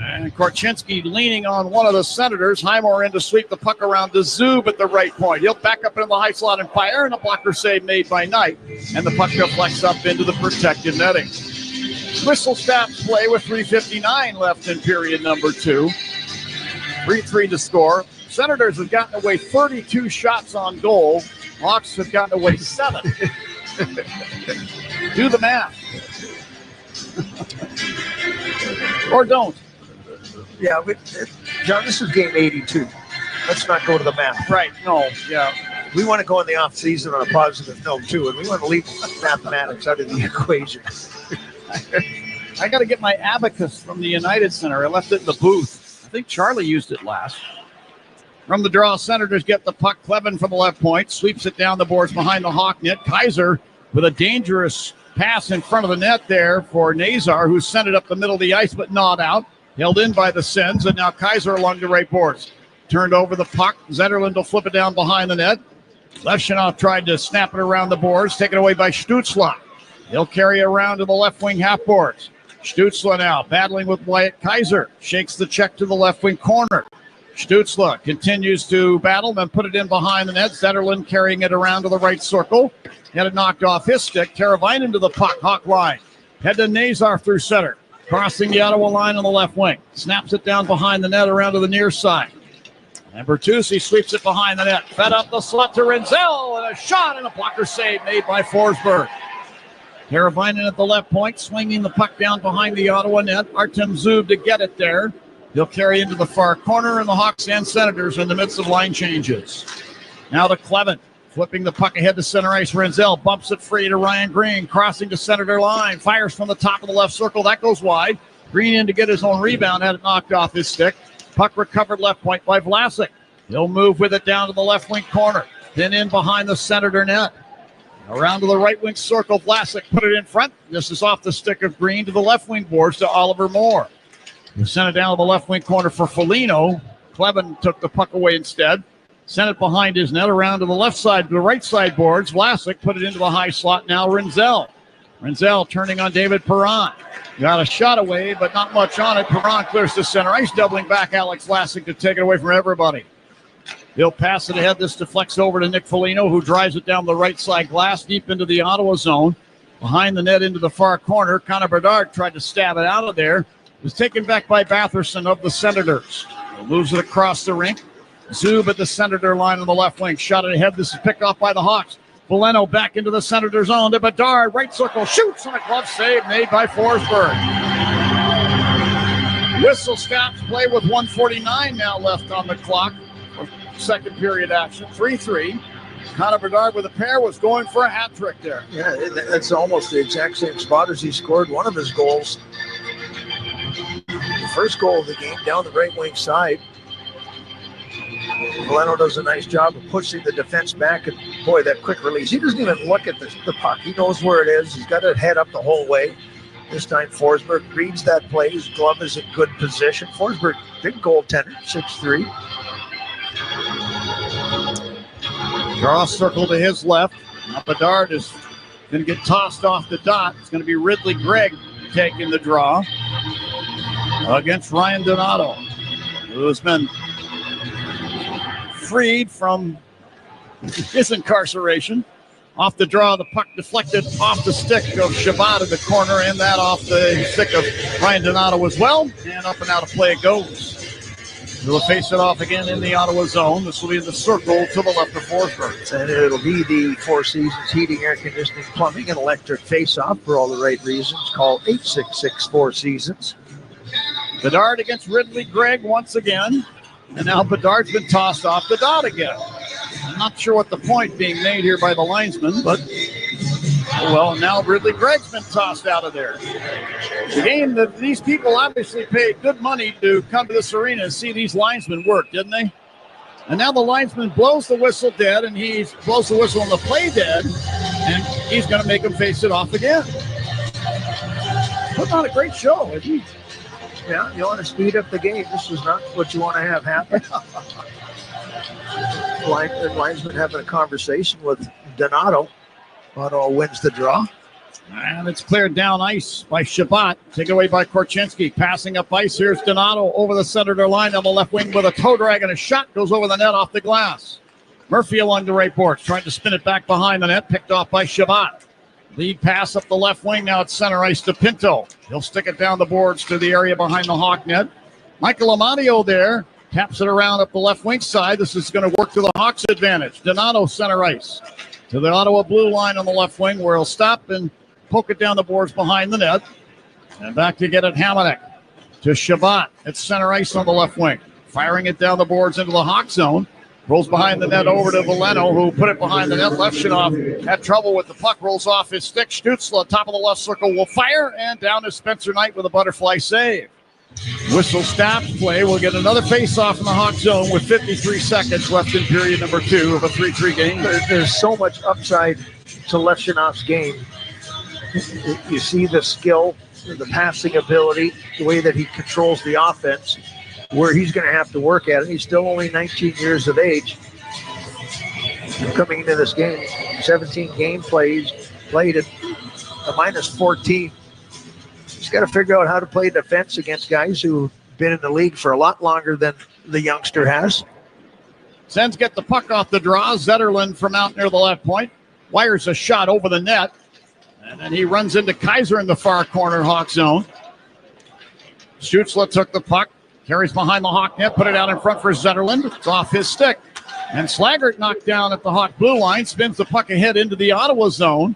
Speaker 1: And Korchinski leaning on one of the Senators. Highmore in to sweep the puck around to Zub at the right point. He'll back up into the high slot and fire, and a blocker save made by Knight. And the puck deflects up into the protected netting. Whistle stops play with 3:59 left in period number 2. 3-3 to score. Senators have gotten away 32 shots on goal. Hawks have gotten away 7. Do the math. Or don't.
Speaker 2: Yeah, John, this is game 82. Let's not go to the math.
Speaker 1: Right, no, yeah.
Speaker 2: We want to go in the off season on a positive note, too, and we want to leave mathematics out of the equation.
Speaker 1: I got to get my abacus from the United Center. I left it in the booth. I think Charlie used it last. From the draw, Senators get the puck. Clevin from the left point. Sweeps it down the boards behind the Hawk net. Kaiser with a dangerous pass in front of the net there for Nazar, who sent it up the middle of the ice, but not out. Held in by the Sens, and now Kaiser along the right boards. Turned over the puck. Zetterlund will flip it down behind the net. Levshunov tried to snap it around the boards. Taken away by Stützle. He'll carry it around to the left wing half boards. Stützle now battling with Wyatt Kaiser. Shakes the check to the left wing corner. Stützle continues to battle, then put it in behind the net. Zetterlund carrying it around to the right circle. Had it knocked off his stick. Teravainen to the puck. Hawk line. Head to Nazar through center. Crossing the Ottawa line on the left wing. Snaps it down behind the net around to the near side. And Bertuzzi sweeps it behind the net. Fed up the slot to Renzel. And a shot and a blocker save made by Forsberg. Teravainen at the left point. Swinging the puck down behind the Ottawa net. Artem Zub to get it there. He'll carry into the far corner. And the Hawks and Senators in the midst of line changes. Now to Clevin. Flipping the puck ahead to center ice. Renzel bumps it free to Ryan Green. Crossing to Senator line. Fires from the top of the left circle. That goes wide. Green in to get his own rebound. Had it knocked off his stick. Puck recovered left point by Vlasic. He'll move with it down to the left wing corner. Then in behind the Senator net. Around to the right wing circle. Vlasic put it in front. This is off the stick of Green to the left wing boards to Oliver Moore. He sent it down to the left wing corner for Foligno. Clevin took the puck away instead. Sent it behind his net around to the left side, to the right side boards. Vlasic put it into the high slot. Now Renzel. Renzel turning on David Perron. Got a shot away, but not much on it. Perron clears to center ice, doubling back Alex Vlasic to take it away from everybody. He'll pass it ahead. This deflects over to Nick Foligno, who drives it down the right side glass deep into the Ottawa zone. Behind the net into the far corner. Connor Bedard tried to stab it out of there. It was taken back by Batherson of the Senators. He moves it across the rink. Zub at the Senator line on the left wing. Shot it ahead. This is picked off by the Hawks. Valeno back into the Senator zone to Bedard. Right circle. Shoots on a glove save made by Forsberg. Whistle stops play with 1:49 now left on the clock. Second period action. 3-3. Connor Bedard with a pair was going for a hat trick there.
Speaker 2: Yeah, that's almost the exact same spot as he scored one of his goals. The first goal of the game down the right wing side. Valeno does a nice job of pushing the defense back, and boy, that quick release. He doesn't even look at the puck. He knows where it is. He's got it head up the whole way. This time Forsberg reads that play. His glove is in good position. Forsberg, big goaltender, 6'3".
Speaker 1: Draw circle to his left. Now Bedard is going to get tossed off the dot. It's going to be Ridley Gregg taking the draw against Ryan Donato, who has been freed from his incarceration. Off the draw, the puck deflected off the stick of Shabbat in the corner, and that off the stick of Ryan Donato as well. And up and out of play it goes. We'll face it off again in the Ottawa zone. This will be in the circle to the left of Forsberg.
Speaker 2: And it'll be the Four Seasons Heating, Air Conditioning, Plumbing, and Electric face-off for all the right reasons. Call 866-4Seasons.
Speaker 1: Bedard against Ridley Gregg once again. And now Bedard's been tossed off the dot again. I'm not sure what the point being made here by the linesman, but well, now Ridley Gregg's been tossed out of there. The game that these people obviously paid good money to come to this arena and see these linesmen work, didn't they? And now the linesman blows the whistle dead, and he blows the whistle on the play dead, and he's going to make him face it off again. Putting on a great show, isn't he?
Speaker 2: Yeah, you want to speed up the game. This is not what you want to have happen. Linesman having a conversation with Donato. Ottawa wins the draw.
Speaker 1: And it's cleared down ice by Shabbat. Taken away by Korchinski. Passing up ice. Here's Donato over the Senator line on the left wing with a toe drag, and a shot goes over the net off the glass. Murphy along the right boards, trying to spin it back behind the net. Picked off by Shabbat. Lead pass up the left wing. Now it's center ice to Pinto. He'll stick it down the boards to the area behind the Hawk net. Michael Amadio there. Taps it around up the left wing side. This is going to work to the Hawks' advantage. Donato center ice to the Ottawa blue line on the left wing, where he'll stop and poke it down the boards behind the net. And back to get it Hamannik to Shabbat at center ice on the left wing. Firing it down the boards into the Hawk zone. Rolls behind the net over to Veleno, who put it behind the net. Lefshunov had trouble with the puck. Rolls off his stick. Stützle, top of the left circle, will fire. And down is Spencer Knight with a butterfly save. Whistle stops play. We'll get another face-off in the Hawk zone with 53 seconds left in period number 2 of a 3-3 game.
Speaker 2: There's so much upside to Lefshunov's game. You see the skill, the passing ability, the way that he controls the offense, where he's going to have to work at it. He's still only 19 years of age. Coming into this game, 17 game plays, played at a -14. He's got to figure out how to play defense against guys who've been in the league for a lot longer than the youngster has.
Speaker 1: Sens get the puck off the draw. Zetterlund from out near the left point wires a shot over the net. And then he runs into Kaiser in the far corner Hawk zone. Stützle took the puck, carries behind the Hawk net, put it out in front for Zetterlund. It's off his stick. And Slaggert knocked down at the Hawk blue line, spins the puck ahead into the Ottawa zone.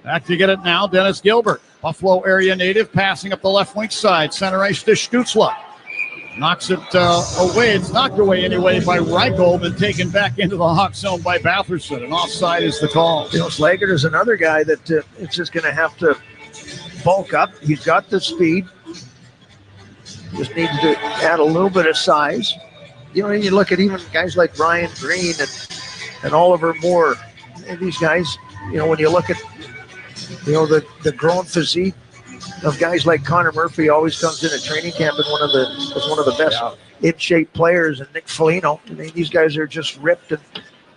Speaker 1: Back to get it now, Dennis Gilbert. Buffalo area native, passing up the left wing side. Center ice to Stützle. Knocks it away. It's knocked away anyway by Reichel and taken back into the Hawk zone by Batherson. And offside is the call.
Speaker 2: You know, Slaggert is another guy that it's just going to have to bulk up. He's got the speed. Just needs to add a little bit of size. You know, you look at even guys like Brian Green and Oliver Moore. And these guys, you know, when you look at, you know, the grown physique of guys like Connor Murphy, always comes in at training camp and was one of the best in shape players, and Nick Foligno. I mean, these guys are just ripped, and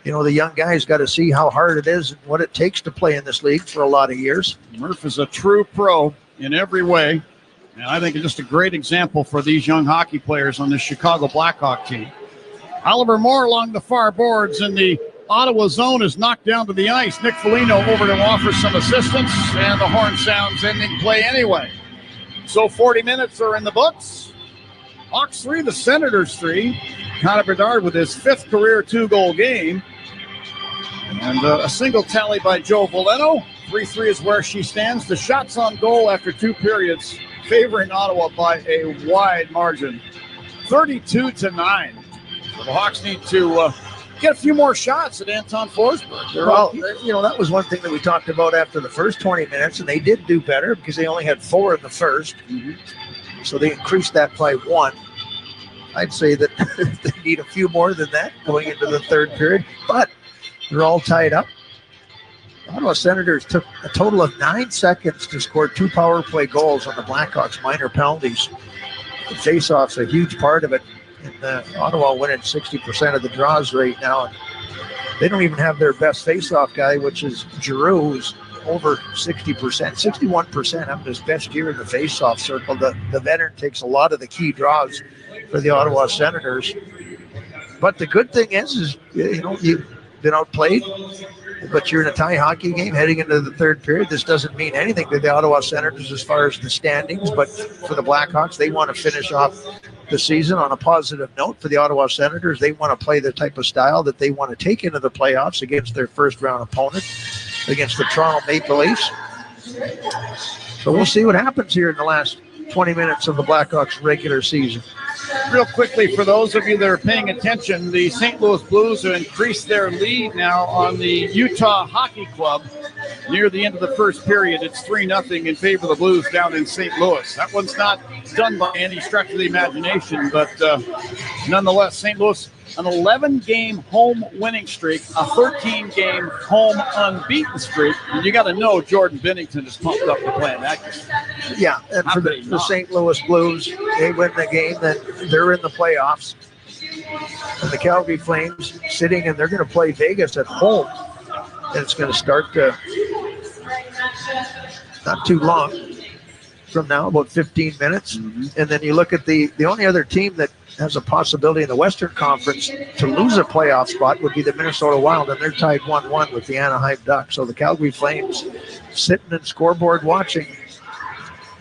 Speaker 2: you know, the young guys got to see how hard it is and what it takes to play in this league for a lot of years.
Speaker 1: Murph is a true pro in every way, and I think it's just a great example for these young hockey players on the Chicago Blackhawk team. Oliver Moore along the far boards, and the Ottawa zone is knocked down to the ice. Nick Foligno over to offer some assistance, and the horn sounds ending play anyway. So 40 minutes are in the books. Hawks 3, the Senators 3. Connor Bedard with his 5th career 2-goal game. And a single tally by Joe Veleno. 3-3 is where she stands. The shots on goal after 2 periods favoring Ottawa by a wide margin. 32-9. So the Hawks need to get a few more shots at Anton Forsberg.
Speaker 2: Well, you know, that was one thing that we talked about after the first 20 minutes, and they did do better because they only had 4 in the first.
Speaker 1: Mm-hmm.
Speaker 2: So they increased that by 1. I'd say that they need a few more than that going into the third period, but they're all tied up. The Ottawa Senators took a total of 9 seconds to score 2 power play goals on the Blackhawks' minor penalties. The face-off's a huge part of it. And Ottawa winning 60% of the draws right now. And they don't even have their best face-off guy, which is Giroux, who's over 60%, 61%, having his best year in the face-off circle. The veteran takes a lot of the key draws for the Ottawa Senators. But the good thing is you know, you've been outplayed, but you're in a tie hockey game heading into the third period. This doesn't mean anything to the Ottawa Senators as far as the standings, but for the Blackhawks, they want to finish off the season on a positive note. For the Ottawa Senators, they want to play the type of style that they want to take into the playoffs against their first-round opponent, against the Toronto Maple Leafs. So we'll see what happens here in the last 20 minutes of the Blackhawks regular season.
Speaker 1: Real quickly, for those of you that are paying attention, the St. Louis Blues have increased their lead now on the Utah Hockey Club. near the end of the first period. It's 3-0 in favor of the Blues down in St. Louis. That one's not done by any stretch of the imagination, but nonetheless, St. Louis, an 11-game home winning streak, a 13-game home unbeaten streak. And you got to know Jordan Binnington is pumped up to play in that game.
Speaker 2: Yeah, and for the St. Louis Blues, they win the game, then they're in the playoffs. And the Calgary Flames sitting, and they're going to play Vegas at home. And it's going to start not too long from now, about 15 minutes. And then you look at the only other team that has a possibility in the Western Conference to lose a playoff spot would be the Minnesota Wild, and they're tied 1-1 with the Anaheim Ducks. So the Calgary Flames sitting and scoreboard watching,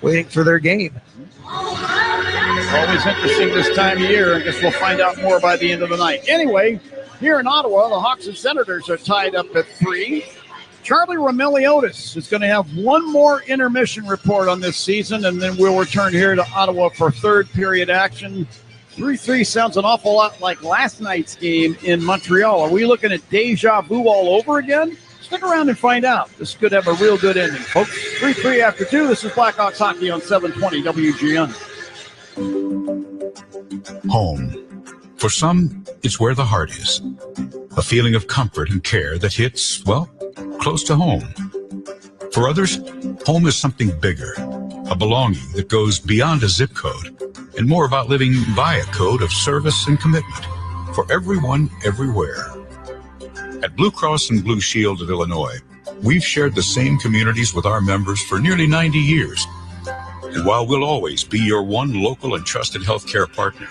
Speaker 2: waiting for their game.
Speaker 1: Always interesting this time of year. I guess we'll find out more by the end of the night. Anyway, here in Ottawa, the Hawks and Senators are tied up at 3. Charlie Remiliotis is going to have one more intermission report on this season, and then we'll return here to Ottawa for third period action. 3-3 sounds an awful lot like last night's game in Montreal. Are we looking at deja vu all over again? Stick around and find out. This could have a real good ending, folks. 3-3 after 2. This is Blackhawks Hockey on 720 WGN.
Speaker 4: Home. For some, it's where the heart is. A feeling of comfort and care that hits, well, close to home. For others, home is something bigger, a belonging that goes beyond a zip code and more about living by a code of service and commitment for everyone, everywhere. At Blue Cross and Blue Shield of Illinois, we've shared the same communities with our members for nearly 90 years. And while we'll always be your one local and trusted healthcare partner,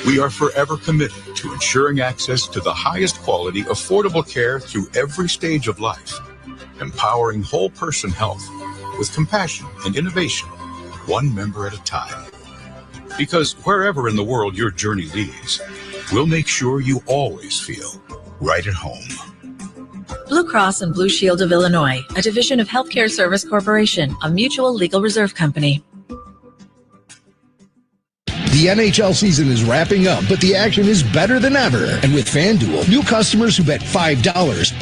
Speaker 4: we are forever committed to ensuring access to the highest quality, affordable care through every stage of life, empowering whole person health with compassion and innovation, one member at a time. Because wherever in the world your journey leads, we'll make sure you always feel right at home.
Speaker 19: Blue Cross and Blue Shield of Illinois, a division of Healthcare Service Corporation, a mutual legal reserve company.
Speaker 16: The NHL season is wrapping up, but the action is better than ever. And with FanDuel, new customers who bet $5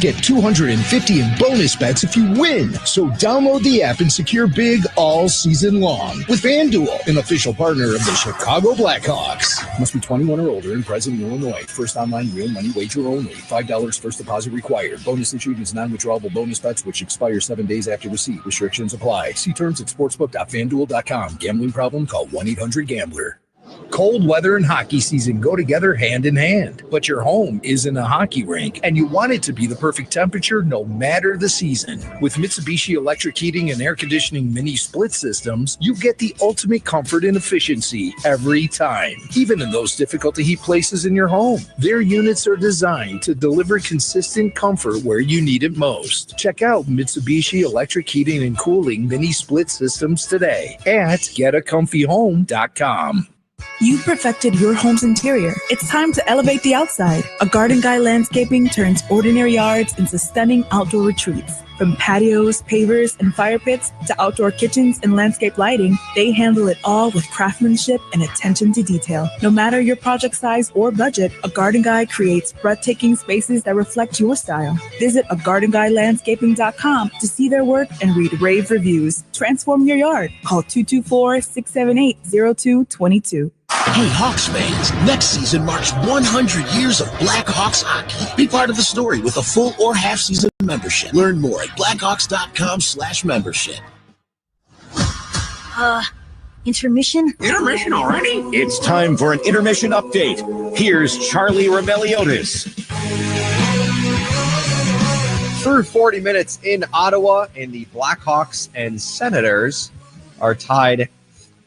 Speaker 16: get $250 in bonus bets if you win. So download the app and secure big all season long with FanDuel, an official partner of the Chicago Blackhawks. Must be 21 or older and present in Illinois. First online real money wager only. $5 first deposit required. Bonus issued is non-withdrawable bonus bets which expire 7 days after receipt. Restrictions apply. See terms at sportsbook.fanduel.com. Gambling problem? Call 1-800-GAMBLER. Cold weather and hockey season go together hand in hand, but your home isn't a hockey rink, and you want it to be the perfect temperature no matter the season. With Mitsubishi electric heating and air conditioning mini split systems, you get the ultimate comfort and efficiency every time, even in those difficult to heat places in your home. Their units are designed to deliver consistent comfort where you need it most. Check out Mitsubishi electric heating and cooling mini split systems today at getacomfyhome.com.
Speaker 20: You've perfected your home's interior. It's time to elevate the outside. A Garden Guy Landscaping turns ordinary yards into stunning outdoor retreats. From patios, pavers, and fire pits to outdoor kitchens and landscape lighting, they handle it all with craftsmanship and attention to detail. No matter your project size or budget, A Garden Guy creates breathtaking spaces that reflect your style. Visit agardenguylandscaping.com to see their work and read rave reviews. Transform your yard. Call 224-678-0222.
Speaker 14: Hey, Hawks fans, next season marks 100 years of Blackhawks hockey. Be part of the story with a full or half-season membership. Learn more at blackhawks.com/membership.
Speaker 21: Intermission?
Speaker 11: Intermission already? It's time for an intermission update. Here's Charlie Remiliotis.
Speaker 23: Through 40 minutes in Ottawa, and the Blackhawks and Senators are tied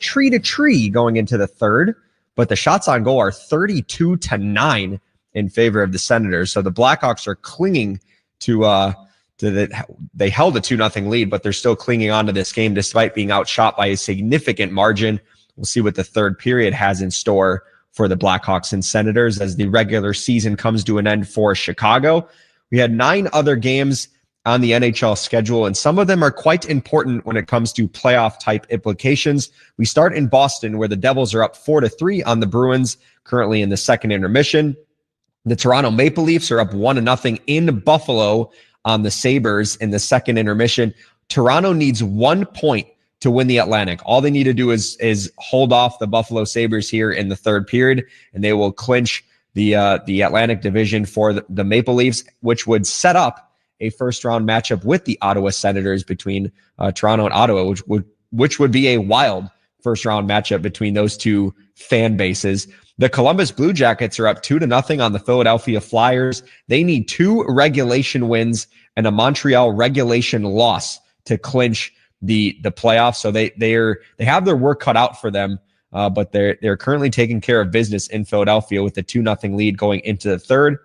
Speaker 23: tree to tree going into the third, but the shots on goal are 32-9 in favor of the Senators. So the Blackhawks are clinging to they held a 2-0 lead, but they're still clinging on to this game despite being outshot by a significant margin. We'll see what the third period has in store for the Blackhawks and Senators as the regular season comes to an end for Chicago. We had 9 other games on the NHL schedule, and some of them are quite important when it comes to playoff type implications. We start in Boston, where the Devils are up 4-3 on the Bruins, currently in the second intermission. The Toronto Maple Leafs are up 1-0 in Buffalo on the Sabres in the second intermission. Toronto needs 1 point to win the Atlantic. All they need to do is hold off the Buffalo Sabres here in the third period, and they will clinch the Atlantic division for the Maple Leafs, which would set up a first-round matchup with the Ottawa Senators between Toronto and Ottawa, which would be a wild first-round matchup between those two fan bases. The Columbus Blue Jackets are up 2-0 on the Philadelphia Flyers. They need 2 regulation wins and a Montreal regulation loss to clinch the playoffs. So they have their work cut out for them, but they're currently taking care of business in Philadelphia with a 2-0 lead going into the third.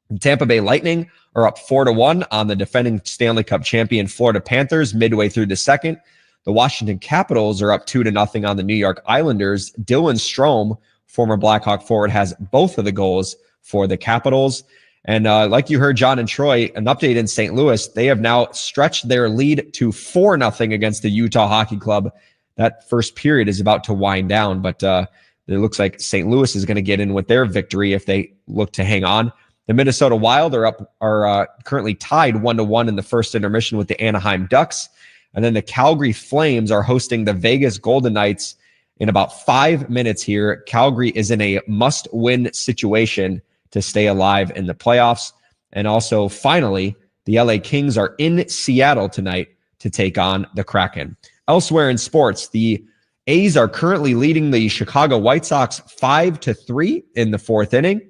Speaker 23: The Tampa Bay Lightning are up 4-1 on the defending Stanley Cup champion Florida Panthers midway through the second. The Washington Capitals are up 2-0 on the New York Islanders. Dylan Strome, former Blackhawk forward, has both of the goals for the Capitals. And like you heard John and Troy, an update in St. Louis, they have now stretched their lead to 4-0 against the Utah Hockey Club. That first period is about to wind down, but it looks like St. Louis is going to get in with their victory if they look to hang on. The Minnesota Wild are currently tied 1-1 in the first intermission with the Anaheim Ducks. And then the Calgary Flames are hosting the Vegas Golden Knights in about 5 minutes here. Calgary is in a must-win situation to stay alive in the playoffs. And also, finally, the LA Kings are in Seattle tonight to take on the Kraken. Elsewhere in sports, the A's are currently leading the Chicago White Sox 5-3 in the fourth inning.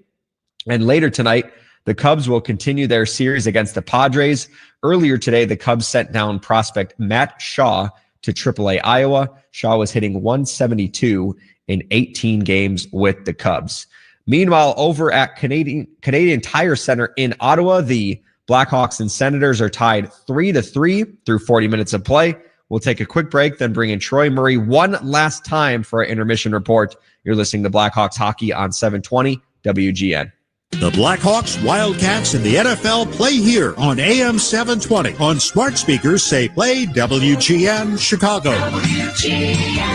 Speaker 23: And later tonight, the Cubs will continue their series against the Padres. Earlier today, the Cubs sent down prospect Matt Shaw to AAA Iowa. Shaw was hitting .172 in 18 games with the Cubs. Meanwhile, over at Canadian Tire Center in Ottawa, the Blackhawks and Senators are tied 3-3 through 40 minutes of play. We'll take a quick break, then bring in Troy Murray one last time for our intermission report. You're listening to Blackhawks Hockey on 720 WGN.
Speaker 5: The Blackhawks, Wildcats, and the NFL play here on AM 720. On smart speakers, say play WGN Chicago.
Speaker 6: WGN.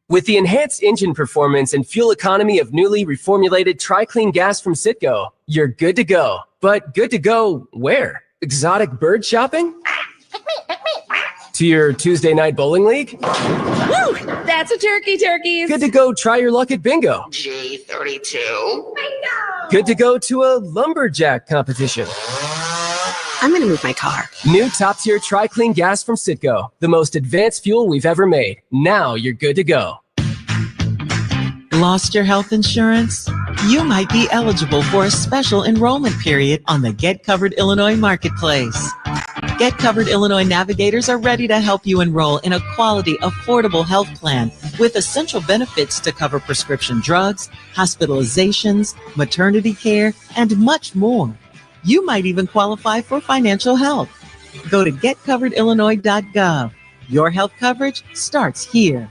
Speaker 6: With the enhanced engine performance and fuel economy of newly reformulated Tri-Clean gas from Citgo, you're good to go. But good to go where? Exotic bird shopping? To your Tuesday night bowling league?
Speaker 7: Woo! That's a turkey.
Speaker 6: Good to go try your luck at bingo.
Speaker 7: G32. Bingo!
Speaker 6: Good to go to a lumberjack competition.
Speaker 7: I'm going to move my car.
Speaker 6: New top-tier Tri-Clean gas from Citgo. The most advanced fuel we've ever made. Now you're good to go.
Speaker 8: Lost your health insurance? You might be eligible for a special enrollment period on the Get Covered Illinois Marketplace. Get Covered Illinois navigators are ready to help you enroll in a quality, affordable health plan with essential benefits to cover prescription drugs, hospitalizations, maternity care, and much more. You might even qualify for financial help. Go to getcoveredillinois.gov. Your health coverage starts here.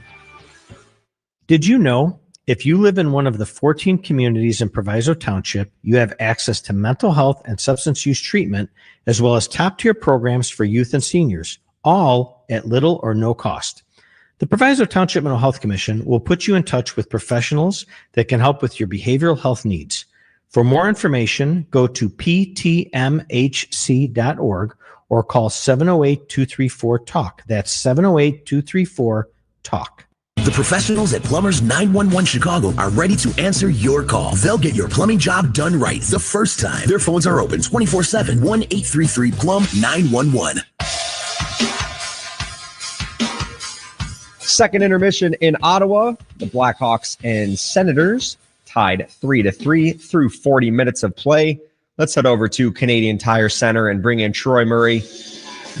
Speaker 22: Did you know if you live in one of the 14 communities in Proviso Township, you have access to mental health and substance use treatment, as well as top-tier programs for youth and seniors, all at little or no cost. The Proviso Township Mental Health Commission will put you in touch with professionals that can help with your behavioral health needs. For more information, go to ptmhc.org or call 708-234-TALK. That's 708-234-TALK.
Speaker 14: The professionals at Plumbers 911 Chicago are ready to answer your call. They'll get your plumbing job done right the first time. Their phones are open 24/7, 1-833-PLUM-911.
Speaker 23: Second intermission in Ottawa. The Blackhawks and Senators tied 3-3 through 40 minutes of play. Let's head over to Canadian Tire Center and bring in Troy Murray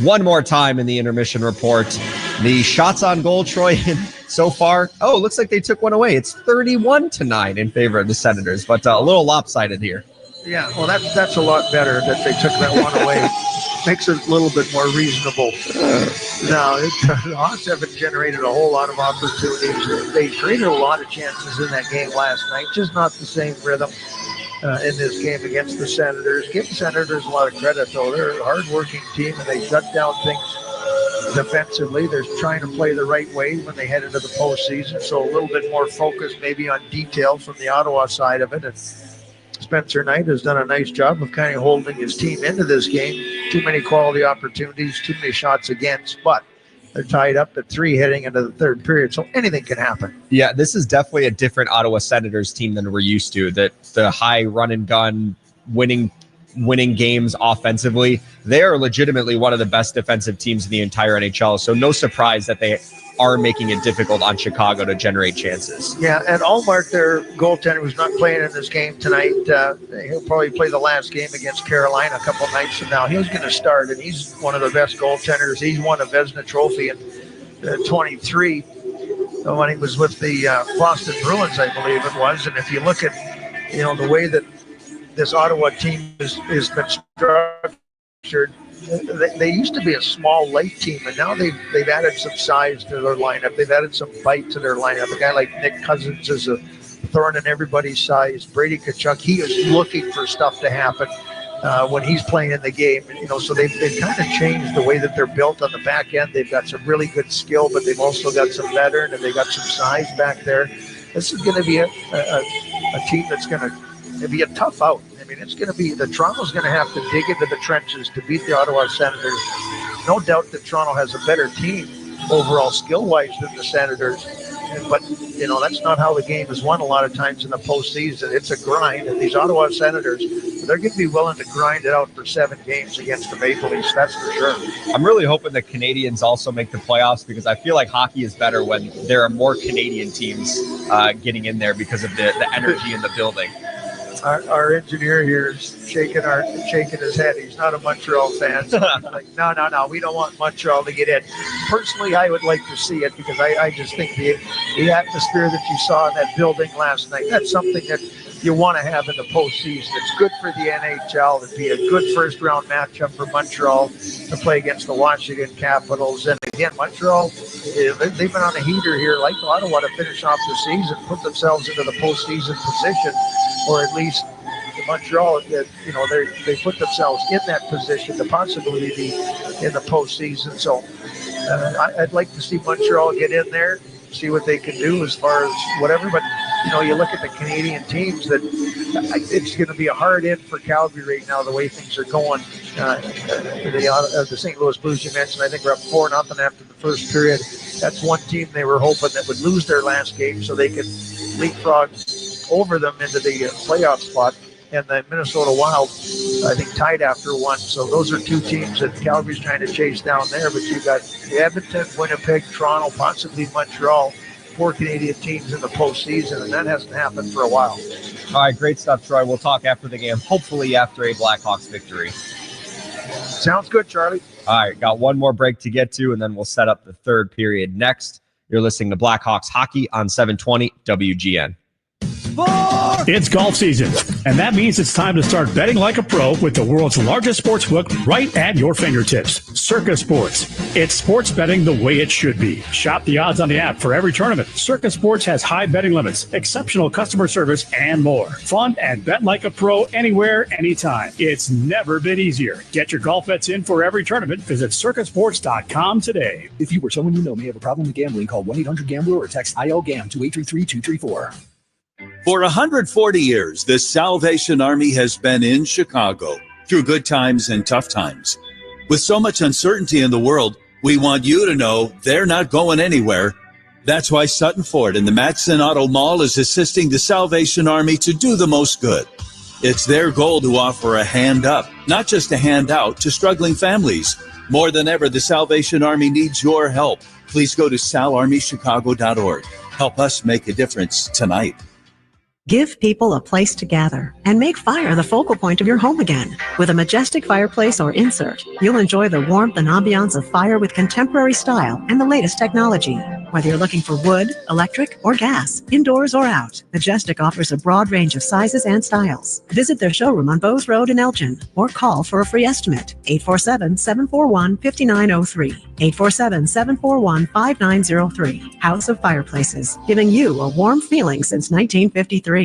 Speaker 23: one more time in the intermission report. The shots on goal, Troy, so far, it looks like they took one away. It's 31-9 in favor of the Senators, but a little lopsided here.
Speaker 2: Yeah, well, that's a lot better that they took that one away. Makes it a little bit more reasonable. No, the Hawks haven't generated a whole lot of opportunities. They created a lot of chances in that game last night, just not the same rhythm in this game against the Senators. Give the Senators a lot of credit, though. They're a hard-working team, and they shut down things defensively. They're trying to play the right way when they head into the postseason, so a little bit more focus maybe on detail from the Ottawa side of it. And Spencer Knight has done a nice job of kind of holding his team into this game. Too many quality opportunities, too many shots against, but they're tied up at 3 heading into the third period, so anything can happen.
Speaker 23: Yeah, this is definitely a different Ottawa Senators team than we're used to. That the high run and gun, winning games offensively. They are legitimately one of the best defensive teams in the entire NHL. So no surprise that they are making it difficult on Chicago to generate chances.
Speaker 2: Yeah, and Allmark, their goaltender, who's not playing in this game tonight, he'll probably play the last game against Carolina a couple nights from now. He's going to start, and he's one of the best goaltenders. He's won a Vezina Trophy in 23 when he was with the Boston Bruins, I believe it was. And if you look at, the way that this Ottawa team has been structured, they used to be a small, light team, and now they've added some size to their lineup. They've added some bite to their lineup. A guy like Nick Cousins is a thorn in everybody's size. Brady Tkachuk, he is looking for stuff to happen when he's playing in the game. So they've kind of changed the way that they're built on the back end. They've got some really good skill, but they've also got some veteran, and they've got some size back there. This is going to be a team that's going to be a tough out. I mean, it's going to be Toronto's going to have to dig into the trenches to beat the Ottawa Senators. No doubt that Toronto has a better team overall skill-wise than the Senators, but that's not how the game is won a lot of times in the postseason. It's a grind, and these Ottawa Senators, they're going to be willing to grind it out for 7 games against the Maple Leafs, that's for sure.
Speaker 23: I'm really hoping the Canadians also make the playoffs, because I feel like hockey is better when there are more Canadian teams getting in there because of the energy in the building.
Speaker 2: Our engineer here is shaking his head. He's not a Montreal fan. So he's like, no, we don't want Montreal to get in. Personally, I would like to see it, because I just think the atmosphere that you saw in that building last night, that's something that you want to have in the postseason. It's good for the NHL. It'd be a good first-round matchup for Montreal to play against the Washington Capitals. And again, Montreal, they've been on a heater here, like Ottawa, to finish off the season, put themselves into the postseason position, or at least Montreal, they put themselves in that position to possibly be in the postseason. So I'd like to see Montreal get in there, see what they can do as far as whatever. But you look at the Canadian teams, that it's going to be a hard end for Calgary right now, the way things are going. The St. Louis Blues, you mentioned, I think we're up 4-0 after the first period. That's one team they were hoping that would lose their last game so they could leapfrog over them into the playoff spot. And the Minnesota Wild, I think, tied after 1. So those are 2 teams that Calgary's trying to chase down there. But you got Edmonton, Winnipeg, Toronto, possibly Montreal, 4 Canadian teams in the postseason, and that hasn't happened for a while.
Speaker 23: All right, great stuff, Troy. We'll talk after the game, hopefully after a Blackhawks victory.
Speaker 2: Sounds good, Charlie.
Speaker 23: All right, got one more break to get to, and then we'll set up the third period next. You're listening to Blackhawks Hockey on 720 WGN.
Speaker 5: It's golf season, and that means it's time to start betting like a pro with the world's largest sportsbook right at your fingertips, Circa Sports. It's sports betting the way it should be. Shop the odds on the app for every tournament. Circa Sports has high betting limits, exceptional customer service, and more. Fun and bet like a pro anywhere, anytime. It's never been easier. Get your golf bets in for every tournament. Visit circasports.com today.
Speaker 16: If you or someone you know may have a problem with gambling, call 1-800-GAMBLER or text ILGAM to 833-234.
Speaker 9: For 140 years, the Salvation Army has been in Chicago through good times and tough times. With so much uncertainty in the world, we want you to know they're not going anywhere. That's why Sutton Ford and the Matson Auto Mall is assisting the Salvation Army to do the most good. It's their goal to offer a hand up, not just a hand out, to struggling families. More than ever, the Salvation Army needs your help. Please go to salarmychicago.org. Help us make a difference tonight.
Speaker 12: Give people a place to gather and make fire the focal point of your home again. With a majestic fireplace or insert, you'll enjoy the warmth and ambiance of fire with contemporary style and the latest technology. Whether you're looking for wood, electric, or gas, indoors or out, Majestic offers a broad range of sizes and styles. Visit their showroom on Bowes Road in Elgin or call for a free estimate. 847-741-5903. 847-741-5903. House of Fireplaces, giving you a warm feeling since 1953.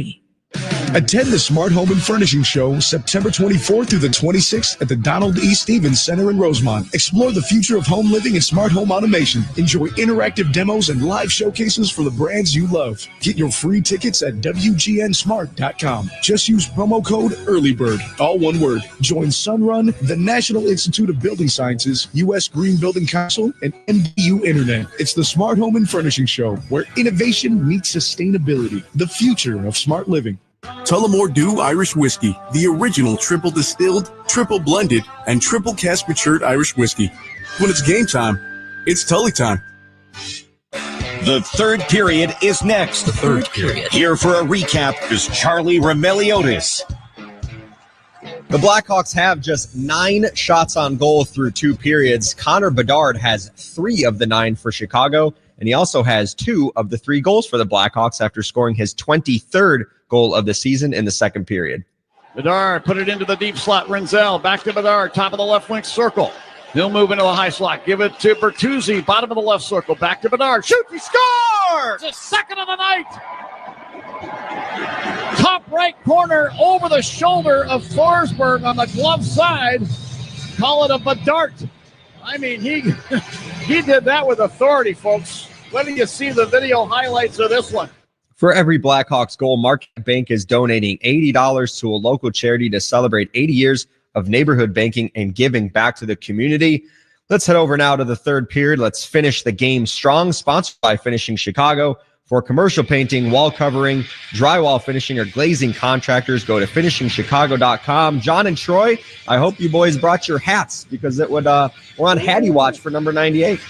Speaker 16: Attend the Smart Home and Furnishing Show September 24th through the 26th at the Donald E. Stevens Center in Rosemont. Explore the future of home living and smart home automation. Enjoy interactive demos and live showcases for the brands you love. Get your free tickets at WGNSmart.com. Just use promo code EARLYBIRD, all one word. Join Sunrun, the National Institute of Building Sciences, U.S. Green Building Council, and NBU Internet. It's the Smart Home and Furnishing Show, where innovation meets sustainability. The future of smart living.
Speaker 13: Tullamore Dew Irish Whiskey, the original triple distilled, triple blended, and triple cask matured Irish whiskey. When it's game time, it's Tully time.
Speaker 11: The third period is next.
Speaker 14: The third period.
Speaker 11: Here for a recap is Charlie Remeliotis.
Speaker 23: The Blackhawks have just 9 shots on goal through 2 periods. Connor Bedard has 3 of the 9 for Chicago, and he also has 2 of the 3 goals for the Blackhawks after scoring his 23rd goal of the season in the second period.
Speaker 1: Bedard put it into the deep slot. Renzel back to Bedard, top of the left wing circle. He'll move into the high slot. Give it to Bertuzzi, bottom of the left circle. Back to Bedard. Shoot, he scores! His second of the night. Top right corner over the shoulder of Forsberg on the glove side. Call it a Bedard. I mean, he did that with authority, folks. When do you see the video highlights of this one?
Speaker 23: For every Blackhawks goal, Marquette Bank is donating $80 to a local charity to celebrate 80 years of neighborhood banking and giving back to the community. Let's head over now to the third period. Let's finish the game strong, sponsored by Finishing Chicago. For commercial painting, wall covering, drywall finishing, or glazing contractors, go to finishingchicago.com. John and Troy, I hope you boys brought your hats because it would we're on Hattie Watch for number 98.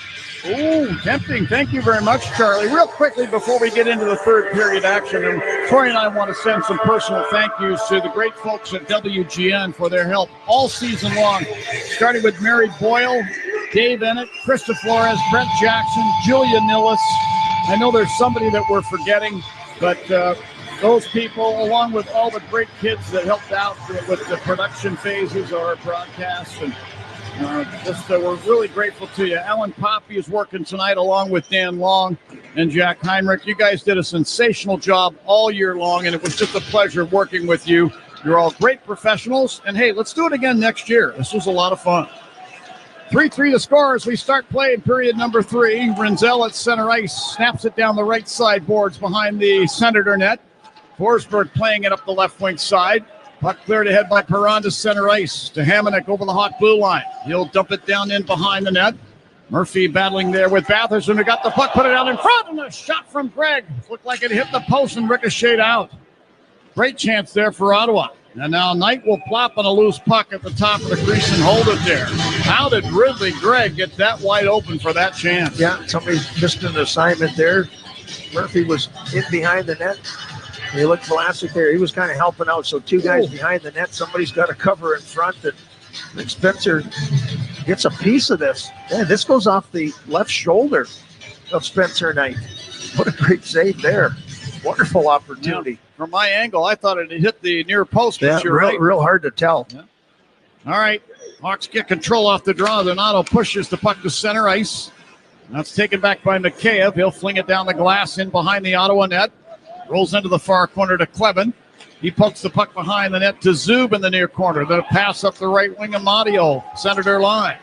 Speaker 1: Ooh, tempting. Thank you very much, Charlie. Real quickly before we get into the third period action, and Troy and I want to send some personal thank yous to the great folks at WGN for their help all season long, starting with Mary Boyle, Dave Ennett, Krista Flores, Brett Jackson, Julia Nillis. I know there's somebody that we're forgetting, but those people, along with all the great kids that helped out with the production phases of our broadcasts, and we're really grateful to you. Alan Poppy is working tonight along with Dan Long and Jack Heinrich. You guys did a sensational job all year long, and it was just a pleasure working with you. You're all great professionals, and hey, let's do it again next year. This was a lot of fun. 3-3 the score as we start play in period number 3. Renzel at center ice snaps it down the right side boards behind the Senator net. Forsberg playing it up the left wing side. Puck cleared ahead by Perron to center ice to Hamonic over the hot blue line. He'll dump it down in behind the net. Murphy battling there with Batherson, who got the puck, put it out in front, and a shot from Gregg. Looked like it hit the post and ricocheted out. Great chance there for Ottawa. And now Knight will plop on a loose puck at the top of the crease and hold it there. How did Ridley Gregg get that wide open for that chance?
Speaker 2: Yeah, somebody missed an assignment there. Murphy was in behind the net. He looked Vlasic there. He was kind of helping out. So 2 guys behind the net. Somebody's got to cover in front. And Spencer gets a piece of this. Yeah, this goes off the left shoulder of Spencer Knight. What a great save there. Wonderful opportunity.
Speaker 1: Yeah. From my angle, I thought it had hit the near post, but you're right.
Speaker 2: Real hard to tell.
Speaker 1: Yeah. All right. Hawks get control off the draw. Donato pushes the puck to center ice. That's taken back by Mikheyev. He'll fling it down the glass in behind the Ottawa net. Rolls into the far corner to Clevin. He pokes the puck behind the net to Zub in the near corner. The pass up the right wing, Amadio, Senator line.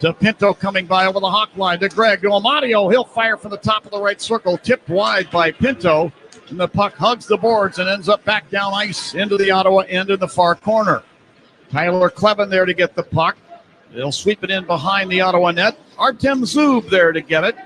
Speaker 1: To Pinto coming by over the Hawk line. To Gregg. To Amadio. He'll fire from the top of the right circle. Tipped wide by Pinto. And the puck hugs the boards and ends up back down ice into the Ottawa end in the far corner. Tyler Clevin there to get the puck. They'll sweep it in behind the Ottawa net. Artem Zub there to get it.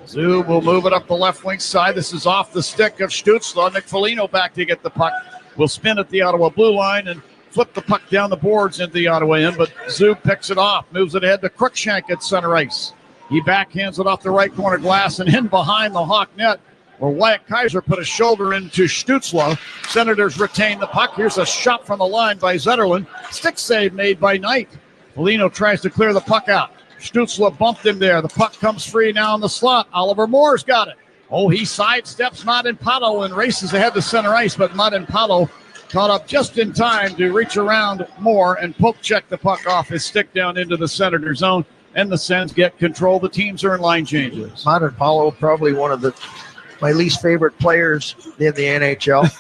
Speaker 1: Zub will move it up the left wing side. This is off the stick of Stützle. Nick Foligno back to get the puck. Will spin at the Ottawa blue line and flip the puck down the boards into the Ottawa end. But Zub picks it off. Moves it ahead to Cruikshank at center ice. He backhands it off the right corner glass and in behind the Hawk net, where Wyatt Kaiser put a shoulder into Stützle. Senators retain the puck. Here's a shot from the line by Zetterlund. Stick save made by Knight. Foligno tries to clear the puck out. Stützle bumped him there. The puck comes free now in the slot. Oliver Moore's got it. Oh, he sidesteps Madenpalo and races ahead to center ice, but Madenpalo caught up just in time to reach around Moore and poke check the puck off his stick down into the Senator zone, and the Sens get control. The teams are in line changes.
Speaker 2: Madenpalo, probably one of my least favorite players in the NHL.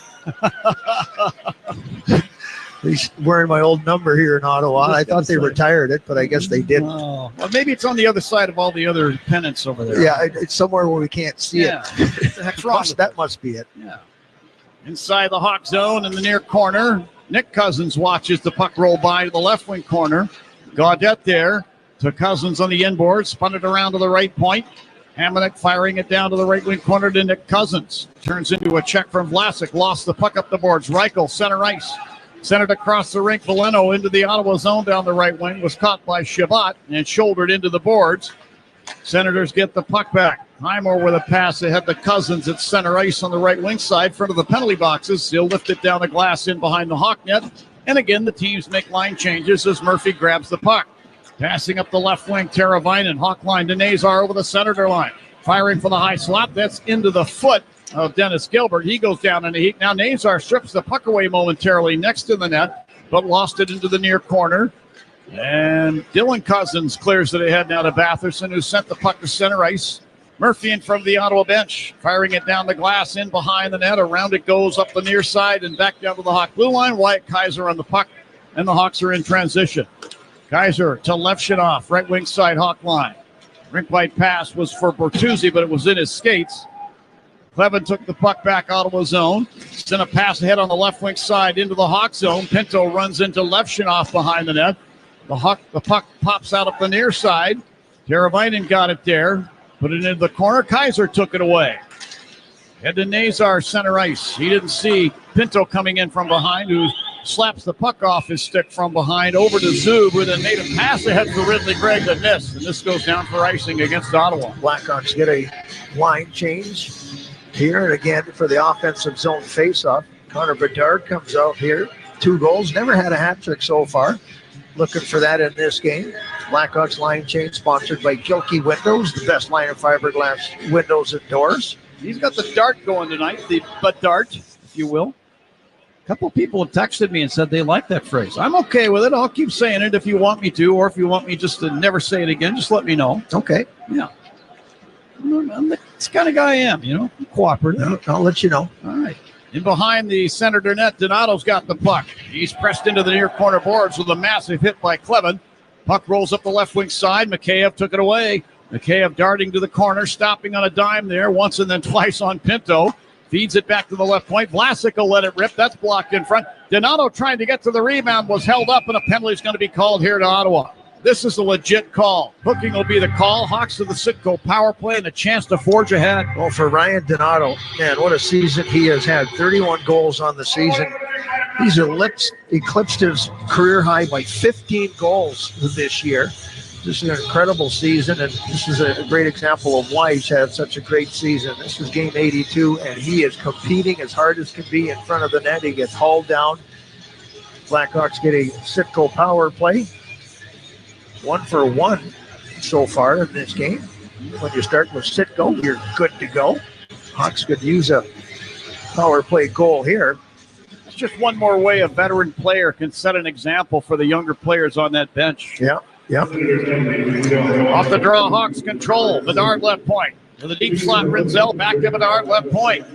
Speaker 2: He's wearing my old number here in Ottawa. I thought they retired it, but I guess they didn't.
Speaker 1: Oh, well, maybe it's on the other side of all the other pennants over there.
Speaker 2: Yeah, it's somewhere where we can't see it.
Speaker 1: What the heck's wrong with
Speaker 2: That must be it.
Speaker 1: Yeah. Inside the Hawk zone in the near corner, Nick Cousins watches the puck roll by to the left wing corner. Gaudette there to Cousins on the inboard, spun it around to the right point. Hamonic firing it down to the right wing corner to Nick Cousins. Turns into a check from Vlasic. Lost the puck up the boards. Reichel, center ice. Sent it across the rink. Valeno into the Ottawa zone down the right wing. Was caught by Shabbat and shouldered into the boards. Senators get the puck back. Highmore with a pass ahead to Cousins at center ice on the right wing side, front of the penalty boxes. He'll lift it down the glass in behind the Hawk net. And again, the teams make line changes as Murphy grabs the puck. Passing up the left wing, Teravainen. Hawk line to Nazar over the Senator line. Firing for the high slot. That's into the foot of Dennis Gilbert. He goes down in the heat. Now Nazar strips the puck away momentarily next to the net, but lost it into the near corner. And Dylan Cousins clears it ahead now to Batherson, who sent the puck to center ice. Murphy in front of the Ottawa bench, firing it down the glass in behind the net. Around it goes up the near side and back down to the Hawk blue line. Wyatt Kaiser on the puck, and the Hawks are in transition. Kaiser to Levshinoff, right wing side Hawk line. Rink-wide pass was for Bertuzzi, but it was in his skates. Clevin took the puck back Ottawa zone. Sent a pass ahead on the left wing side into the Hawk zone. Pinto runs into Levshinoff behind the net. The puck pops out up the near side. Teravainen got it there. Put it into the corner. Kaiser took it away. Head to Nazar, center ice. He didn't see Pinto coming in from behind, who slaps the puck off his stick from behind over to Zub, who then made a pass ahead for Ridley Gregg that missed. And this goes down for icing against Ottawa.
Speaker 2: Blackhawks get a line change here, and again for the offensive zone faceoff. Connor Bedard comes out here. 2 goals. Never had a hat trick so far. Looking for that in this game. Blackhawks line change sponsored by Gilkey Windows, the best line of fiberglass windows and doors.
Speaker 1: He's got the dart going tonight, the Bedard, if you will. A couple people have texted me and said they like that phrase. I'm okay with it. I'll keep saying it if you want me to, or if you want me just to never say it again, just let me know.
Speaker 2: Okay.
Speaker 1: Yeah. I'm the kind of guy I am, I'm cooperative.
Speaker 2: I'll let you know.
Speaker 1: All right. In behind the Senator net, Donato's got the puck. He's pressed into the near corner boards with a massive hit by Clevin. Puck rolls up the left wing side. Mikheyev took it away. Mikheyev darting to the corner, stopping on a dime there, once and then twice on Pinto. Feeds it back to the left point. Vlasic will let it rip. That's blocked in front. Donato trying to get to the rebound, was held up, and a penalty is going to be called here to Ottawa. This is a legit call. Hooking will be the call. Hawks to the Sitco power play and a chance to forge ahead.
Speaker 2: Well, for Ryan Donato, man, what a season he has had. 31 goals on the season. He's eclipsed his career high by 15 goals this year. This is an incredible season, and this is a great example of why he's had such a great season. This is game 82, and he is competing as hard as can be in front of the net. He gets hauled down. Blackhawks get a Sitco power play. 1 for 1 so far in this game. When you start with Sitco, you're good to go. Hawks could use a power play goal here.
Speaker 1: It's just one more way a veteran player can set an example for the younger players on that bench.
Speaker 2: Yeah.
Speaker 1: Off the draw, Hawks control. Bedard left point. With a deep slot, Rinzel back to Bedard left point.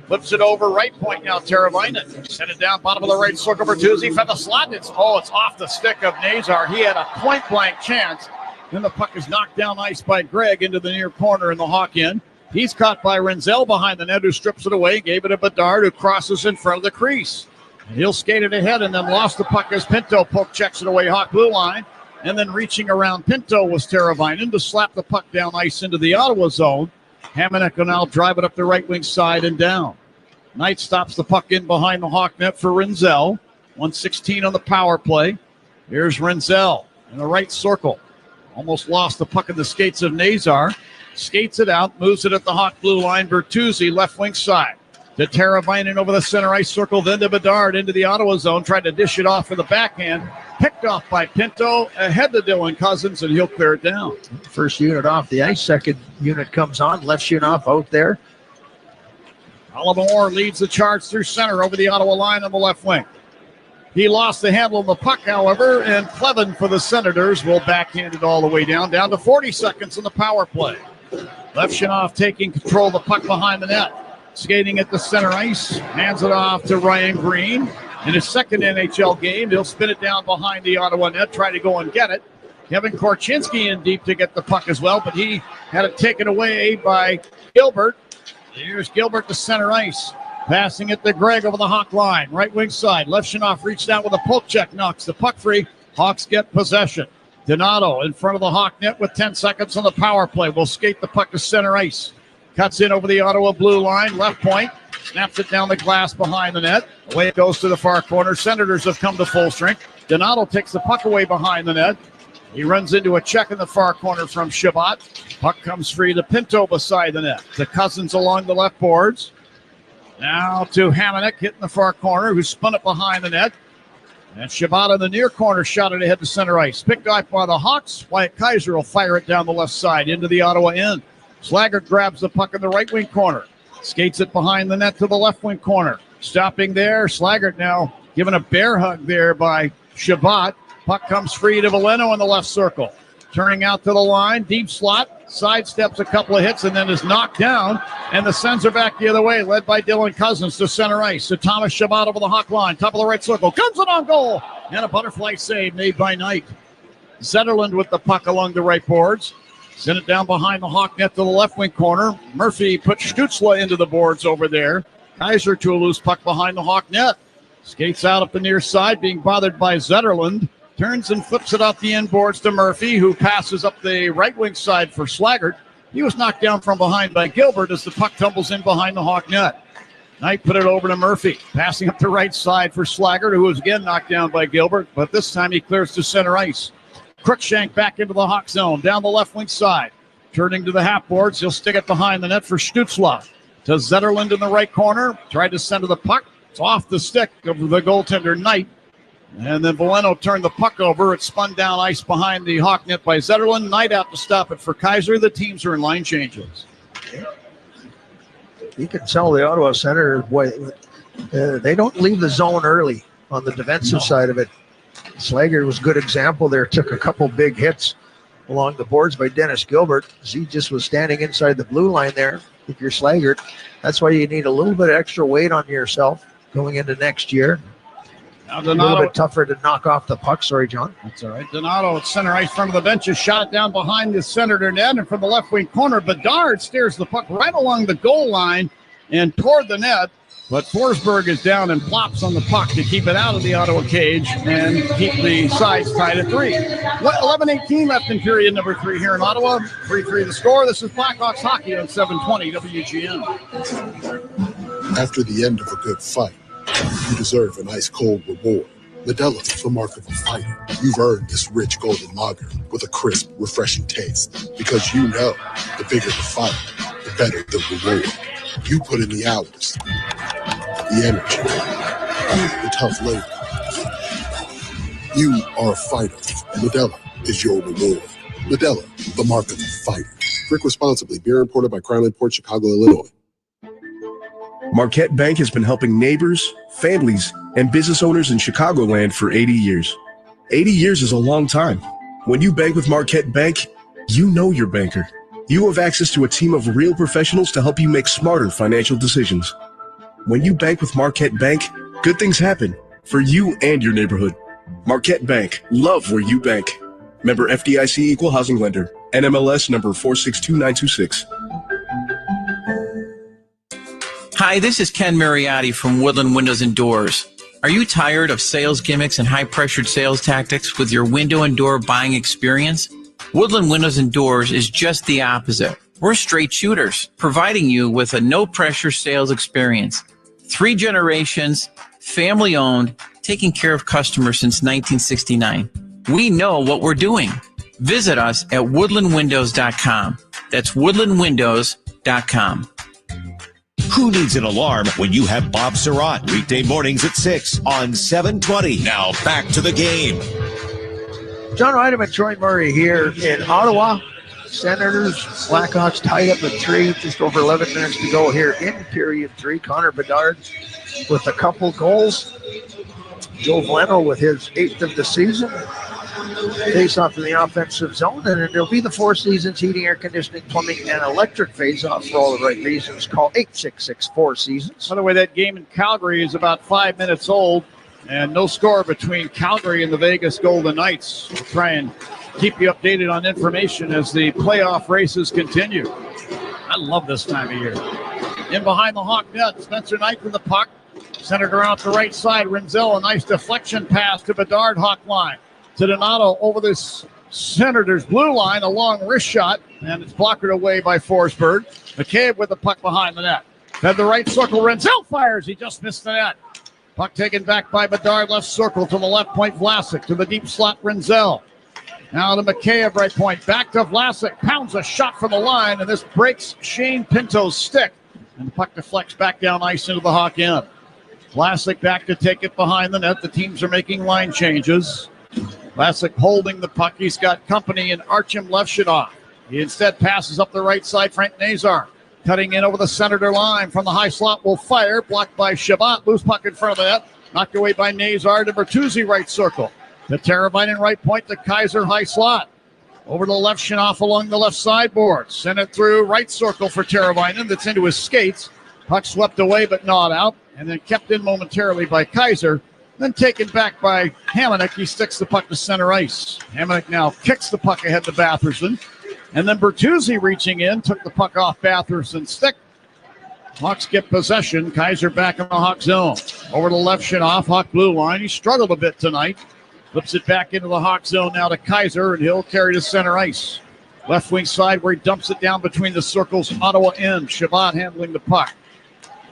Speaker 1: Flips it over right point now, Teravainen. Send it down bottom of the right circle for Bertuzzi from the slot. It's off the stick of Nazar. He had a point-blank chance. Then the puck is knocked down ice by Gregg into the near corner in the Hawk end. He's caught by Rinzel behind the net, who strips it away, gave it to Bedard, who crosses in front of the crease. And he'll skate it ahead and then lost the puck as Pinto poke checks it away, Hawk blue line. And then reaching around Pinto was Teravainen to slap the puck down ice into the Ottawa zone. Hamonic will now drive it up the right wing side and down. Knight stops the puck in behind the Hawk net for Rinzel. 1:16 on the power play. Here's Rinzel in the right circle. Almost lost the puck in the skates of Nazar. Skates it out, moves it at the Hawk blue line. Bertuzzi left wing side to Teravainen over the center ice circle, then to Bedard into the Ottawa zone. Tried to dish it off for the backhand. Picked off by Pinto, ahead to Dylan Cousins, and he'll clear it down.
Speaker 2: First unit off the ice, second unit comes on. Levshinoff out there.
Speaker 1: Oliver leads the charge through center over the Ottawa line on the left wing. He lost the handle of the puck, however, and Clevin for the Senators will backhand it all the way down to 40 seconds in the power play. Levshinoff taking control of the puck behind the net. skating at the center ice, hands it off to Ryan Green. In his second NHL game, he'll spin it down behind the Ottawa net, try to go and get it. Kevin Korchinski in deep to get the puck as well, but he had it taken away by Gilbert. Here's Gilbert to center ice. Passing it to Greg over the Hawk line. Right wing side. Levshunov reached out with a poke check. Knocks the puck free. Hawks get possession. Donato in front of the Hawk net with 10 seconds on the power play. Will skate the puck to center ice. Cuts in over the Ottawa blue line. Left point. Snaps it down the glass behind the net. Away it goes to the far corner. Senators have come to full strength. Donato takes the puck away behind the net. He runs into a check in the far corner from Shabbat. Puck comes free to Pinto beside the net. To Cousins along the left boards. Now to Hamonic hitting the far corner, who spun it behind the net. And Shabbat in the near corner shot it ahead to center ice. Picked off by the Hawks. Wyatt Kaiser will fire it down the left side into the Ottawa end. Slaggert grabs the puck in the right wing corner. Skates it behind the net to the left wing corner. Stopping there. Slaggert now given a bear hug there by Shabbat. Puck comes free to Veleno in the left circle. Turning out to the line, deep slot, sidesteps a couple of hits and then is knocked down. And the Sens are back the other way, led by Dylan Cousins to center ice. To Thomas Shabbat over the Hawk line, top of the right circle. Comes it on goal. And a butterfly save made by Knight. Zetterlund with the puck along the right boards. Sent it down behind the Hawk net to the left wing corner. Murphy put Stutzla into the boards over there. Kaiser to a loose puck behind the Hawk net. Skates out up the near side, being bothered by Zetterlund. Turns and flips it off the end boards to Murphy, who passes up the right wing side for Slaggert. He was knocked down from behind by Gilbert as the puck tumbles in behind the Hawk net. Knight put it over to Murphy, passing up the right side for Slaggert, who was again knocked down by Gilbert, but this time he clears to center ice. Crookshank back into the Hawk zone, down the left wing side. Turning to the half boards, he'll stick it behind the net for Stutzla. To Zetterlund in the right corner, tried to center the puck. It's off the stick of the goaltender Knight. And then Veleno turned the puck over. It spun down ice behind the Hawk net by Zetterlund. Knight out to stop it for Kaiser. The teams are in line changes.
Speaker 2: You can tell the Ottawa Senators, boy, they don't leave the zone early on the defensive side of it. Slaggert was a good example there. Took a couple big hits along the boards by Dennis Gilbert. He just was standing inside the blue line there. If you're Slaggert, that's why you need a little bit of extra weight on yourself going into next year.
Speaker 1: Now
Speaker 2: a little bit tougher to knock off the puck. Sorry, John.
Speaker 1: That's all right. Donato at center ice, front of the bench, just shot it down behind the Senator net, and from the left wing corner, Bedard steers the puck right along the goal line and toward the net. But Forsberg is down and plops on the puck to keep it out of the Ottawa cage and keep the sides tied at 3. 11:18 left in period number 3 here in Ottawa. 3-3 the score. This is Blackhawks hockey on 720 WGN.
Speaker 15: After the end of a good fight, you deserve an ice-cold reward. Modelo, the mark of a fighter. You've earned this rich golden lager with a crisp, refreshing taste. Because you know, the bigger the fight, the better the reward. You put in the hours, the energy, the tough labor. You are a fighter, and Modelo is your reward. Modelo, the mark of a fighter. Drink responsibly. Beer imported by Crown Imports, Chicago, Illinois.
Speaker 13: Marquette Bank has been helping neighbors, families, and business owners in Chicagoland for 80 years. 80 years is a long time. When you bank with Marquette Bank, you know your banker. You have access to a team of real professionals to help you make smarter financial decisions. When you bank with Marquette Bank, good things happen for you and your neighborhood. Marquette Bank, love where you bank. Member FDIC Equal Housing Lender, NMLS number 462926.
Speaker 17: Hi, this is Ken Mariotti from Woodland Windows and Doors. Are you tired of sales gimmicks and high-pressured sales tactics with your window and door buying experience? Woodland Windows and Doors is just the opposite. We're straight shooters, providing you with a no-pressure sales experience. 3 generations, family-owned, taking care of customers since 1969. We know what we're doing. Visit us at woodlandwindows.com. That's woodlandwindows.com.
Speaker 11: Who needs an alarm when you have Bob Surratt? Weekday mornings at 6 on 720. Now back to the game.
Speaker 2: John Heidemann, Troy Murray here in Ottawa. Senators, Blackhawks tied up at 3. Just over 11 minutes to go here in period 3. Connor Bedard with a couple goals. Joe Veleno with his 8th of the season. face-off in the offensive zone, and it'll be the Four Seasons Heating, Air Conditioning, Plumbing, and Electric face-off for all the right reasons. Call 866-4Seasons.
Speaker 1: By the way, that game in Calgary is about 5 minutes old, and no score between Calgary and the Vegas Golden Knights. We'll try and keep you updated on information as the playoff races continue. I love this time of year. In behind the Hawk net, Spencer Knight with the puck. Centered around the right side. Renzel, a nice deflection pass to Bedard, Hawk line. To Donato over this Senators blue line, a long wrist shot, and it's blocked away by Forsberg. McCabe with the puck behind the net. Fed the right circle. Renzel fires. He just missed the net. Puck taken back by Bedard, left circle to the left point. Vlasic to the deep slot. Renzel. Now to McCabe, right point. Back to Vlasic. Pounds a shot from the line, and this breaks Shane Pinto's stick. And the puck deflects back down ice into the Hawk end. Vlasic back to take it behind the net. The teams are making line changes. Vlasic holding the puck. He's got company in Artyom Levshunov. He instead passes up the right side. Frank Nazar cutting in over the Senator line from the high slot will fire. Blocked by Shabbat. Loose puck in front of the net. Knocked away by Nazar to Bertuzzi, right circle. To Teravainen, right point to Kaiser, high slot. Over to Levshunov along the left sideboard. Sent it through right circle for Teravainen. That's into his skates. Puck swept away but not out. And then kept in momentarily by Kaiser. Then taken back by Hamonic. He sticks the puck to center ice. Hamonic now kicks the puck ahead to Batherson. And then Bertuzzi reaching in, took the puck off Batherson's stick. Hawks get possession. Kaiser back in the Hawk zone. Over to Levshunov, Hawk blue line. He struggled a bit tonight. Flips it back into the Hawk zone now to Kaiser, and he'll carry to center ice. Left wing side where he dumps it down between the circles. Ottawa end. Shabbat handling the puck.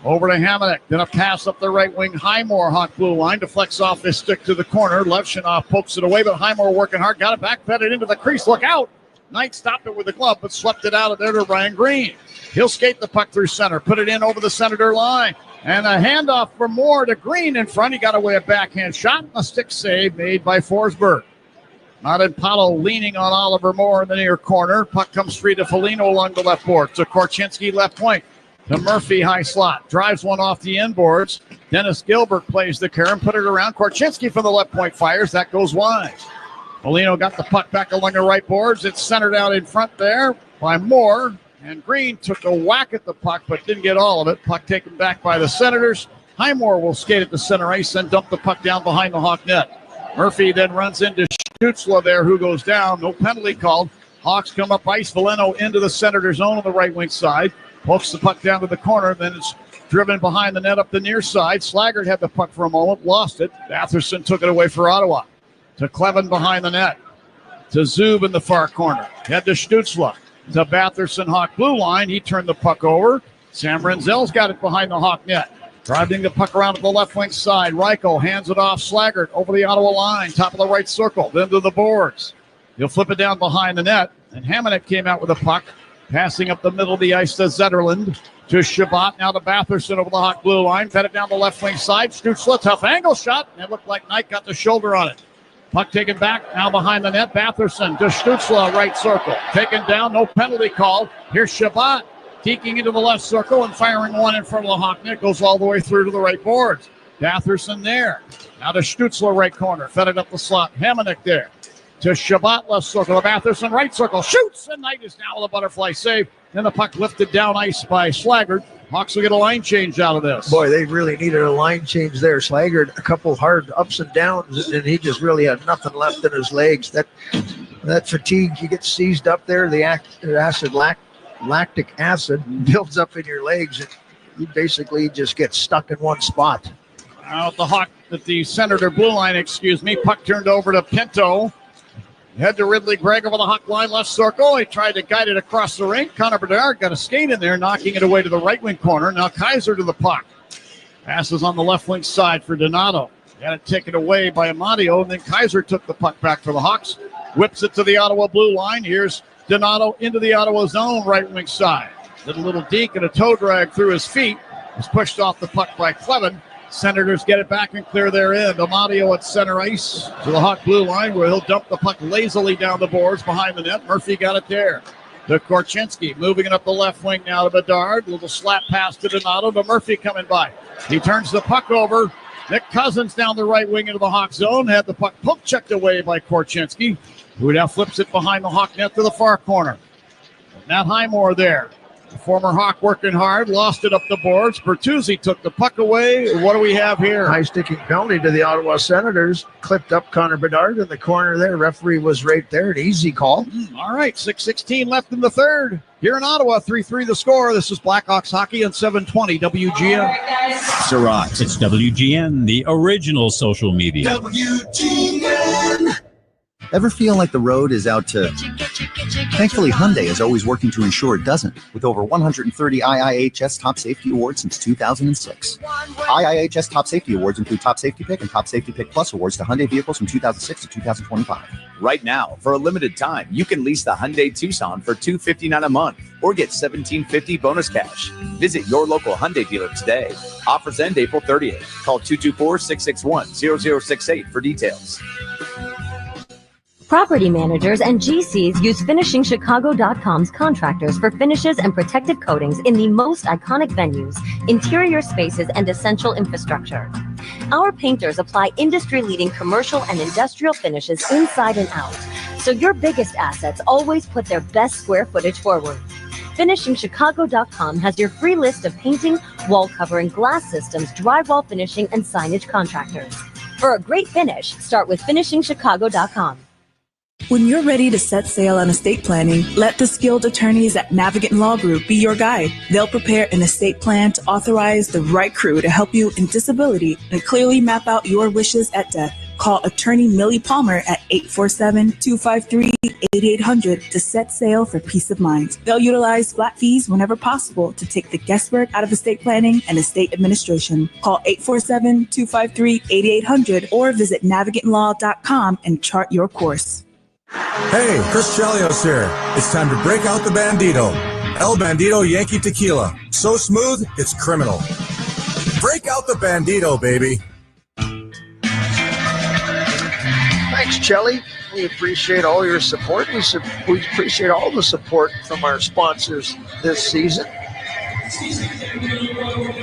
Speaker 1: Over to Hamonic. Then a pass up the right wing. Highmore, Hawk blue line. Deflects off his stick to the corner. Levshunov pokes it away, but Highmore working hard. Got it back. Fed it into the crease. Look out. Knight stopped it with a glove, but swept it out of there to Ryan Green. He'll skate the puck through center. Put it in over the Senator line. And a handoff for Moore to Green in front. He got away a backhand shot. A stick save made by Forsberg. Martin leaning on Oliver Moore in the near corner. Puck comes free to Foligno along the left board. To Korchinski, left point. To Murphy, high slot. Drives one off the inboards. Dennis Gilbert plays the carry and put it around. Korchinski from the left point fires. That goes wide. Foligno got the puck back along the right boards. It's centered out in front there by Moore. And Green took a whack at the puck, but didn't get all of it. Puck taken back by the Senators. Highmore will skate at the center ice and dump the puck down behind the Hawk net. Murphy then runs into Stutzla there, who goes down. No penalty called. Hawks come up ice. Valeno into the Senator zone on the right wing side. Pokes the puck down to the corner. Then it's driven behind the net up the near side. Slaggert had the puck for a moment. Lost it. Batherson took it away for Ottawa. To Clevin behind the net. To Zub in the far corner. Head to Stutzla. To Batherson, Hawk blue line. He turned the puck over. Sam Renzel's got it behind the Hawk net. Driving the puck around to the left wing side. Reichel hands it off. Slaggert over the Ottawa line. Top of the right circle. Then to the boards. He'll flip it down behind the net. And Hamonic came out with a puck. Passing up the middle of the ice to Zetterlund. To Shabbat. Now to Batherson over the Hawk blue line. Fed it down the left wing side. Stutzla, tough angle shot. And it looked like Knight got the shoulder on it. Puck taken back, now behind the net. Batherson to Stutzla, right circle. Taken down, no penalty called. Here's Shabbat, peeking into the left circle and firing one in front of the Hawk net. Goes all the way through to the right boards. Batherson there. Now to Stutzla, right corner. Fed it up the slot. Hamonic there. To Shabbat, left circle. Batherson, right circle. Shoots, and Knight is down with a butterfly save. Then the puck lifted down ice by Slaggert. Hawks will get a line change out of this.
Speaker 2: Boy, they really needed a line change there. Slaggert, a couple hard ups and downs, and he just really had nothing left in his legs. That fatigue, you get seized up there. The lactic acid builds up in your legs, and you basically just get stuck in one spot.
Speaker 1: Out at the Senator blue line, puck turned over to Pinto. Head to Ridley Gregg over the Hawk line, left circle. He tried to guide it across the rink. Connor Bedard got a skate in there, knocking it away to the right wing corner. Now Kaiser to the puck. Passes on the left wing side for Donato. Got it taken away by Amadio, and then Kaiser took the puck back for the Hawks. Whips it to the Ottawa blue line. Here's Donato into the Ottawa zone, right wing side. Did a little deke and a toe drag through his feet. Was pushed off the puck by Clevin. Senators get it back and clear their end. Amadio at center ice to the Hawk blue line, where he'll dump the puck lazily down the boards behind the net. Murphy got it there. To Korchinski, moving it up the left wing now to Bedard. Little slap pass to Donato, to Murphy coming by. He turns the puck over Nick Cousins down the right wing into the Hawk zone. Had the puck poke checked away by Korchinski, who now flips it behind the Hawk net to the far corner. Matt Highmore there. The former Hawk working hard, lost it up the boards. Bertuzzi took the puck away. What do we have here?
Speaker 2: High sticking penalty to the Ottawa Senators. Clipped up Connor Bedard in the corner there. Referee was right there. An easy call.
Speaker 1: All right, 6:16 left in the third. Here in Ottawa, 3-3 the score. This is Blackhawks hockey on 720 WGN.
Speaker 3: Surratt. It's WGN, the original social media.
Speaker 10: WGN. Ever feel like the road is out to... Thankfully, Hyundai is always working to ensure it doesn't, with over 130 IIHS Top Safety Awards since 2006. IIHS Top Safety Awards include Top Safety Pick and Top Safety Pick Plus awards to Hyundai vehicles from 2006 to 2025.
Speaker 18: Right now, for a limited time, you can lease the Hyundai Tucson for $259 a month or get $1,750 bonus cash. Visit your local Hyundai dealer today. Offers end April 30th. Call 224-661-0068 for details.
Speaker 24: Property managers and GCs use FinishingChicago.com's contractors for finishes and protective coatings in the most iconic venues, interior spaces, and essential infrastructure. Our painters apply industry-leading commercial and industrial finishes inside and out, so your biggest assets always put their best square footage forward. FinishingChicago.com has your free list of painting, wall covering, glass systems, drywall finishing, and signage contractors. For a great finish, start with FinishingChicago.com.
Speaker 20: When you're ready to set sail on estate planning, let the skilled attorneys at Navigant Law Group be your guide. They'll prepare an estate plan to authorize the right crew to help you in disability and clearly map out your wishes at death. Call attorney Millie Palmer at 847-253-8800 to set sail for peace of mind. They'll utilize flat fees whenever possible to take the guesswork out of estate planning and estate administration. Call 847-253-8800 or visit navigantlaw.com and chart your course.
Speaker 25: Hey, Chris Chelios here. It's time to break out the Bandito. El Bandito Yankee Tequila. So smooth, it's criminal. Break out the Bandito, baby.
Speaker 2: Thanks, Chelly. We appreciate all your support. We appreciate all the support from our sponsors this season.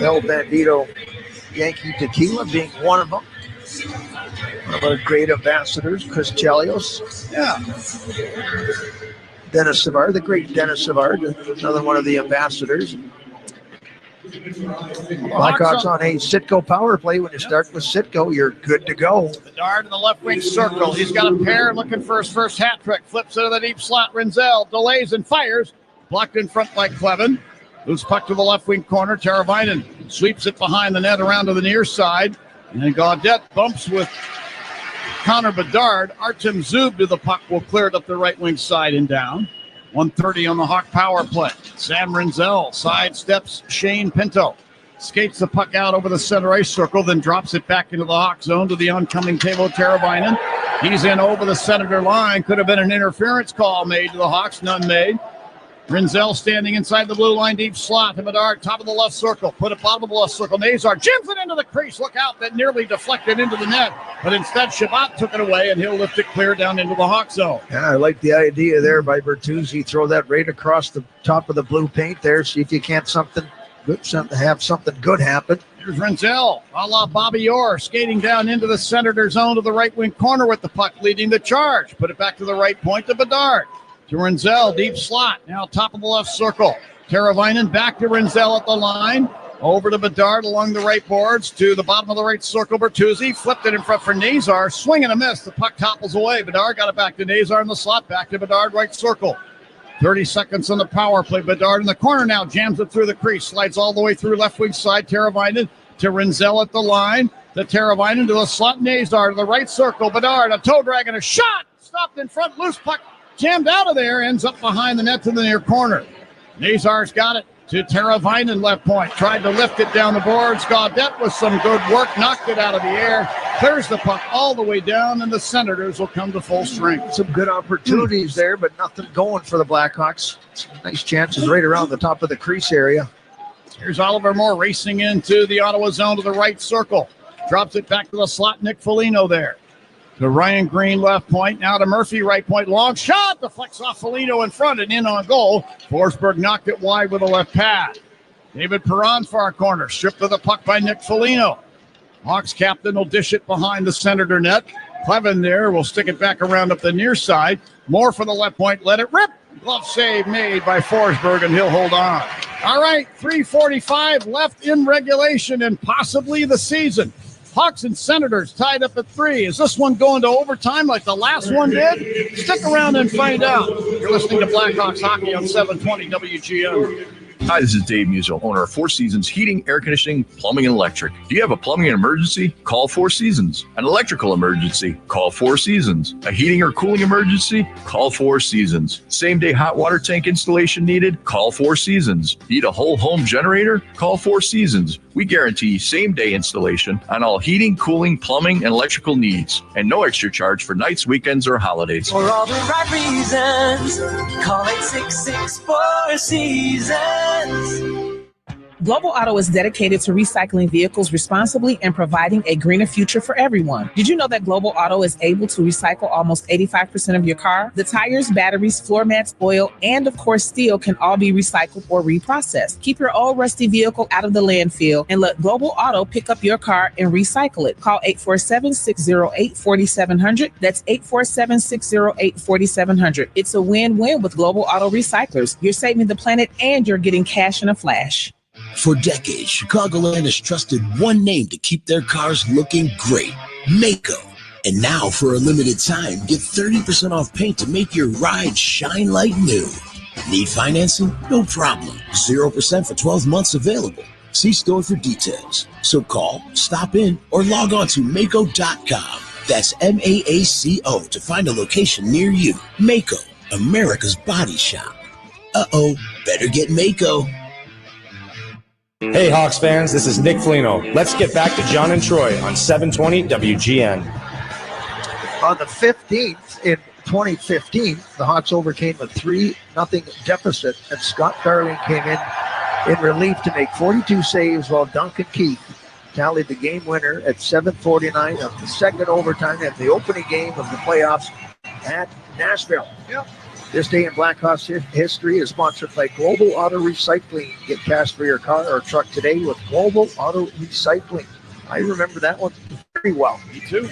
Speaker 2: El Bandito Yankee Tequila being one of them. One of our great ambassadors, Chris Chelios.
Speaker 1: Yeah.
Speaker 2: Dennis Savard, the great Dennis Savard, another one of the ambassadors. Blackhawks on a Sitco power play. When you start with Sitco, you're good to go.
Speaker 1: Bedard in the left wing circle. He's got a pair looking for his first hat trick. Flips into the deep slot. Rinzel delays and fires. Blocked in front by Clevin. Loose puck to the left wing corner. Teravainen sweeps it behind the net around to the near side. And Gaudette bumps with Connor Bedard. Artem Zub to the puck will clear it up the right wing side and down. 1:30 on the Hawk power play. Sam Rinzel sidesteps Shane Pinto. Skates the puck out over the center ice circle, then drops it back into the Hawk zone to the oncoming Teuvo Teravainen. He's in over the Senator line. Could have been an interference call made to the Hawks. None made. Rinzel standing inside the blue line, deep slot to Bedard, top of the left circle. Put it bottom of the left circle. Nazar jams it into the crease. Look out, that nearly deflected into the net. But instead, Shabbat took it away, and he'll lift it clear down into the Hawk zone.
Speaker 2: Yeah, I like the idea there by Bertuzzi. Throw that right across the top of the blue paint there. See if you can't have something good happen.
Speaker 1: Here's Rinzel, a la Bobby Orr, skating down into the Senator zone to the right wing corner with the puck, leading the charge. Put it back to the right point to Bedard. To Rinzel, deep slot, now top of the left circle. Teravainen back to Rinzel at the line. Over to Bedard along the right boards to the bottom of the right circle. Bertuzzi flipped it in front for Nazar. Swing and a miss. The puck topples away. Bedard got it back to Nazar in the slot. Back to Bedard, right circle. 30 seconds on the power play. Bedard in the corner now. Jams it through the crease. Slides all the way through left wing side. Teravainen to Rinzel at the line. The Teravainen to the slot. Nazar to the right circle. Bedard, a toe drag and a shot. Stopped in front. Loose puck. Jammed out of there, ends up behind the net to the near corner. Nazar's got it to Teravainen left point. Tried to lift it down the boards. Gaudette with some good work, knocked it out of the air, clears the puck all the way down, and the Senators will come to full strength.
Speaker 2: Some good opportunities there, but nothing going for the Blackhawks. Some nice chances right around the top of the crease area.
Speaker 1: Here's Oliver Moore racing into the Ottawa zone to the right circle. Drops it back to the slot. Nick Foligno there. To Ryan Green, left point. Now to Murphy, right point. Long shot. Deflects off Foligno in front and in on goal. Forsberg knocked it wide with a left pad. David Perron, far corner. Stripped of the puck by Nick Foligno. Hawks captain will dish it behind the Senator net. Clevin there will stick it back around up the near side. Moore for the left point. Let it rip. Glove save made by Forsberg, and he'll hold on. All right, 3:45 left in regulation and possibly the season. Hawks and Senators tied up at 3. Is this one going to overtime like the last one did? Stick around and find out. You're listening to Blackhawks Hockey on 720 WGN.
Speaker 4: Hi, this is Dave Musil, owner of Four Seasons Heating, Air Conditioning, Plumbing, and Electric. Do you have a plumbing emergency? Call Four Seasons. An electrical emergency? Call Four Seasons. A heating or cooling emergency? Call Four Seasons. Same-day hot water tank installation needed? Call Four Seasons. Need a whole home generator? Call Four Seasons. We guarantee same-day installation on all heating, cooling, plumbing, and electrical needs. And no extra charge for nights, weekends, or holidays.
Speaker 6: For all the right reasons, call 866-4 Seasons.
Speaker 7: Global Auto is dedicated to recycling vehicles responsibly and providing a greener future for everyone. Did you know that Global Auto is able to recycle almost 85% of your car? The tires, batteries, floor mats, oil, and of course steel can all be recycled or reprocessed. Keep your old rusty vehicle out of the landfill and let Global Auto pick up your car and recycle it. Call 847-608-4700. That's 847-608-4700. It's a win-win with Global Auto Recyclers. You're saving the planet and you're getting cash in a flash.
Speaker 14: For decades, Chicagoland has trusted one name to keep their cars looking great, Mako. And now, for a limited time, get 30% off paint to make your ride shine like new. Need financing? No problem. 0% for 12 months available. See store for details. So call, stop in, or log on to Mako.com. That's MAACO to find a location near you. Mako, America's body shop. Uh-oh, better get Mako.
Speaker 19: Hey Hawks fans, this is Nick Foligno. Let's get back to John and Troy on 720 WGN.
Speaker 2: On the 15th in 2015, the Hawks overcame a 3-0 deficit, and Scott Darling came in relief to make 42 saves while Duncan Keith tallied the game winner at 7:49 of the second overtime at the opening game of the playoffs at Nashville. Yep. This day in Blackhawks history is sponsored by Global Auto Recycling. Get cash for your car or truck today with Global Auto Recycling. I remember that one very well.
Speaker 1: Me too.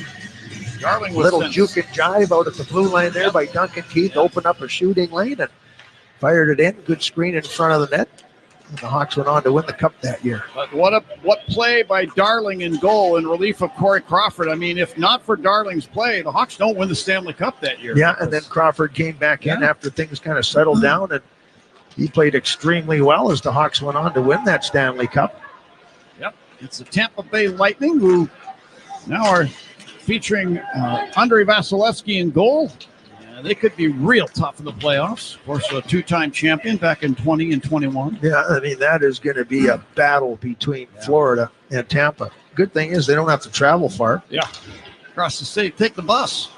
Speaker 1: Darling was
Speaker 2: little juke and jive out at the blue line there by Duncan Keith. Opened up a shooting lane and fired it in. Good screen in front of the net. And the Hawks went on to win the cup that year.
Speaker 1: But what play by Darling in goal in relief of Corey Crawford. I mean, if not for Darling's play, the Hawks don't win the Stanley Cup that year.
Speaker 2: Yeah, and then Crawford came back in after things kind of settled down, and he played extremely well as the Hawks went on to win that Stanley Cup.
Speaker 1: Yep, it's the Tampa Bay Lightning who now are featuring Andrei Vasilevsky in goal. They could be real tough in the playoffs. Of course, a two-time champion back in 20 and 21.
Speaker 2: Yeah, I mean, that is going to be a battle between Florida and Tampa. Good thing is they don't have to travel far.
Speaker 1: Yeah. Across the state, take the bus.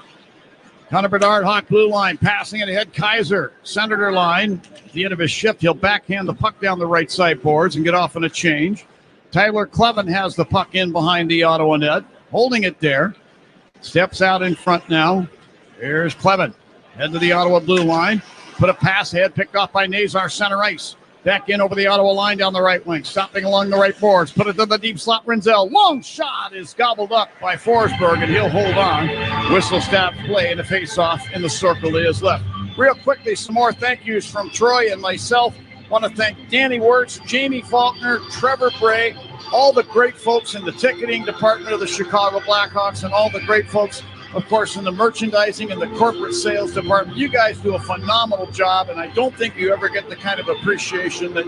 Speaker 1: Connor Bedard, Hawk blue line, passing it ahead. Kaiser, Senator line. At the end of his shift, he'll backhand the puck down the right side boards and get off on a change. Tyler Clevin has the puck in behind the Ottawa net, holding it there. Steps out in front now. Here's Clevin. Head to the Ottawa blue line. Put a pass ahead, picked off by Nazar, center ice. Back in over the Ottawa line down the right wing. Stopping along the right boards. Put it to the deep slot. Renzel. Long shot is gobbled up by Forsberg, and he'll hold on. Whistle stop play and a face-off in the circle is left. Real quickly, some more thank yous from Troy and myself. Want to thank Danny Wirtz, Jamie Faulkner, Trevor Bray, all the great folks in the ticketing department of the Chicago Blackhawks, and all the great folks, of course, in the merchandising and the corporate sales department. You guys do a phenomenal job, and I don't think you ever get the kind of appreciation that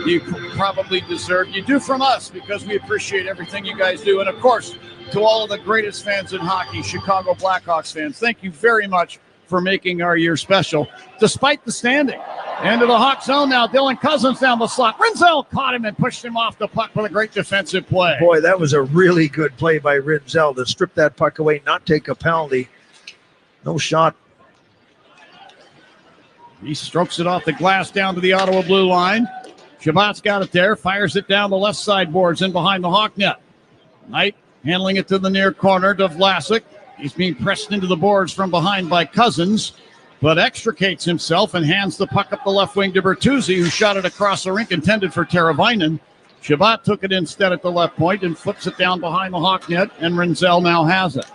Speaker 1: you probably deserve. You do from us, because we appreciate everything you guys do. And, of course, to all of the greatest fans in hockey, Chicago Blackhawks fans, thank you very much for making our year special, despite the standing. Into the Hawk zone now. Dylan Cousins down the slot. Renzel caught him and pushed him off the puck with a great defensive play.
Speaker 2: Boy, that was a really good play by Renzel to strip that puck away, not take a penalty. No shot.
Speaker 1: He strokes it off the glass down to the Ottawa blue line. Shabbat's got it there. Fires it down the left side boards in behind the Hawk net. Knight handling it to the near corner to Vlasic. He's being pressed into the boards from behind by Cousins, but extricates himself and hands the puck up the left wing to Bertuzzi, who shot it across the rink, intended for Teravainen. Shabbat took it instead at the left point and flips it down behind the Hawk net, and Renzel now has it.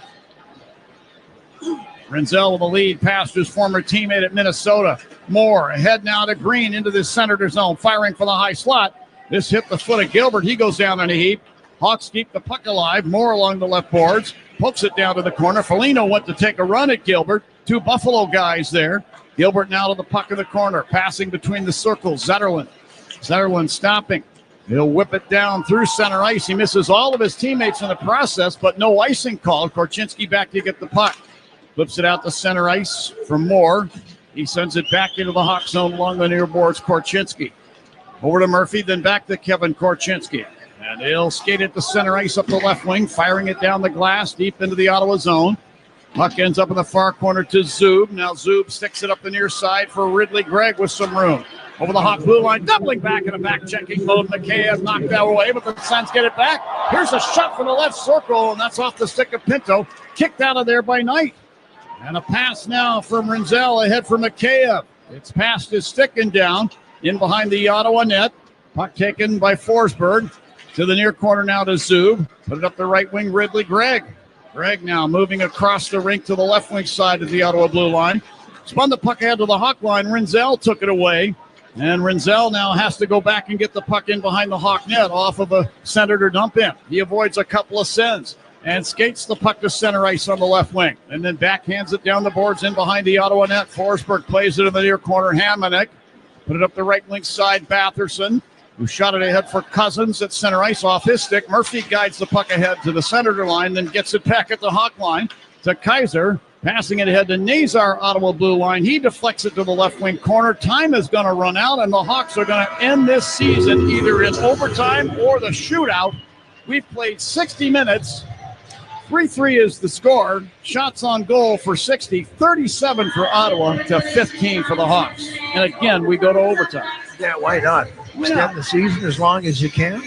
Speaker 1: Renzel with the lead past his former teammate at Minnesota. Moore ahead now to Green into the Senator zone, firing for the high slot. This hit the foot of Gilbert. He goes down in a heap. Hawks keep the puck alive. Moore along the left boards. Pokes it down to the corner. Foligno went to take a run at Gilbert. Two Buffalo guys there. Gilbert now to the puck in the corner. Passing between the circles. Zetterlund stopping. He'll whip it down through center ice. He misses all of his teammates in the process, but no icing call. Korchinski back to get the puck. Flips it out to center ice from Moore. He sends it back into the Hawk zone along the near boards. Korchinski. Over to Murphy, then back to Kevin Korchinski. And he'll skate it to center ice up the left wing, firing it down the glass deep into the Ottawa zone. Puck ends up in the far corner to Zub. Now Zub sticks it up the near side for Ridley Gregg with some room. Over the Hawk blue line, doubling back in a back-checking mode. McKayev knocked that away, but the Suns get it back. Here's a shot from the left circle, and that's off the stick of Pinto. Kicked out of there by Knight. And a pass now from Renzel ahead for McKayev. It's past his stick and down in behind the Ottawa net. Puck taken by Forsberg. To the near corner now to Zub. Put it up the right wing, Ridley Gregg. Gregg now moving across the rink to the left wing side of the Ottawa blue line. Spun the puck ahead to the Hawk line. Renzel took it away. And Renzel now has to go back and get the puck in behind the Hawk net off of a Senator dump in. He avoids a couple of sends and skates the puck to center ice on the left wing. And then backhands it down the boards in behind the Ottawa net. Forsberg plays it in the near corner. Hamonic. Put it up the right wing side. Batherson, who shot it ahead for Cousins at center ice off his stick. Murphy guides the puck ahead to the Senator line, then gets it back at the Hawk line to Kaiser. Passing it ahead to Nazar, Ottawa blue line. He deflects it to the left wing corner. Time is going to run out, and the Hawks are going to end this season either in overtime or the shootout. We've played 60 minutes. 3-3 is the score. Shots on goal for 60, 37 for Ottawa to 15 for the Hawks. And again, we go to overtime.
Speaker 2: Yeah, why not? Extend the season as long as you can.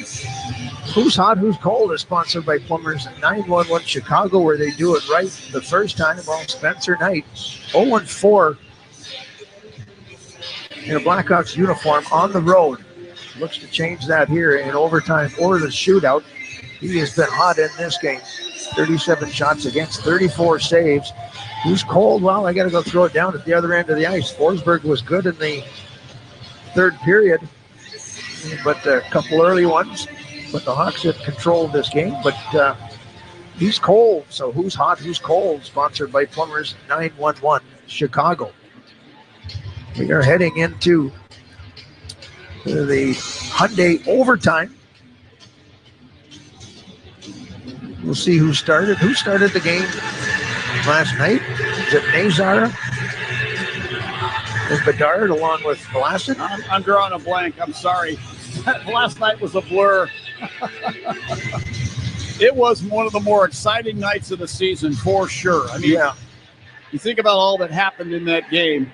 Speaker 2: Who's Hot, Who's Cold is sponsored by Plumbers at 911 Chicago, where they do it right the first time. Well, Spencer Knight, 0-4 in a Blackhawks uniform on the road. Looks to change that here in overtime or the shootout. He has been hot in this game. 37 shots against, 34 saves. Who's cold? Well, I got to go throw it down at the other end of the ice. Forsberg was good in the third period, but a couple early ones. But the Hawks have controlled this game. But he's cold. So who's hot, who's cold? Sponsored by Plumbers 911 Chicago. We are heading into the Hyundai overtime. We'll see who started. Who started the game last night? Is it Nazar and Bedard along with Vlasic?
Speaker 1: I'm drawing a blank. I'm sorry. Last night was a blur. It was one of the more exciting nights of the season for sure. I mean, you think about all that happened in that game.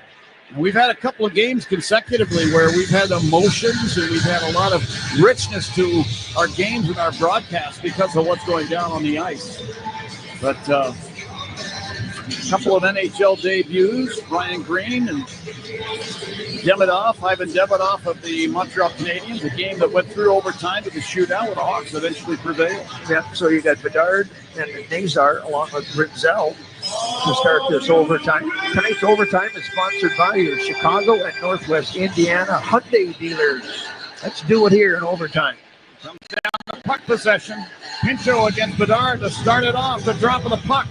Speaker 1: And we've had a couple of games consecutively where we've had emotions and we've had a lot of richness to our games and our broadcasts because of what's going down on the ice. But a couple of NHL debuts, Ryan Green and Ivan Demidov of the Montreal Canadiens, a game that went through overtime to the shootout where the Hawks eventually prevailed.
Speaker 2: Yeah, so you got Bedard and Nazar along with Renzel to start this overtime. Tonight's overtime is sponsored by your Chicago and Northwest Indiana Hyundai dealers. Let's do it here in overtime.
Speaker 1: Comes down to puck possession. Pinto against Bedard to start it off, the drop of the puck.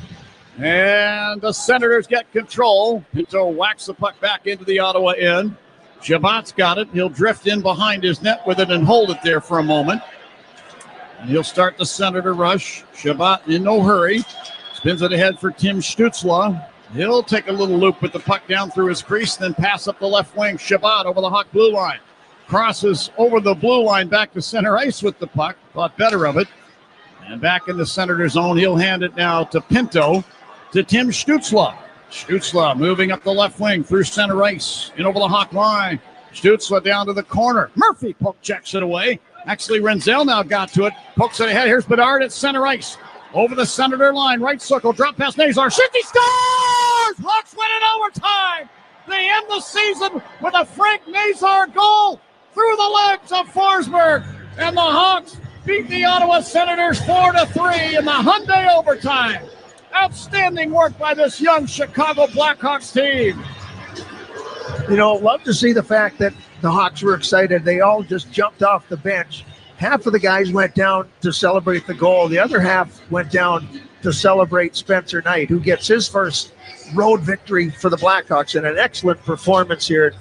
Speaker 1: And the Senators get control. Pinto whacks the puck back into the Ottawa end. Shabbat's got it. He'll drift in behind his net with it and hold it there for a moment. And he'll start the Senator rush. Shabbat in no hurry. Spins it ahead for Tim Stützle. He'll take a little loop with the puck down through his crease, then pass up the left wing. Shabbat over the Hawk blue line. Crosses over the blue line back to center ice with the puck. Thought better of it. And back in the Senator zone, he'll hand it now to Pinto, to Tim Stützle. Stützle moving up the left wing through center ice. In over the Hawk line. Stützle down to the corner. Murphy poke checks it away. Actually, Renzel now got to it. Pokes it ahead. Here's Bedard at center ice. Over the Senator line, right circle, drop past Nazar. Shoots, he scores! Hawks win in overtime. They end the season with a Frank Nazar goal through the legs of Forsberg. And the Hawks beat the Ottawa Senators 4-3 in the Hyundai overtime. Outstanding work by this young Chicago Blackhawks team.
Speaker 2: Love to see the fact that the Hawks were excited. They all just jumped off the bench. Half of the guys went down to celebrate the goal. The other half went down to celebrate Spencer Knight, who gets his first road victory for the Blackhawks, and an excellent performance here.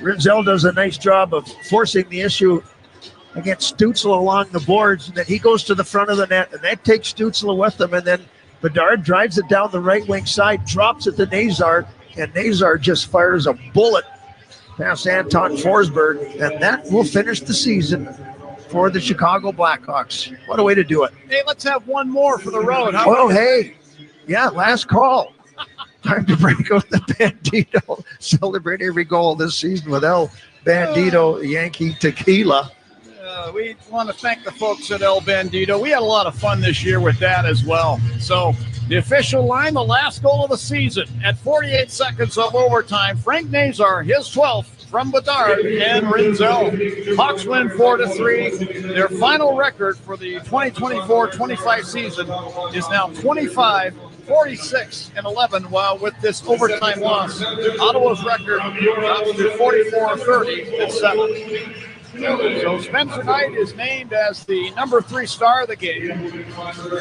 Speaker 2: Rinzel does a nice job of forcing the issue against Stützle along the boards, and then he goes to the front of the net, and that takes Stützle with him, and then Bedard drives it down the right wing side, drops it to Nazar, and Nazar just fires a bullet past Anton Forsberg, and that will finish the season for the Chicago Blackhawks. What a way to do it.
Speaker 1: Hey, let's have one more for the road.
Speaker 2: Yeah, last call. Time to break out the Bandito. Celebrate every goal this season with El Bandito Yankee Tequila.
Speaker 1: We want to thank the folks at El Bandito. We had a lot of fun this year with that as well. So the official line, the last goal of the season at 48 seconds of overtime. Frank Nazar, his 12th from Bedard and Rinzel. Hawks win 4-3. Their final record for the 2024-25 season is now 25-46-11, while with this overtime loss, Ottawa's record drops to 44-30-7. So Spencer Knight is named as the number 3 star of the game.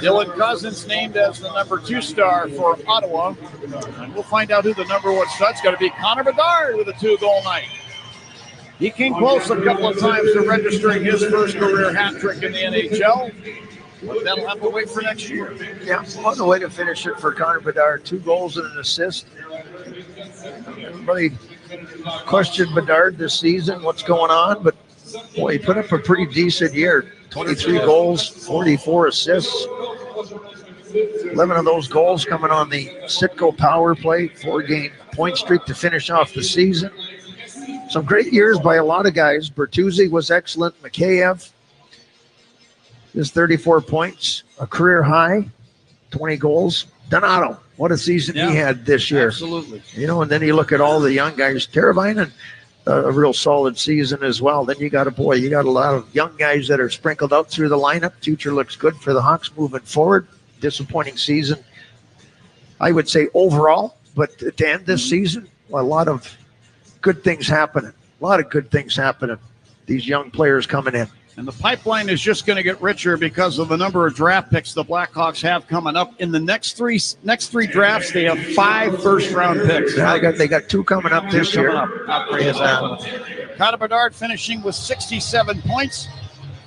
Speaker 1: Dylan Cousins named as the number 2 star for Ottawa. And we'll find out who the number 1 star is. It's got to be Connor Bedard with a 2-goal night. He came close a couple of times to registering his first career hat trick in the NHL. But that'll have to wait for next year.
Speaker 2: Yeah, on the way to finish it for Connor Bedard. 2 goals and an assist. Everybody questioned Bedard this season, what's going on, but boy, he put up a pretty decent year. 23 goals, 44 assists. 11 of those goals coming on the Sitco power play. 4-game point streak to finish off the season. Some great years by a lot of guys. Bertuzzi was excellent. Mikheyev, his 34 points, a career high, 20 goals. Donato, what a season he had this year.
Speaker 1: Absolutely.
Speaker 2: And then you look at all the young guys. Teravainen, a real solid season as well. Then you got a lot of young guys that are sprinkled out through the lineup. Future looks good for the Hawks moving forward. Disappointing season, I would say, overall. But to end this season, a lot of good things happening. These young players coming in.
Speaker 1: And the pipeline is just going to get richer because of the number of draft picks the Blackhawks have coming up. In the next three drafts, they have 5 first-round picks.
Speaker 2: Yeah, they got 2 coming up this year.
Speaker 1: Connor Bedard finishing with 67 points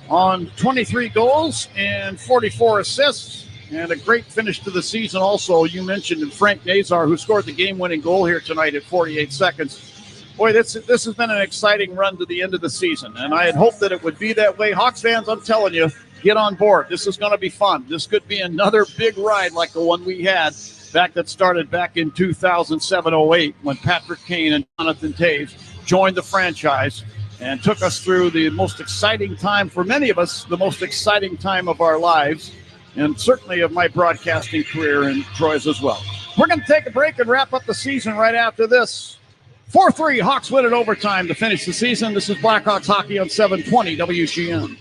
Speaker 1: on 23 goals and 44 assists. And a great finish to the season also. You mentioned Frank Nazar, who scored the game-winning goal here tonight at 48 seconds. Boy, this has been an exciting run to the end of the season, and I had hoped that it would be that way. Hawks fans, I'm telling you, get on board. This is going to be fun. This could be another big ride like the one we had that started back in 2007-08 when Patrick Kane and Jonathan Toews joined the franchise and took us through the most exciting time for many of us, the most exciting time of our lives, and certainly of my broadcasting career and Troy's as well. We're going to take a break and wrap up the season right after this. 4-3, Hawks win in overtime to finish the season. This is Blackhawks hockey on 720 WGN.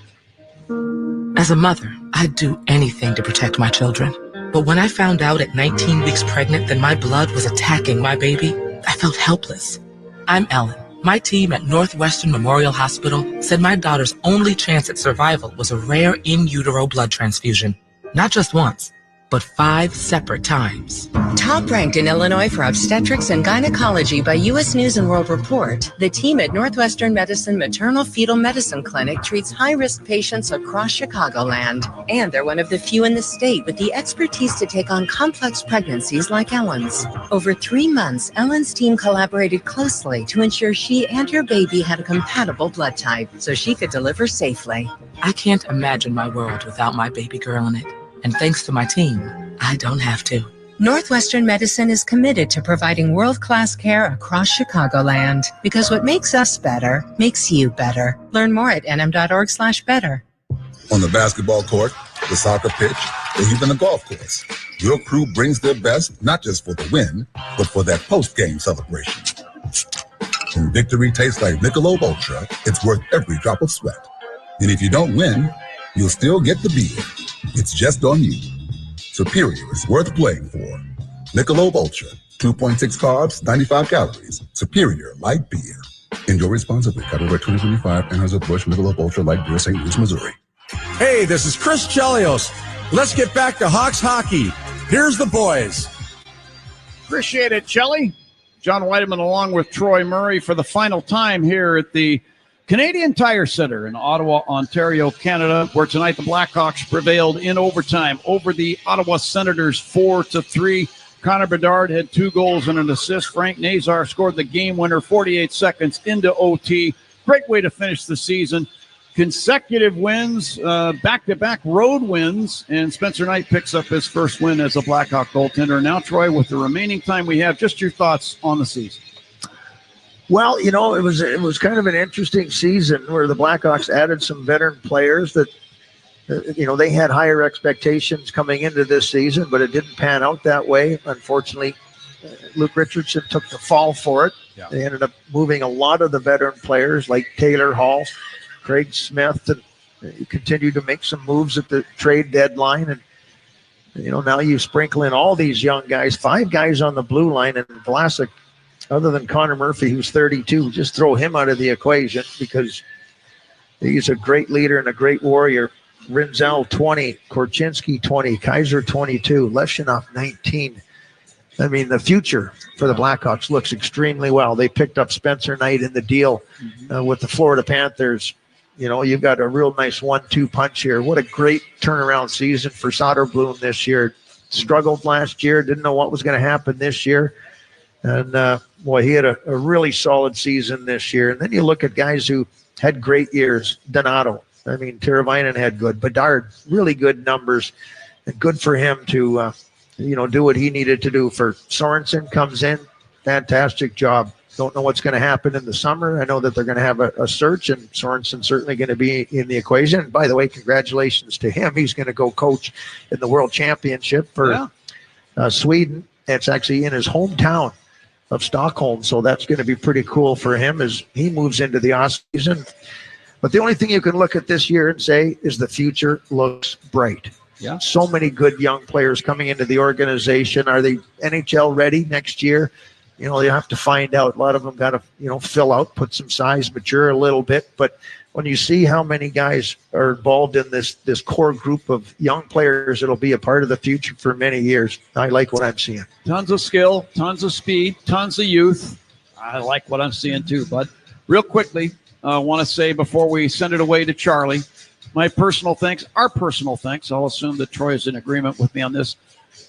Speaker 5: As a mother, I'd do anything to protect my children. But when I found out at 19 weeks pregnant that my blood was attacking my baby, I felt helpless. I'm Ellen. My team at Northwestern Memorial Hospital said my daughter's only chance at survival was a rare in utero blood transfusion. Not just once, but 5 separate times.
Speaker 8: Top ranked in Illinois for obstetrics and gynecology by U.S. News & World Report, the team at Northwestern Medicine Maternal Fetal Medicine Clinic treats high-risk patients across Chicagoland. And they're one of the few in the state with the expertise to take on complex pregnancies like Ellen's. Over 3 months, Ellen's team collaborated closely to ensure she and her baby had a compatible blood type so she could deliver safely.
Speaker 5: I can't imagine my world without my baby girl in it. And thanks to my team, I don't have to.
Speaker 8: Northwestern Medicine is committed to providing world-class care across Chicagoland because what makes us better makes you better. Learn more at nm.org/better.
Speaker 9: On the basketball court, the soccer pitch, or even the golf course, your crew brings their best not just for the win, but for that post-game celebration. When victory tastes like Michelob Ultra, it's worth every drop of sweat. And if you don't win, you'll still get the beer. It's just on you. Superior is worth playing for. Michelob Ultra, 2.6 carbs, 95 calories. Superior light beer. Enjoy responsibly. Copyright 2025, Anheuser-Busch Michelob Ultra Light Beer, St. Louis, Missouri.
Speaker 25: Hey, this is Chris Chelios. Let's get back to Hawks hockey. Here's the boys.
Speaker 1: Appreciate it, Chelly. John Weideman along with Troy Murray for the final time here at the Canadian Tire Center in Ottawa, Ontario, Canada, where tonight the Blackhawks prevailed in overtime over the Ottawa Senators 4-3. Connor Bedard had 2 goals and an assist. Frank Nazar scored the game winner 48 seconds into OT. Great way to finish the season. Consecutive wins, back-to-back road wins, and Spencer Knight picks up his first win as a Blackhawk goaltender. Now, Troy, with the remaining time we have, just your thoughts on the season.
Speaker 2: Well, it was kind of an interesting season where the Blackhawks added some veteran players that, they had higher expectations coming into this season, but it didn't pan out that way. Unfortunately, Luke Richardson took the fall for it. Yeah. They ended up moving a lot of the veteran players like Taylor Hall, Craig Smith, and continued to make some moves at the trade deadline. And, now you sprinkle in all these young guys, 5 guys on the blue line, and Vlasic, other than Connor Murphy, who's 32, just throw him out of the equation because he's a great leader and a great warrior. Rinzel, 20, Korchinski, 20, Kaiser, 22, Leshinov, 19. I mean, the future for the Blackhawks looks extremely well. They picked up Spencer Knight in the deal with the Florida Panthers. You've got a real nice 1-2 punch here. What a great turnaround season for Soderblom this year. Struggled last year, didn't know what was going to happen this year. And, he had a really solid season this year. And then you look at guys who had great years. Donato. I mean, Teravainen had good. Bedard, really good numbers. And good for him to, do what he needed to do. For Sorensen comes in, fantastic job. Don't know what's going to happen in the summer. I know that they're going to have a search, and Sorensen's certainly going to be in the equation. And by the way, congratulations to him. He's going to go coach in the World Championship for Sweden. It's actually in his hometown of Stockholm, so that's going to be pretty cool for him as he moves into the offseason. But the only thing you can look at this year and say is the future looks bright. Yeah. So many good young players coming into the organization. Are they NHL ready next year? You have to find out. A lot of them got to, fill out, put some size, mature a little bit. But when you see how many guys are involved in this core group of young players, it'll be a part of the future for many years. I like what I'm seeing.
Speaker 1: Tons of skill, tons of speed, tons of youth. I like what I'm seeing too, bud. Real quickly, I want to say before we send it away to Charlie, our personal thanks, I'll assume that Troy is in agreement with me on this,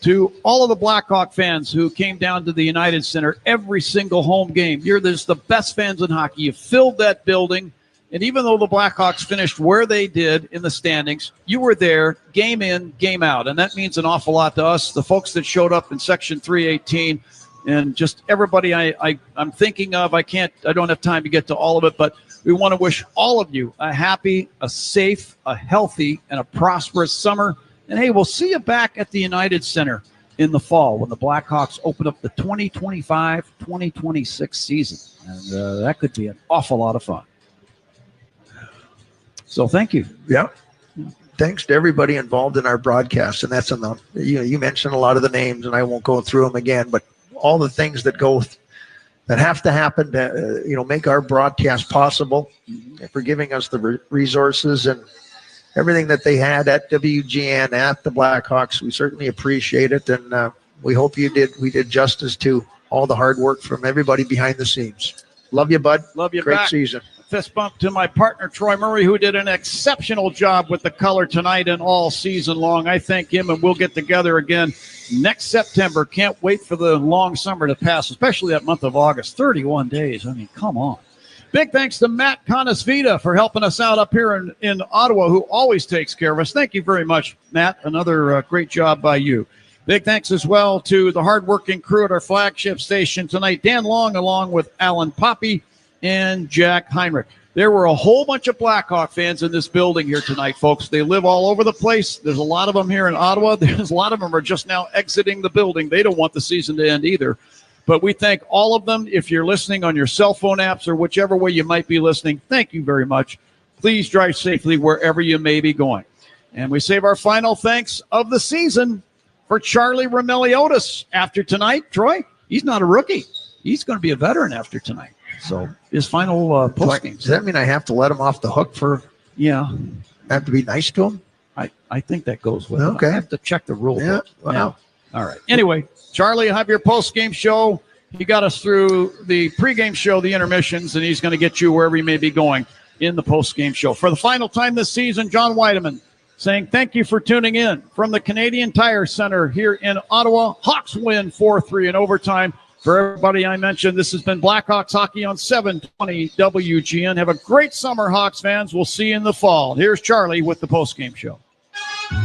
Speaker 1: to all of the Blackhawk fans who came down to the United Center every single home game. You're the best fans in hockey. You filled that building. And even though the Blackhawks finished where they did in the standings, you were there game in, game out. And that means an awful lot to us, the folks that showed up in Section 318, and just everybody I'm thinking of. I don't have time to get to all of it, but we want to wish all of you a happy, a safe, a healthy, and a prosperous summer. And, hey, we'll see you back at the United Center in the fall when the Blackhawks open up the 2025-2026 season. And that could be an awful lot of fun. So thank you.
Speaker 2: Yeah. Thanks to everybody involved in our broadcast. And that's you mentioned a lot of the names, and I won't go through them again, but all the things that have to happen to, make our broadcast possible, for giving us the resources and everything that they had at WGN, at the Blackhawks. We certainly appreciate it. And we hope we did justice to all the hard work from everybody behind the scenes. Love you, bud.
Speaker 1: Love you.
Speaker 2: Great
Speaker 1: back.
Speaker 2: Season.
Speaker 1: Fist bump to my partner, Troy Murray, who did an exceptional job with the color tonight and all season long. I thank him, and we'll get together again next September. Can't wait for the long summer to pass, especially that month of August. 31 days. I mean, come on. Big thanks to Matt Conasvita for helping us out up here in Ottawa, who always takes care of us. Thank you very much, Matt. Another great job by you. Big thanks as well to the hardworking crew at our flagship station tonight. Dan Long, along with Alan Poppy and Jack Heinrich. There were a whole bunch of Blackhawk fans in this building here tonight, folks. They live all over the place. There's a lot of them here in Ottawa. There's a lot of them are just now exiting the building. They don't want the season to end either. But we thank all of them. If you're listening on your cell phone apps or whichever way you might be listening, thank you very much Please drive safely wherever you may be going. And we save our final thanks of the season for Charlie Roumeliotis after tonight. Troy, he's not a rookie. He's going to be a veteran after tonight. So his final post game.
Speaker 2: Does that mean I have to let him off the hook for?
Speaker 1: Yeah.
Speaker 2: I have to be nice to him?
Speaker 1: I think that goes with it.
Speaker 2: Okay.
Speaker 1: I have to check the rule book.
Speaker 2: Wow.
Speaker 1: Yeah. All right. Anyway, Charlie, have your post-game show. He got us through the pregame show, the intermissions, and he's going to get you wherever you may be going in the post-game show. For the final time this season, John Weideman saying thank you for tuning in from the Canadian Tire Center here in Ottawa. Hawks win 4-3 in overtime. For everybody I mentioned, this has been Blackhawks Hockey on 720 WGN. Have a great summer, Hawks fans. We'll see you in the fall. Here's Charlie with the post-game show.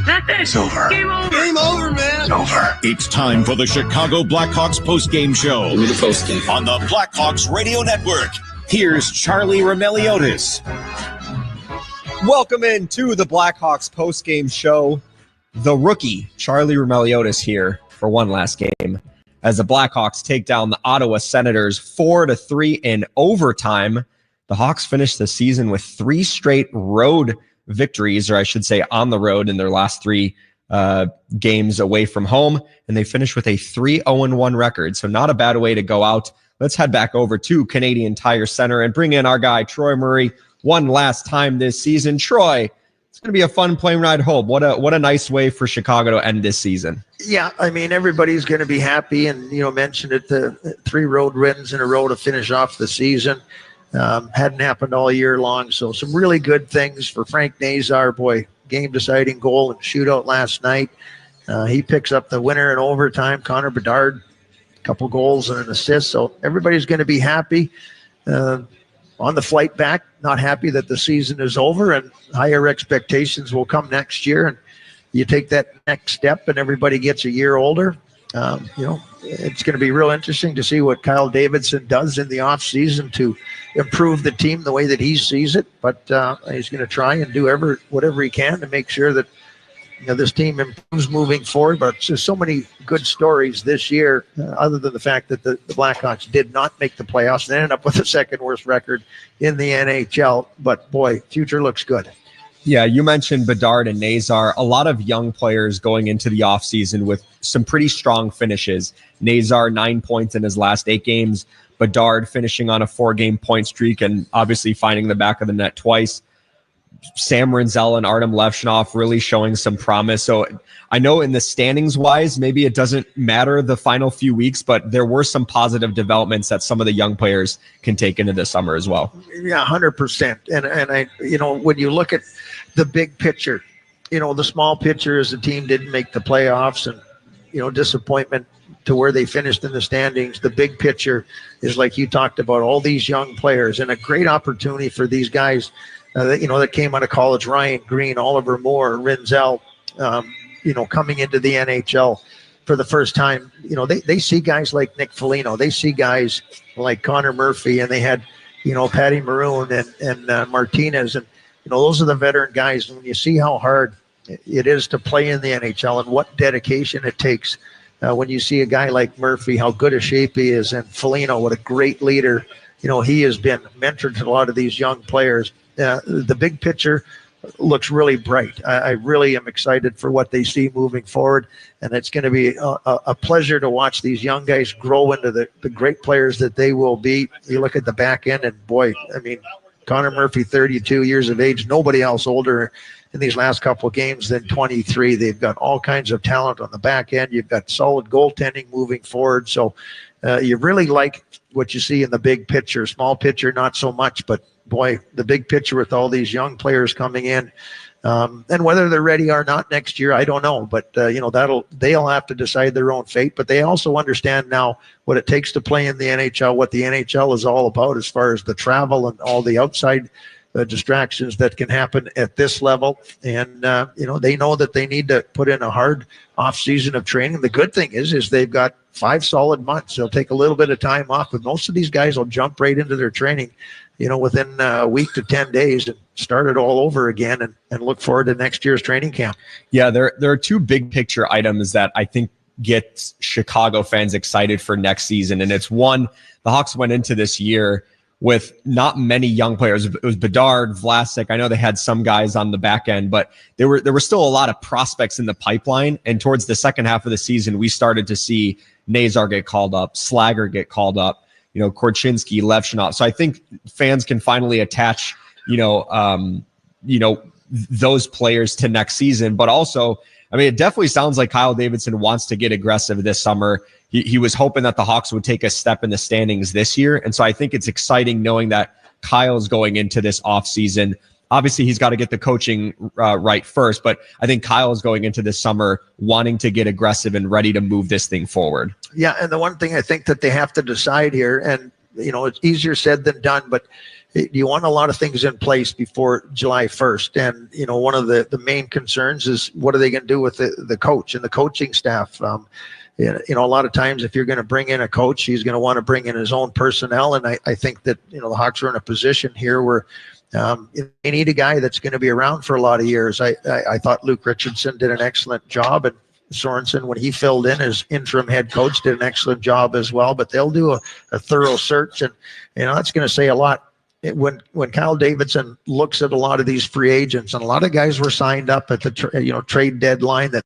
Speaker 11: It's over.
Speaker 6: Game over.
Speaker 11: Game over, man. It's over. It's time for the Chicago Blackhawks postgame show.
Speaker 12: Give me the postgame.
Speaker 11: On the Blackhawks Radio Network. Here's Charlie Roumeliotis.
Speaker 16: Welcome into the Blackhawks postgame show. The rookie, Charlie Roumeliotis, here for one last game as the Blackhawks take down the Ottawa Senators 4-3 in overtime. The Hawks finished the season with 3 straight road victories, or I should say on the road in their last 3 games away from home, and they finished with a 3-0-1 record, so not a bad way to go out. Let's head back over to Canadian Tire Center and bring in our guy, Troy Murray, one last time this season. Troy, it's going to be a fun plane ride home. What a nice way for Chicago to end this season.
Speaker 2: Yeah, I mean, everybody's going to be happy, and, mentioned it, the 3 road wins in a row to finish off the season. Hadn't happened all year long, so some really good things for Frank Nazar. Boy, game-deciding goal and shootout last night. He picks up the winner in overtime. Connor Bedard, a couple goals and an assist, so everybody's going to be happy. On the flight back, not happy that the season is over, and higher expectations will come next year, and you take that next step and everybody gets a year older. It's going to be real interesting to see what Kyle Davidson does in the offseason to improve the team the way that he sees it. But he's going to try and do whatever he can to make sure that this team improves moving forward. But there's so many good stories this year, other than the fact that the Blackhawks did not make the playoffs and ended up with the second worst record in the NHL. But boy, future looks good.
Speaker 16: Yeah, you mentioned Bedard and Nazar. A lot of young players going into the offseason with some pretty strong finishes. Nazar, 9 points in his last 8 games. Bedard finishing on a 4-game point streak and obviously finding the back of the net twice. Sam Rinzel and Artem Levshunov really showing some promise. So I know in the standings wise, maybe it doesn't matter the final few weeks, but there were some positive developments that some of the young players can take into the summer as well.
Speaker 2: Yeah, 100%. And I, when you look at the big picture, the small picture is the team didn't make the playoffs and, disappointment to where they finished in the standings. The big picture is, like you talked about, all these young players and a great opportunity for these guys that came out of college. Ryan Green, Oliver Moore, Rinzel, coming into the NHL for the first time. They see guys like Nick Foligno. They see guys like Connor Murphy, and they had, Patty Maroon and Martinez. And, those are the veteran guys. And when you see how hard it is to play in the NHL and what dedication it takes, when you see a guy like Murphy, how good a shape he is, and Foligno, what a great leader, he has been, mentored to a lot of these young players. The big picture looks really bright. I really am excited for what they see moving forward, and it's going to be a pleasure to watch these young guys grow into the great players that they will be. You look at the back end, and boy, I mean, Connor Murphy, 32 years of age, nobody else older in these last couple of games than 23. They've got all kinds of talent on the back end. You've got solid goaltending moving forward. So you really like what you see in the big picture. Small picture, not so much, but boy, the big picture with all these young players coming in, and whether they're ready or not next year, I don't know. But they'll have to decide their own fate. But they also understand now what it takes to play in the NHL, what the NHL is all about as far as the travel and all the outside distractions that can happen at this level. And they know that they need to put in a hard off season of training. The good thing is they've got 5 solid months. They'll take a little bit of time off, but most of these guys will jump right into their training, within a week to 10 days and start it all over again and look forward to next year's training camp.
Speaker 16: Yeah, there are 2 big picture items that I think get Chicago fans excited for next season. And it's one, the Hawks went into this year with not many young players. It was Bedard, Vlasic. I know they had some guys on the back end, but there were still a lot of prospects in the pipeline. And towards the second half of the season, we started to see Nazar get called up, Slager get called up, Korchinski, Levshinov. So I think fans can finally attach, those players to next season. But also, I mean, it definitely sounds like Kyle Davidson wants to get aggressive this summer. He was hoping that the Hawks would take a step in the standings this year. And so I think it's exciting knowing that Kyle's going into this offseason. Obviously, he's got to get the coaching right first, but I think Kyle's going into this summer wanting to get aggressive and ready to move this thing forward.
Speaker 2: Yeah, and the one thing I think that they have to decide here, and it's easier said than done, but you want a lot of things in place before July 1st. And, one of the main concerns is what are they going to do with the coach and the coaching staff? A lot of times if you're going to bring in a coach, he's going to want to bring in his own personnel. And I think that, the Hawks are in a position here where they need a guy that's going to be around for a lot of years. I thought Luke Richardson did an excellent job, and Sorensen, when he filled in as interim head coach, did an excellent job as well. But they'll do a thorough search, and that's going to say a lot. When Kyle Davidson looks at a lot of these free agents, and a lot of guys were signed up at the trade deadline that